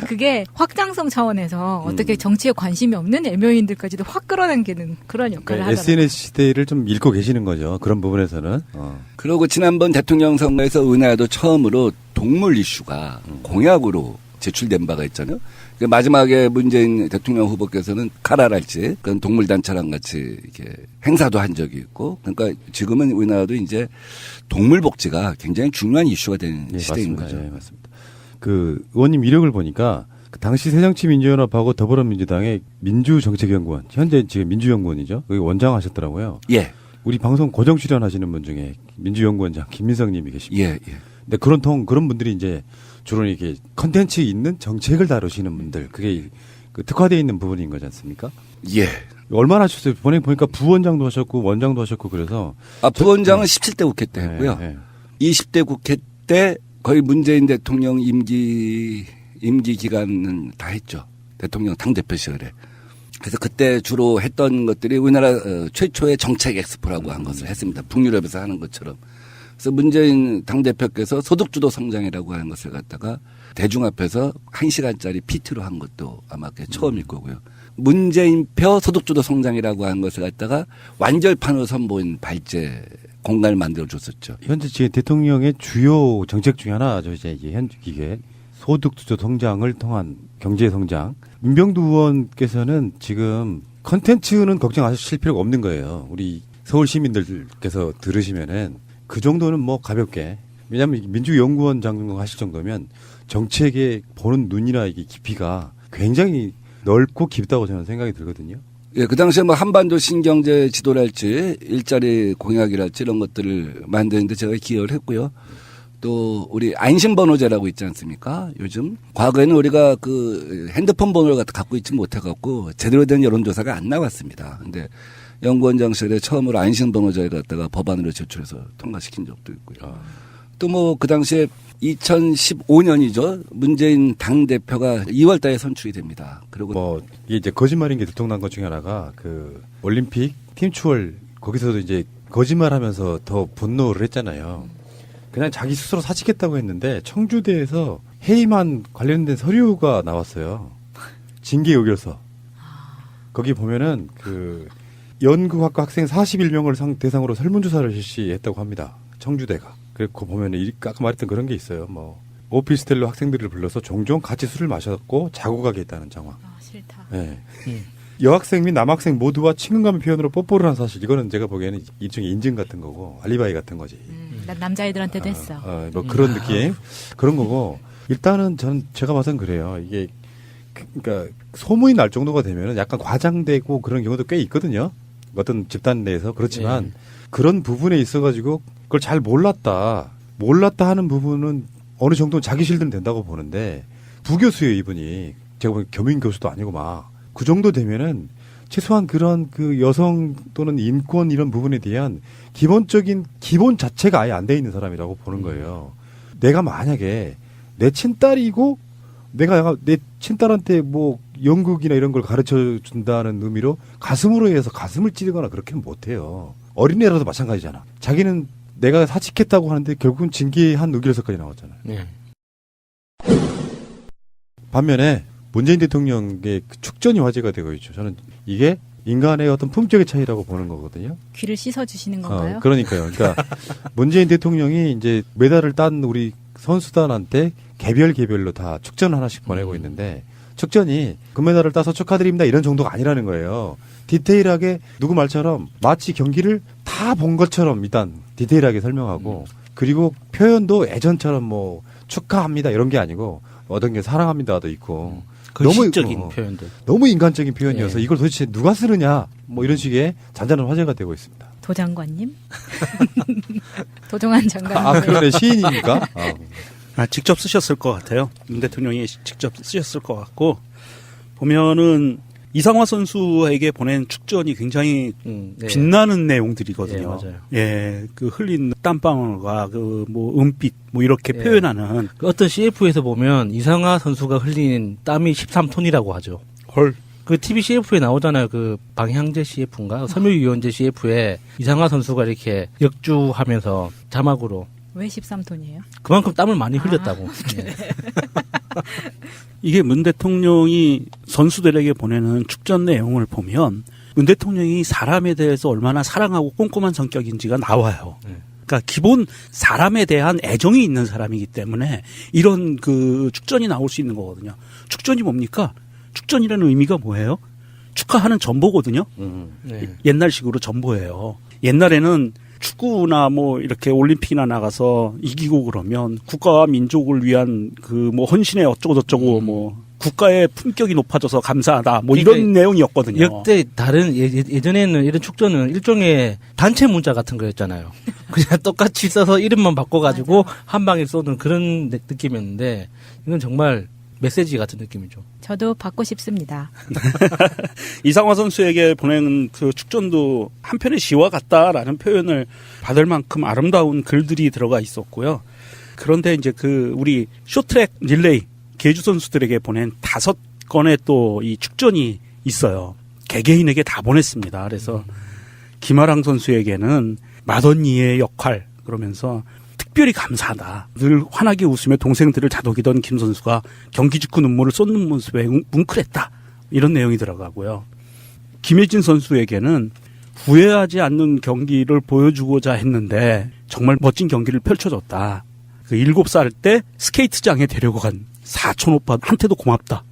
그게 확장성 차원에서 어떻게 정치에 관심이 없는 애묘인들까지도 확 끌어당기는 그런 역할을 하더라고요. SNS 시대를 좀 읽고 계시는 거죠. 그런 부분에서는. 그리고 지난번 대통령 선거에서 은하도 처음으로 동물 이슈가 공약으로 제출된 바가 있잖아요. 마지막에 문재인 대통령 후보께서는 카라랄지 그런 동물 단체랑 같이 이렇게 행사도 한 적이 있고, 그러니까 지금은 우리나라도 이제 동물 복지가 굉장히 중요한 이슈가 된 시대인 맞습니다. 거죠. 예, 맞습니다. 그 의원님 이력을 보니까 그 당시 새정치민주연합하고 더불어민주당의 민주정책연구원, 현재 지금 민주연구원이죠. 여기 원장 하셨더라고요. 예. 우리 방송 고정 출연하시는 분 중에 민주연구원장 김민성님이 계십니다. 예, 예. 근데 그런 분들이 이제 주로 이렇게 컨텐츠 있는 정책을 다루시는 분들, 그게 그 특화되어 있는 부분인 거지 않습니까? 예. 얼마나 하셨어요? 보니까 부원장도 하셨고 원장도 하셨고 그래서. 부원장은 17대 국회 때 했고요. 20대 국회 때 거의 문재인 대통령 임기 기간은 다 했죠. 대통령 당대표 시절에. 그래서 그때 주로 했던 것들이 우리나라 최초의 정책 엑스포라고 한 것을 했습니다. 북유럽에서 하는 것처럼. 그래서 문재인 당대표께서 소득주도 성장이라고 하는 것을 갖다가 대중 앞에서 1시간짜리 PT로 한 것도 아마 그게 처음일 거고요. 문재인표 소득주도 성장이라고 하는 것을 갖다가 완결판으로 선보인 발제 공간을 만들어줬었죠. 현재 지금 대통령의 주요 정책 중에 하나죠. 이제 이게 소득주도 성장을 통한 경제 성장. 민병두 의원께서는 지금 컨텐츠는 걱정하실 필요가 없는 거예요. 우리 서울 시민들께서 들으시면은 그 정도는 뭐 가볍게. 왜냐하면 민주연구원장 하실 정도면 정책에 보는 눈이나 이게 깊이가 굉장히 넓고 깊다고 저는 생각이 들거든요. 예, 그 당시에 뭐 한반도 신경제 지도랄지 일자리 공약이랄지 이런 것들을 만드는데 제가 기여를 했고요. 또 우리 안심번호제라고 있지 않습니까? 요즘 과거에는 우리가 그 핸드폰 번호를 갖고 있지 못해갖고 제대로 된 여론조사가 안 나왔습니다. 근데 연구원장실에 처음으로 안심번호제를 갖다가 법안으로 제출해서 통과시킨 적도 있고요. 또 뭐 그 당시에 2015년이죠. 문재인 당대표가 2월 달에 선출이 됩니다. 그리고 뭐 이게 이제 거짓말인 게 들통난 것 중에 하나가 그 올림픽 팀추월 거기서도 이제 거짓말하면서 더 분노를 했잖아요. 그냥 자기 스스로 사직했다고 했는데 청주대에서 해임안 관련된 서류가 나왔어요. 징계 의결서. 거기 보면은 그 연구학과 학생 41명을 대상으로 설문조사를 실시했다고 합니다. 청주대가. 그리고 보면은 아까 말했던 그런 게 있어요. 뭐 오피스텔로 학생들을 불러서 종종 같이 술을 마셨고 자고 가게 했다는 상황. 싫다. 네. 여학생 및 남학생 모두와 친근감의 표현으로 뽀뽀를 한 사실. 이거는 제가 보기에는 일종의 인증 같은 거고 알리바이 같은 거지. 난 남자애들한테도 했어. 뭐 그런 느낌 그런 거고. 일단은 제가 봐서는 그래요. 이게 그러니까 소문이 날 정도가 되면은 약간 과장되고 그런 경우도 꽤 있거든요. 어떤 집단 내에서. 그렇지만 그런 부분에 있어가지고 그걸 잘 몰랐다 하는 부분은 어느 정도는 자기 실드는 된다고 보는데 부교수예요, 이분이. 제가 보기엔 겸임 교수도 아니고 막 그 정도 되면은 최소한 그런 그 여성 또는 인권 이런 부분에 대한 기본적인 기본 자체가 아예 안 돼 있는 사람이라고 보는 거예요. 내가 만약에 내 친딸이고 내가 내 친딸한테 뭐 연극이나 이런 걸 가르쳐 준다는 의미로 가슴으로 해서 가슴을 찌르거나 그렇게는 못해요. 어린애라도 마찬가지잖아. 자기는 내가 사직했다고 하는데 결국은 징계한 의결서까지 나왔잖아요. 네. 반면에 문재인 대통령의 그 축전이 화제가 되고 있죠. 저는 이게 인간의 어떤 품격의 차이라고 보는 거거든요. 귀를 씻어주시는 건가요? 그러니까요. 그러니까 문재인 대통령이 이제 메달을 딴 우리 선수단한테 개별로 다 축전 하나씩 보내고 있는데 축전이 금메달을 따서 축하드립니다 이런 정도가 아니라는 거예요. 디테일하게 누구 말처럼 마치 경기를 다 본 것처럼 일단 디테일하게 설명하고 그리고 표현도 예전처럼 뭐 축하합니다 이런 게 아니고 어떤 게 사랑합니다도 있고 글씨적인 표현들. 너무 인간적인 표현이어서 이걸 도대체 누가 쓰느냐 뭐 이런 식의 잔잔한 화제가 되고 있습니다. 도장관님? 도종환 장관님. 그러네. 시인입니까? 직접 쓰셨을 것 같아요. 윤 대통령이 직접 쓰셨을 것 같고 보면은 이상화 선수에게 보낸 축전이 굉장히 빛나는 내용들이거든요. 맞아요. 예, 그 흘린 땀방울과 그 뭐 은빛 뭐 이렇게 표현하는 그 어떤 CF에서 보면 이상화 선수가 흘린 땀이 13톤이라고 하죠. 헐. 그 TV CF에 나오잖아요. 그 방향제 CF인가? 섬유유연제 CF에 이상화 선수가 이렇게 역주하면서 자막으로 왜 13톤이에요? 그만큼 땀을 많이 흘렸다고. 예. 이게 문 대통령이 선수들에게 보내는 축전 내용을 보면 문 대통령이 사람에 대해서 얼마나 사랑하고 꼼꼼한 성격인지가 나와요. 그러니까 기본 사람에 대한 애정이 있는 사람이기 때문에 이런 그 축전이 나올 수 있는 거거든요. 축전이 뭡니까? 축전이라는 의미가 뭐예요? 축하하는 전보거든요. 네. 옛날식으로 전보예요. 옛날에는 축구나 뭐 이렇게 올림픽이나 나가서 이기고 그러면 국가와 민족을 위한 그 뭐 헌신에 어쩌고저쩌고 뭐 국가의 품격이 높아져서 감사하다 뭐 이런 그러니까 내용이었거든요. 역대 다른 예전에는 이런 축전은 일종의 단체 문자 같은 거였잖아요. 그냥 똑같이 써서 이름만 바꿔가지고 한 방에 쏘는 그런 느낌이었는데 이건 정말 메시지 같은 느낌이죠. 저도 받고 싶습니다. 이상화 선수에게 보낸 그 축전도 한편의 시와 같다라는 표현을 받을 만큼 아름다운 글들이 들어가 있었고요. 그런데 이제 그 우리 쇼트트랙 릴레이 계주 선수들에게 보낸 5건의 또 이 축전이 있어요. 개개인에게 다 보냈습니다. 그래서 김아랑 선수에게는 맏언니의 역할 그러면서 특별히 감사하다. 늘 환하게 웃으며 동생들을 다독이던 김 선수가 경기 직후 눈물을 쏟는 모습에 뭉클했다. 이런 내용이 들어가고요. 김혜진 선수에게는 후회하지 않는 경기를 보여주고자 했는데 정말 멋진 경기를 펼쳐줬다. 그 7살 때 스케이트장에 데려고 간 사촌 오빠한테도 고맙다.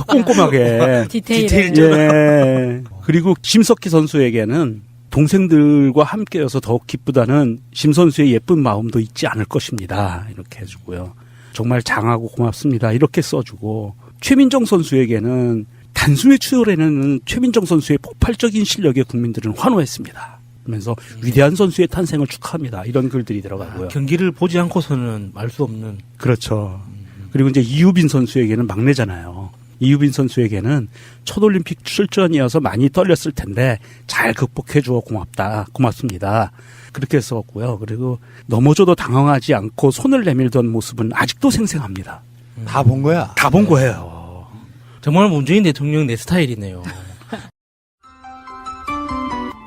꼼꼼하게. 디테일을. 예. 그리고 심석희 선수에게는 동생들과 함께여서 더욱 기쁘다는 심 선수의 예쁜 마음도 잊지 않을 것입니다. 이렇게 해주고요. 정말 장하고 고맙습니다. 이렇게 써주고 최민정 선수에게는 단숨에 추월해내는 최민정 선수의 폭발적인 실력에 국민들은 환호했습니다. 그러면서 위대한 선수의 탄생을 축하합니다. 이런 글들이 들어가고요. 경기를 보지 않고서는 알 수 없는. 그렇죠. 그리고 이제 이유빈 선수에게는 막내잖아요. 이유빈 선수에게는 첫 올림픽 출전이어서 많이 떨렸을 텐데 잘 극복해주어 고맙다. 고맙습니다. 그렇게 썼고요. 그리고 넘어져도 당황하지 않고 손을 내밀던 모습은 아직도 생생합니다. 다 본 거야. 다 본 거예요. 정말 문재인 대통령 내 스타일이네요.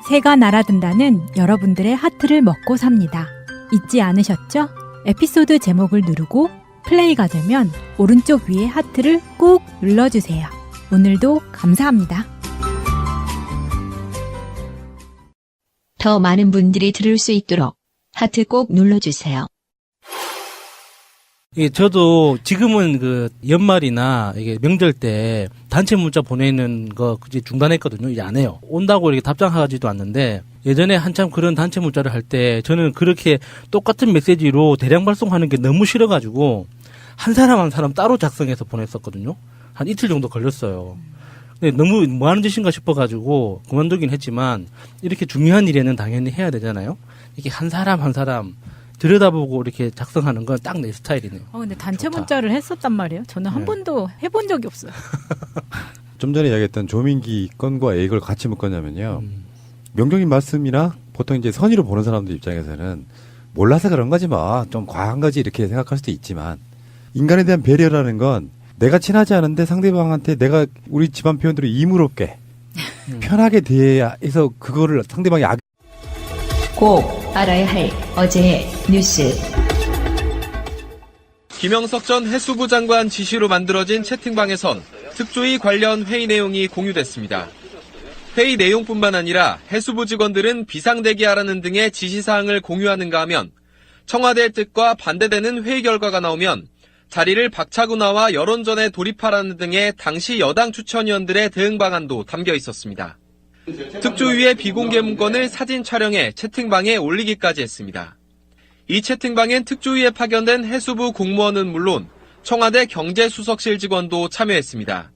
새가 날아든다는 여러분들의 하트를 먹고 삽니다. 잊지 않으셨죠? 에피소드 제목을 누르고 플레이가 되면 오른쪽 위에 하트를 꾹 눌러주세요. 오늘도 감사합니다. 더 많은 분들이 들을 수 있도록 하트 꼭 눌러주세요. 예, 저도 지금은 그 연말이나 이게 명절 때 단체 문자 보내는 거 이제 중단했거든요. 이제 안 해요. 온다고 이렇게 답장하지도 않는데 예전에 한참 그런 단체 문자를 할 때 저는 그렇게 똑같은 메시지로 대량 발송하는 게 너무 싫어가지고 한 사람 한 사람 따로 작성해서 보냈었거든요. 한 이틀 정도 걸렸어요. 근데 너무 뭐 하는 짓인가 싶어가지고 그만두긴 했지만 이렇게 중요한 일에는 당연히 해야 되잖아요. 이렇게 한 사람 한 사람 들여다보고 이렇게 작성하는 건 딱 내 스타일이네요. 근데 단체 좋다. 문자를 했었단 말이에요. 저는 한 번도 해본 적이 없어요. 좀 전에 이야기했던 조민기 건과 왜 이걸 같이 묶었냐면요. 명정님 말씀이나 보통 이제 선의로 보는 사람들 입장에서는 몰라서 그런 거지 뭐 좀 과한 거지 이렇게 생각할 수도 있지만 인간에 대한 배려라는 건 내가 친하지 않은데 상대방한테 내가 우리 집안 표현대로 이물없게 편하게 대해야 해서 그거를 상대방이 꼭 알아야 할 어제의 뉴스. 김영석 전 해수부 장관 지시로 만들어진 채팅방에선 특조위 관련 회의 내용이 공유됐습니다. 회의 내용뿐만 아니라 해수부 직원들은 비상대기하라는 등의 지시사항을 공유하는가 하면 청와대의 뜻과 반대되는 회의 결과가 나오면 자리를 박차고 나와 여론전에 돌입하라는 등의 당시 여당 추천위원들의 대응 방안도 담겨 있었습니다. 특조위의 비공개 문건을 사진 촬영해 채팅방에 올리기까지 했습니다. 이 채팅방엔 특조위에 파견된 해수부 공무원은 물론 청와대 경제수석실 직원도 참여했습니다.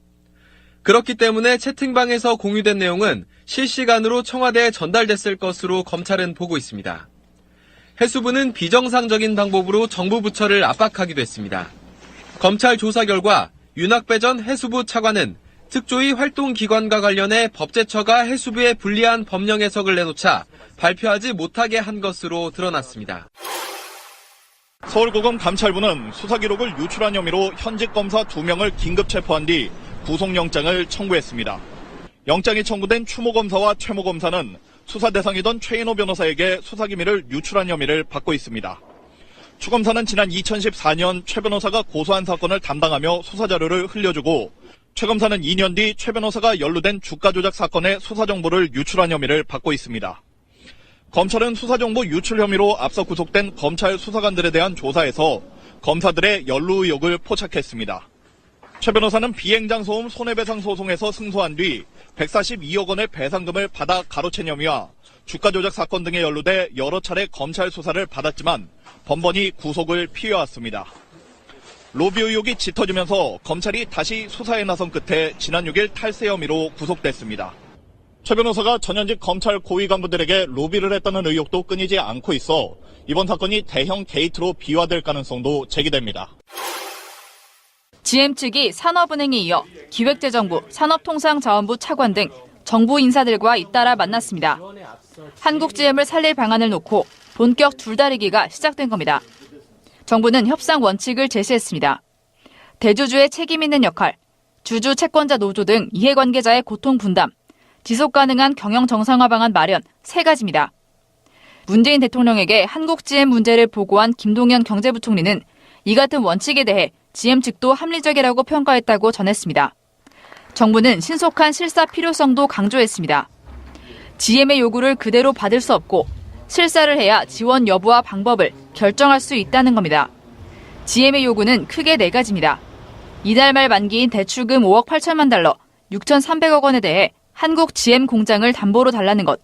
그렇기 때문에 채팅방에서 공유된 내용은 실시간으로 청와대에 전달됐을 것으로 검찰은 보고 있습니다. 해수부는 비정상적인 방법으로 정부 부처를 압박하기도 했습니다. 검찰 조사 결과 윤학배 전 해수부 차관은 특조위 활동기관과 관련해 법제처가 해수부에 불리한 법령 해석을 내놓자 발표하지 못하게 한 것으로 드러났습니다. 서울고검 감찰부는 수사 기록을 유출한 혐의로 현직 검사 2명을 긴급 체포한 뒤 구속영장을 청구했습니다. 영장이 청구된 추모 검사와 최모 검사는 수사 대상이던 최인호 변호사에게 수사기밀을 유출한 혐의를 받고 있습니다. 추검사는 지난 2014년 최 변호사가 고소한 사건을 담당하며 수사자료를 흘려주고 최 검사는 2년 뒤 최 변호사가 연루된 주가 조작 사건의 수사정보를 유출한 혐의를 받고 있습니다. 검찰은 수사정보 유출 혐의로 앞서 구속된 검찰 수사관들에 대한 조사에서 검사들의 연루 의혹을 포착했습니다. 최 변호사는 비행장 소음 손해배상 소송에서 승소한 뒤 142억 원의 배상금을 받아 가로챈 혐의와 주가 조작 사건 등에 연루돼 여러 차례 검찰 수사를 받았지만 번번이 구속을 피해왔습니다. 로비 의혹이 짙어지면서 검찰이 다시 수사에 나선 끝에 지난 6일 탈세 혐의로 구속됐습니다. 최 변호사가 전현직 검찰 고위 간부들에게 로비를 했다는 의혹도 끊이지 않고 있어 이번 사건이 대형 게이트로 비화될 가능성도 제기됩니다. GM 측이 산업은행에 이어 기획재정부, 산업통상자원부 차관 등 정부 인사들과 잇따라 만났습니다. 한국GM을 살릴 방안을 놓고 본격 둘다리기가 시작된 겁니다. 정부는 협상 원칙을 제시했습니다. 대주주의 책임 있는 역할, 주주 채권자 노조 등 이해관계자의 고통 분담, 지속 가능한 경영 정상화 방안 마련 3가지입니다. 문재인 대통령에게 한국GM 문제를 보고한 김동연 경제부총리는 이 같은 원칙에 대해 GM 측도 합리적이라고 평가했다고 전했습니다. 정부는 신속한 실사 필요성도 강조했습니다. GM의 요구를 그대로 받을 수 없고 실사를 해야 지원 여부와 방법을 결정할 수 있다는 겁니다. GM의 요구는 크게 4가지입니다. 이달 말 만기인 대출금 5억 8천만 달러, 6,300억 원에 대해 한국 GM 공장을 담보로 달라는 것,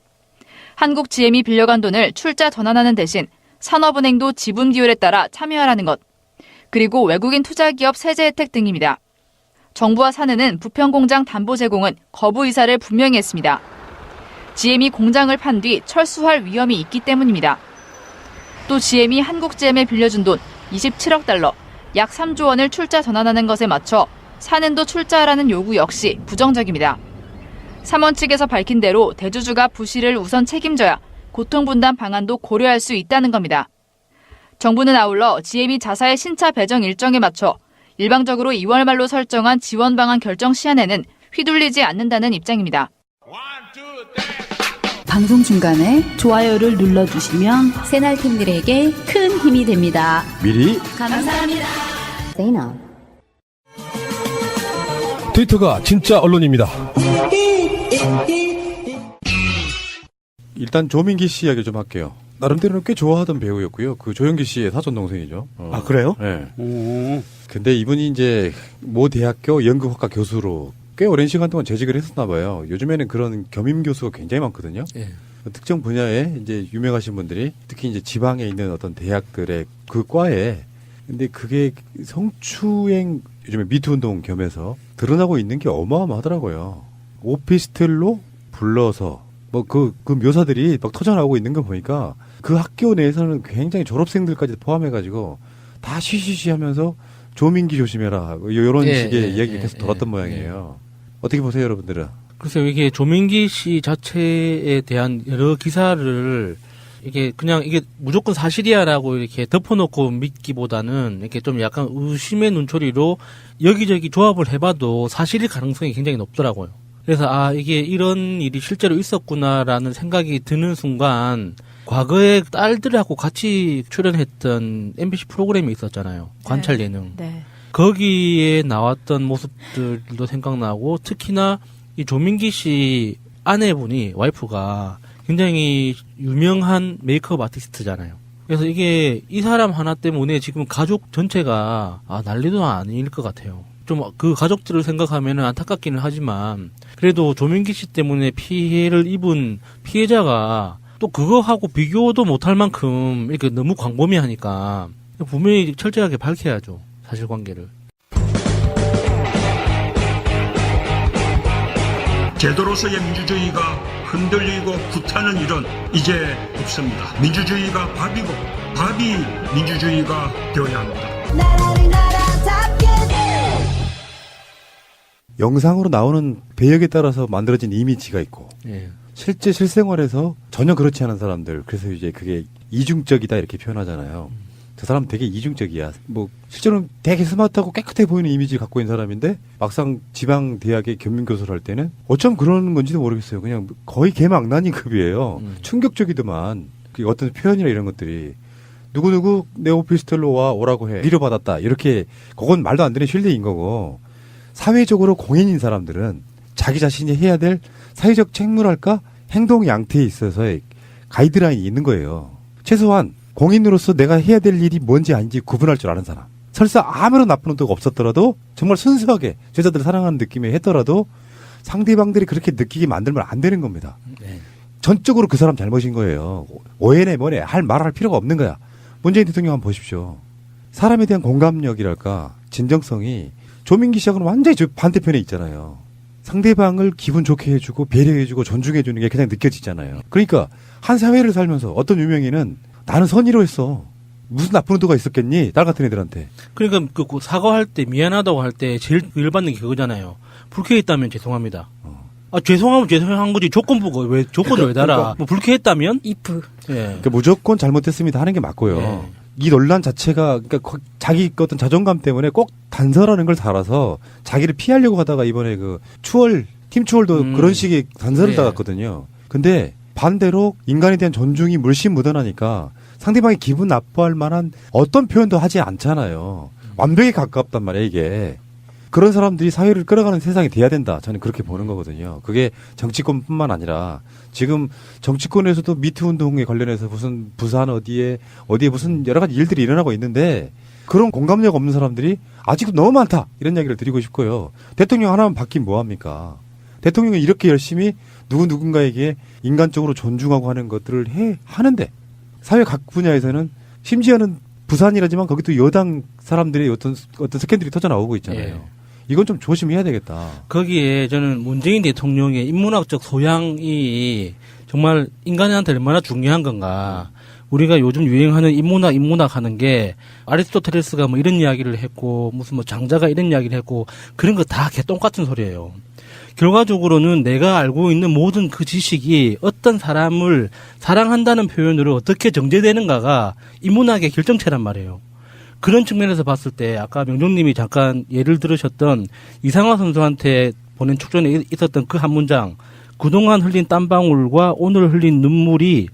한국 GM이 빌려간 돈을 출자 전환하는 대신 산업은행도 지분 비율에 따라 참여하라는 것, 그리고 외국인 투자기업 세제 혜택 등입니다. 정부와 사내는 부평공장 담보 제공은 거부 의사를 분명히 했습니다. GM이 공장을 판 뒤 철수할 위험이 있기 때문입니다. 또 GM이 한국GM에 빌려준 돈 27억 달러, 약 3조 원을 출자 전환하는 것에 맞춰 사는도 출자하라는 요구 역시 부정적입니다. 삼원 측에서 밝힌 대로 대주주가 부실을 우선 책임져야 고통분담 방안도 고려할 수 있다는 겁니다. 정부는 아울러 GM이 자사의 신차 배정 일정에 맞춰 일방적으로 2월 말로 설정한 지원 방안 결정 시한에는 휘둘리지 않는다는 입장입니다. 방송 중간에 좋아요를 눌러주시면 새날팀들에게 큰 힘이 됩니다. 미리 감사합니다. 트위터가 진짜 언론입니다. 일단 조민기 씨 이야기 좀 할게요. 나름대로는 꽤 좋아하던 배우였고요. 그 조영기 씨의 사촌 동생이죠. 아, 그래요? 네. 오. 근데 이분이 이제 모 대학교 연극학과 교수로 꽤 오랜 시간 동안 재직을 했었나 봐요. 요즘에는 그런 겸임 교수가 굉장히 많거든요. 예. 특정 분야에 이제 유명하신 분들이 특히 이제 지방에 있는 어떤 대학들의 그 과에 근데 그게 성추행 요즘에 미투 운동 겸해서 드러나고 있는 게 어마어마하더라고요. 오피스텔로 불러서 뭐 그 묘사들이 막 터져나오고 있는 거 보니까 그 학교 내에서는 굉장히 졸업생들까지 포함해가지고 다 쉬쉬쉬 하면서 조민기 조심해라 이런 식의 이야기가 계속 돌았던 모양이에요. 어떻게 보세요, 여러분들은? 글쎄요, 이게 조민기 씨 자체에 대한 여러 기사를 이게 그냥 이게 무조건 사실이야라고 이렇게 덮어놓고 믿기보다는 이렇게 좀 약간 의심의 눈초리로 여기저기 조합을 해봐도 사실일 가능성이 굉장히 높더라고요. 그래서 이게 이런 일이 실제로 있었구나라는 생각이 드는 순간 과거에 딸들하고 같이 출연했던 MBC 프로그램이 있었잖아요. 관찰 예능. 네. 거기에 나왔던 모습들도 생각나고 특히나 이 조민기 씨 아내분이 와이프가 굉장히 유명한 메이크업 아티스트잖아요. 그래서 이게 이 사람 하나 때문에 지금 가족 전체가 난리도 아닐 것 같아요. 좀 그 가족들을 생각하면은 안타깝기는 하지만 그래도 조민기 씨 때문에 피해를 입은 피해자가 또 그거하고 비교도 못할 만큼 이렇게 너무 광범위하니까 분명히 철저하게 밝혀야죠. 사실관계를. 제도로서의 민주주의가 흔들리고 구타는 일은 이제 없습니다. 민주주의가 밥이고 밥이 민주주의가 되어야 합니다. 영상으로 나오는 배역에 따라서 만들어진 이미지가 있고 예. 실제 실생활에서 전혀 그렇지 않은 사람들 그래서 이제 그게 이중적이다 이렇게 표현하잖아요. 저 사람 되게 이중적이야. 뭐 실제로는 되게 스마트하고 깨끗해 보이는 이미지 갖고 있는 사람인데 막상 지방 대학의 겸임교수를 할 때는 어쩜 그러는 건지도 모르겠어요. 그냥 거의 개망나니 급이에요. 충격적이더만 그 어떤 표현이나 이런 것들이 누구누구 내 오피스텔로 오라고 해. 위로받았다. 이렇게 그건 말도 안 되는 쉴드인 거고 사회적으로 공인인 사람들은 자기 자신이 해야 될 사회적 책무랄까 행동 양태에 있어서의 가이드라인이 있는 거예요. 최소한 공인으로서 내가 해야 될 일이 뭔지 아닌지 구분할 줄 아는 사람. 설사 아무런 나쁜 의도가 없었더라도 정말 순수하게 제자들을 사랑하는 느낌에 했더라도 상대방들이 그렇게 느끼게 만들면 안 되는 겁니다. 네. 전적으로 그 사람 잘못인 거예요. 오해네 뭐네 말할 필요가 없는 거야. 문재인 대통령 한번 보십시오. 사람에 대한 공감력이랄까 진정성이 조민기 씨하고는 완전히 반대편에 있잖아요. 상대방을 기분 좋게 해주고 배려해주고 존중해주는 게 그냥 느껴지잖아요. 그러니까 한 사회를 살면서 어떤 유명인은 나는 선의로 했어. 무슨 나쁜 의도가 있었겠니? 딸 같은 애들한테. 그러니까 그 사과할 때 미안하다고 할 때 제일 열받는 게 그거잖아요. 불쾌했다면 죄송합니다. 아 죄송하면 죄송한 거지 조건부가 왜 조건을 왜 달아? 뭐 불쾌했다면 if. 예. 그러니까 무조건 잘못했습니다 하는 게 맞고요. 예. 이 논란 자체가 그러니까 자기 어떤 자존감 때문에 꼭 단서라는 걸 달아서 자기를 피하려고 하다가 이번에 그 팀 추월도 그런 식의 단서를 예. 달았거든요. 근데 반대로 인간에 대한 존중이 물씬 묻어나니까 상대방이 기분 나빠할 만한 어떤 표현도 하지 않잖아요. 완벽에 가깝단 말이에요, 이게. 그런 사람들이 사회를 끌어가는 세상이 돼야 된다. 저는 그렇게 보는 거거든요. 그게 정치권뿐만 아니라 지금 정치권에서도 미투 운동에 관련해서 무슨 부산 어디에 무슨 여러 가지 일들이 일어나고 있는데 그런 공감력 없는 사람들이 아직도 너무 많다. 이런 이야기를 드리고 싶고요. 대통령 하나만 바뀌면 뭐합니까? 대통령이 이렇게 열심히 누군가에게 인간적으로 존중하고 하는 것들을 하는데 사회 각 분야에서는 심지어는 부산이라지만 거기도 여당 사람들의 어떤 스캔들이 터져 나오고 있잖아요. 예. 이건 좀 조심해야 되겠다. 거기에 저는 문재인 대통령의 인문학적 소양이 정말 인간한테 얼마나 중요한 건가. 우리가 요즘 유행하는 인문학 하는 게 아리스토텔레스가 뭐 이런 이야기를 했고 무슨 뭐 장자가 이런 이야기를 했고 그런 거 다 개똥같은 소리예요. 결과적으로는 내가 알고 있는 모든 그 지식이 어떤 사람을 사랑한다는 표현으로 어떻게 정제되는가가 인문학의 결정체란 말이에요. 그런 측면에서 봤을 때 아까 명종님이 잠깐 예를 들으셨던 이상화 선수한테 보낸 축전에 있었던 그 한 문장, 그동안 흘린 땀방울과 오늘 흘린 눈물이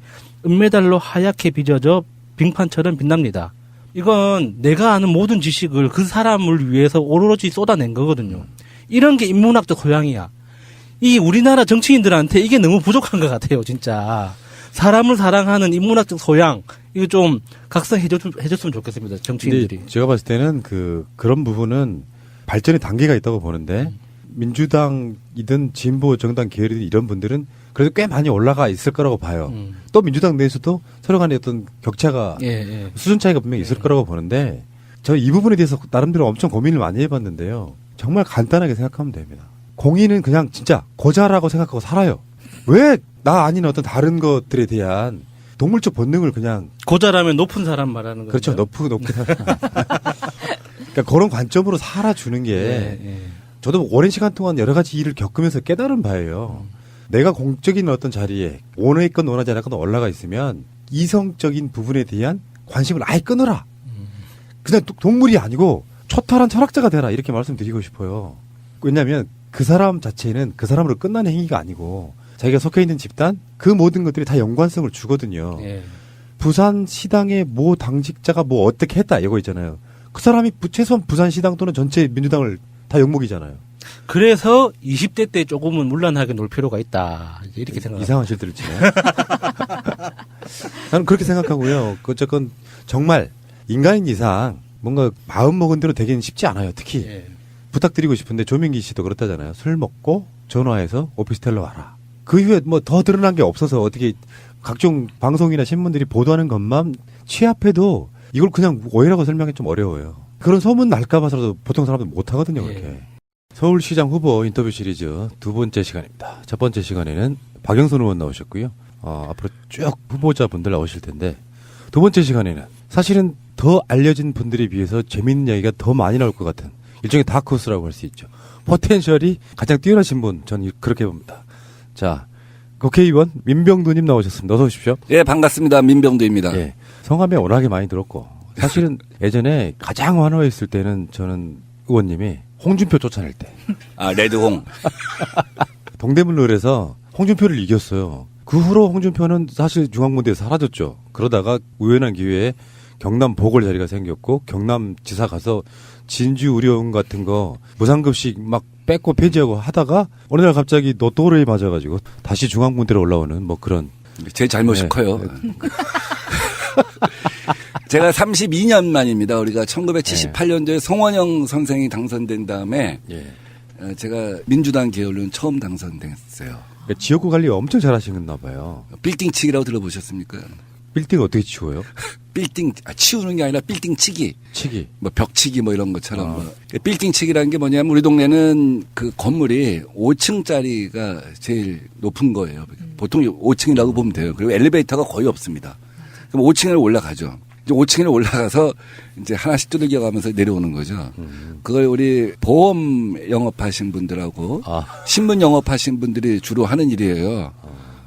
은메달로 하얗게 빚어져 빙판처럼 빛납니다. 이건 내가 아는 모든 지식을 그 사람을 위해서 오로지 쏟아낸 거거든요. 이런 게 인문학적 소양이야. 이 우리나라 정치인들한테 이게 너무 부족한 것 같아요, 진짜. 사람을 사랑하는 인문학적 소양, 이거 좀 각성해줬으면 좋겠습니다, 정치인들이. 근데 제가 봤을 때는 그런 부분은 발전의 단계가 있다고 보는데, 민주당이든 진보 정당 계열이든 이런 분들은 그래도 꽤 많이 올라가 있을 거라고 봐요. 또 민주당 내에서도 서로 간에 어떤 격차가, 수준 차이가 분명히 있을 거라고 보는데, 저 이 부분에 대해서 나름대로 엄청 고민을 많이 해봤는데요. 정말 간단하게 생각하면 됩니다. 공인은 그냥 진짜 고자라고 생각하고 살아요. 왜 나 아닌 어떤 다른 것들에 대한 동물적 본능을 그냥 고자라면 높은 사람 말하는 거죠. 그렇죠. 높게 살아. 그러니까 그런 관점으로 살아주는 게 저도 오랜 시간 동안 여러 가지 일을 겪으면서 깨달은 바예요. 내가 공적인 어떤 자리에 원하건 원하지 않건 올라가 있으면 이성적인 부분에 대한 관심을 아예 끊어라. 그냥 동물이 아니고 초탈한 철학자가 되라 이렇게 말씀드리고 싶어요. 왜냐하면 그 사람 자체는 그 사람으로 끝나는 행위가 아니고 자기가 속해 있는 집단 그 모든 것들이 다 연관성을 주거든요. 부산 시당의 모 당직자가 뭐 어떻게 했다 이거 있잖아요. 그 사람이 최소한 부산 시당 또는 전체 민주당을 다 욕먹이잖아요. 그래서 20대 때 조금은 문란하게 놀 필요가 있다. 이렇게 생각합니다. 이상한 실들을 치네. 나는 그렇게 생각하고요. 어쨌건 정말 인간인 이상 뭔가 마음 먹은 대로 되기는 쉽지 않아요. 특히 부탁드리고 싶은데 조민기 씨도 그렇다잖아요. 술 먹고 전화해서 오피스텔로 와라. 그 이후에 뭐 더 드러난 게 없어서 어떻게 각종 방송이나 신문들이 보도하는 것만 취합해도 이걸 그냥 오해라고 설명하기 좀 어려워요. 그런 소문 날까 봐서라도 보통 사람들 못 하거든요. 그렇게. 서울시장 후보 인터뷰 시리즈 두 번째 시간입니다. 첫 번째 시간에는 박영선 의원 나오셨고요. 앞으로 쭉 후보자분들 나오실 텐데 두 번째 시간에는 사실은 더 알려진 분들에 비해서 재밌는 이야기가 더 많이 나올 것 같은 일종의 다크호스라고 할 수 있죠. 포텐셜이 가장 뛰어나신 분, 저는 그렇게 봅니다. 자, 국회의원 민병두님 나오셨습니다. 어서 오십시오. 예, 반갑습니다. 민병두입니다. 예, 성함에 워낙에 많이 들었고 사실은 예전에 가장 환호했을 때는 저는 의원님이 홍준표 쫓아낼 때. 아, 레드홍. 동대문을에서 홍준표를 이겼어요. 그 후로 홍준표는 사실 중앙무대에서 사라졌죠. 그러다가 우연한 기회에 경남 보궐 자리가 생겼고 경남지사 가서 진주 의료원 같은 거 무상급식 막 뺏고 폐지하고 하다가 어느 날 갑자기 노또를 맞아가지고 다시 중앙무대로 올라오는 뭐 그런. 제 잘못이 커요. 제가 32년 만입니다. 우리가 1978년도에 송원영 선생이 당선된 다음에 제가 민주당 계열로는 처음 당선됐어요. 그러니까 지역구 관리 엄청 잘하시나 봐요. 빌딩 치기라고 들어보셨습니까? 빌딩 어떻게 치워요? 빌딩 치우는 게 아니라 빌딩 치기. 치기. 뭐 벽치기 뭐 이런 것처럼. 뭐. 빌딩 치기라는 게 뭐냐면 우리 동네는 그 건물이 5층짜리가 제일 높은 거예요. 보통 5층이라고 보면 돼요. 그리고 엘리베이터가 거의 없습니다. 그럼 5층에 올라가죠. 이제 5층에 올라가서 이제 하나씩 두들겨 가면서 내려오는 거죠. 그걸 우리 보험 영업하신 분들하고 신문 영업하신 분들이 주로 하는 일이에요.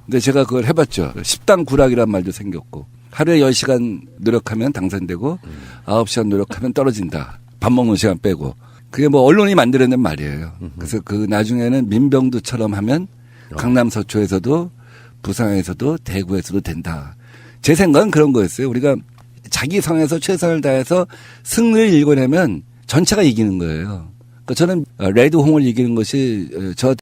근데 제가 그걸 해봤죠. 10당 구락이란 말도 생겼고 하루에 10시간 노력하면 당선되고 9시간 노력하면 떨어진다. 밥 먹는 시간 빼고. 그게 뭐 언론이 만들어낸 말이에요. 그래서 그 나중에는 민병두처럼 하면 강남 서초에서도 부산에서도 대구에서도 된다. 제 생각은 그런 거였어요. 우리가 자기 성에서 최선을 다해서 승리를 일궈내면 전체가 이기는 거예요. 그러니까 저는 레드홍을 이기는 것이 저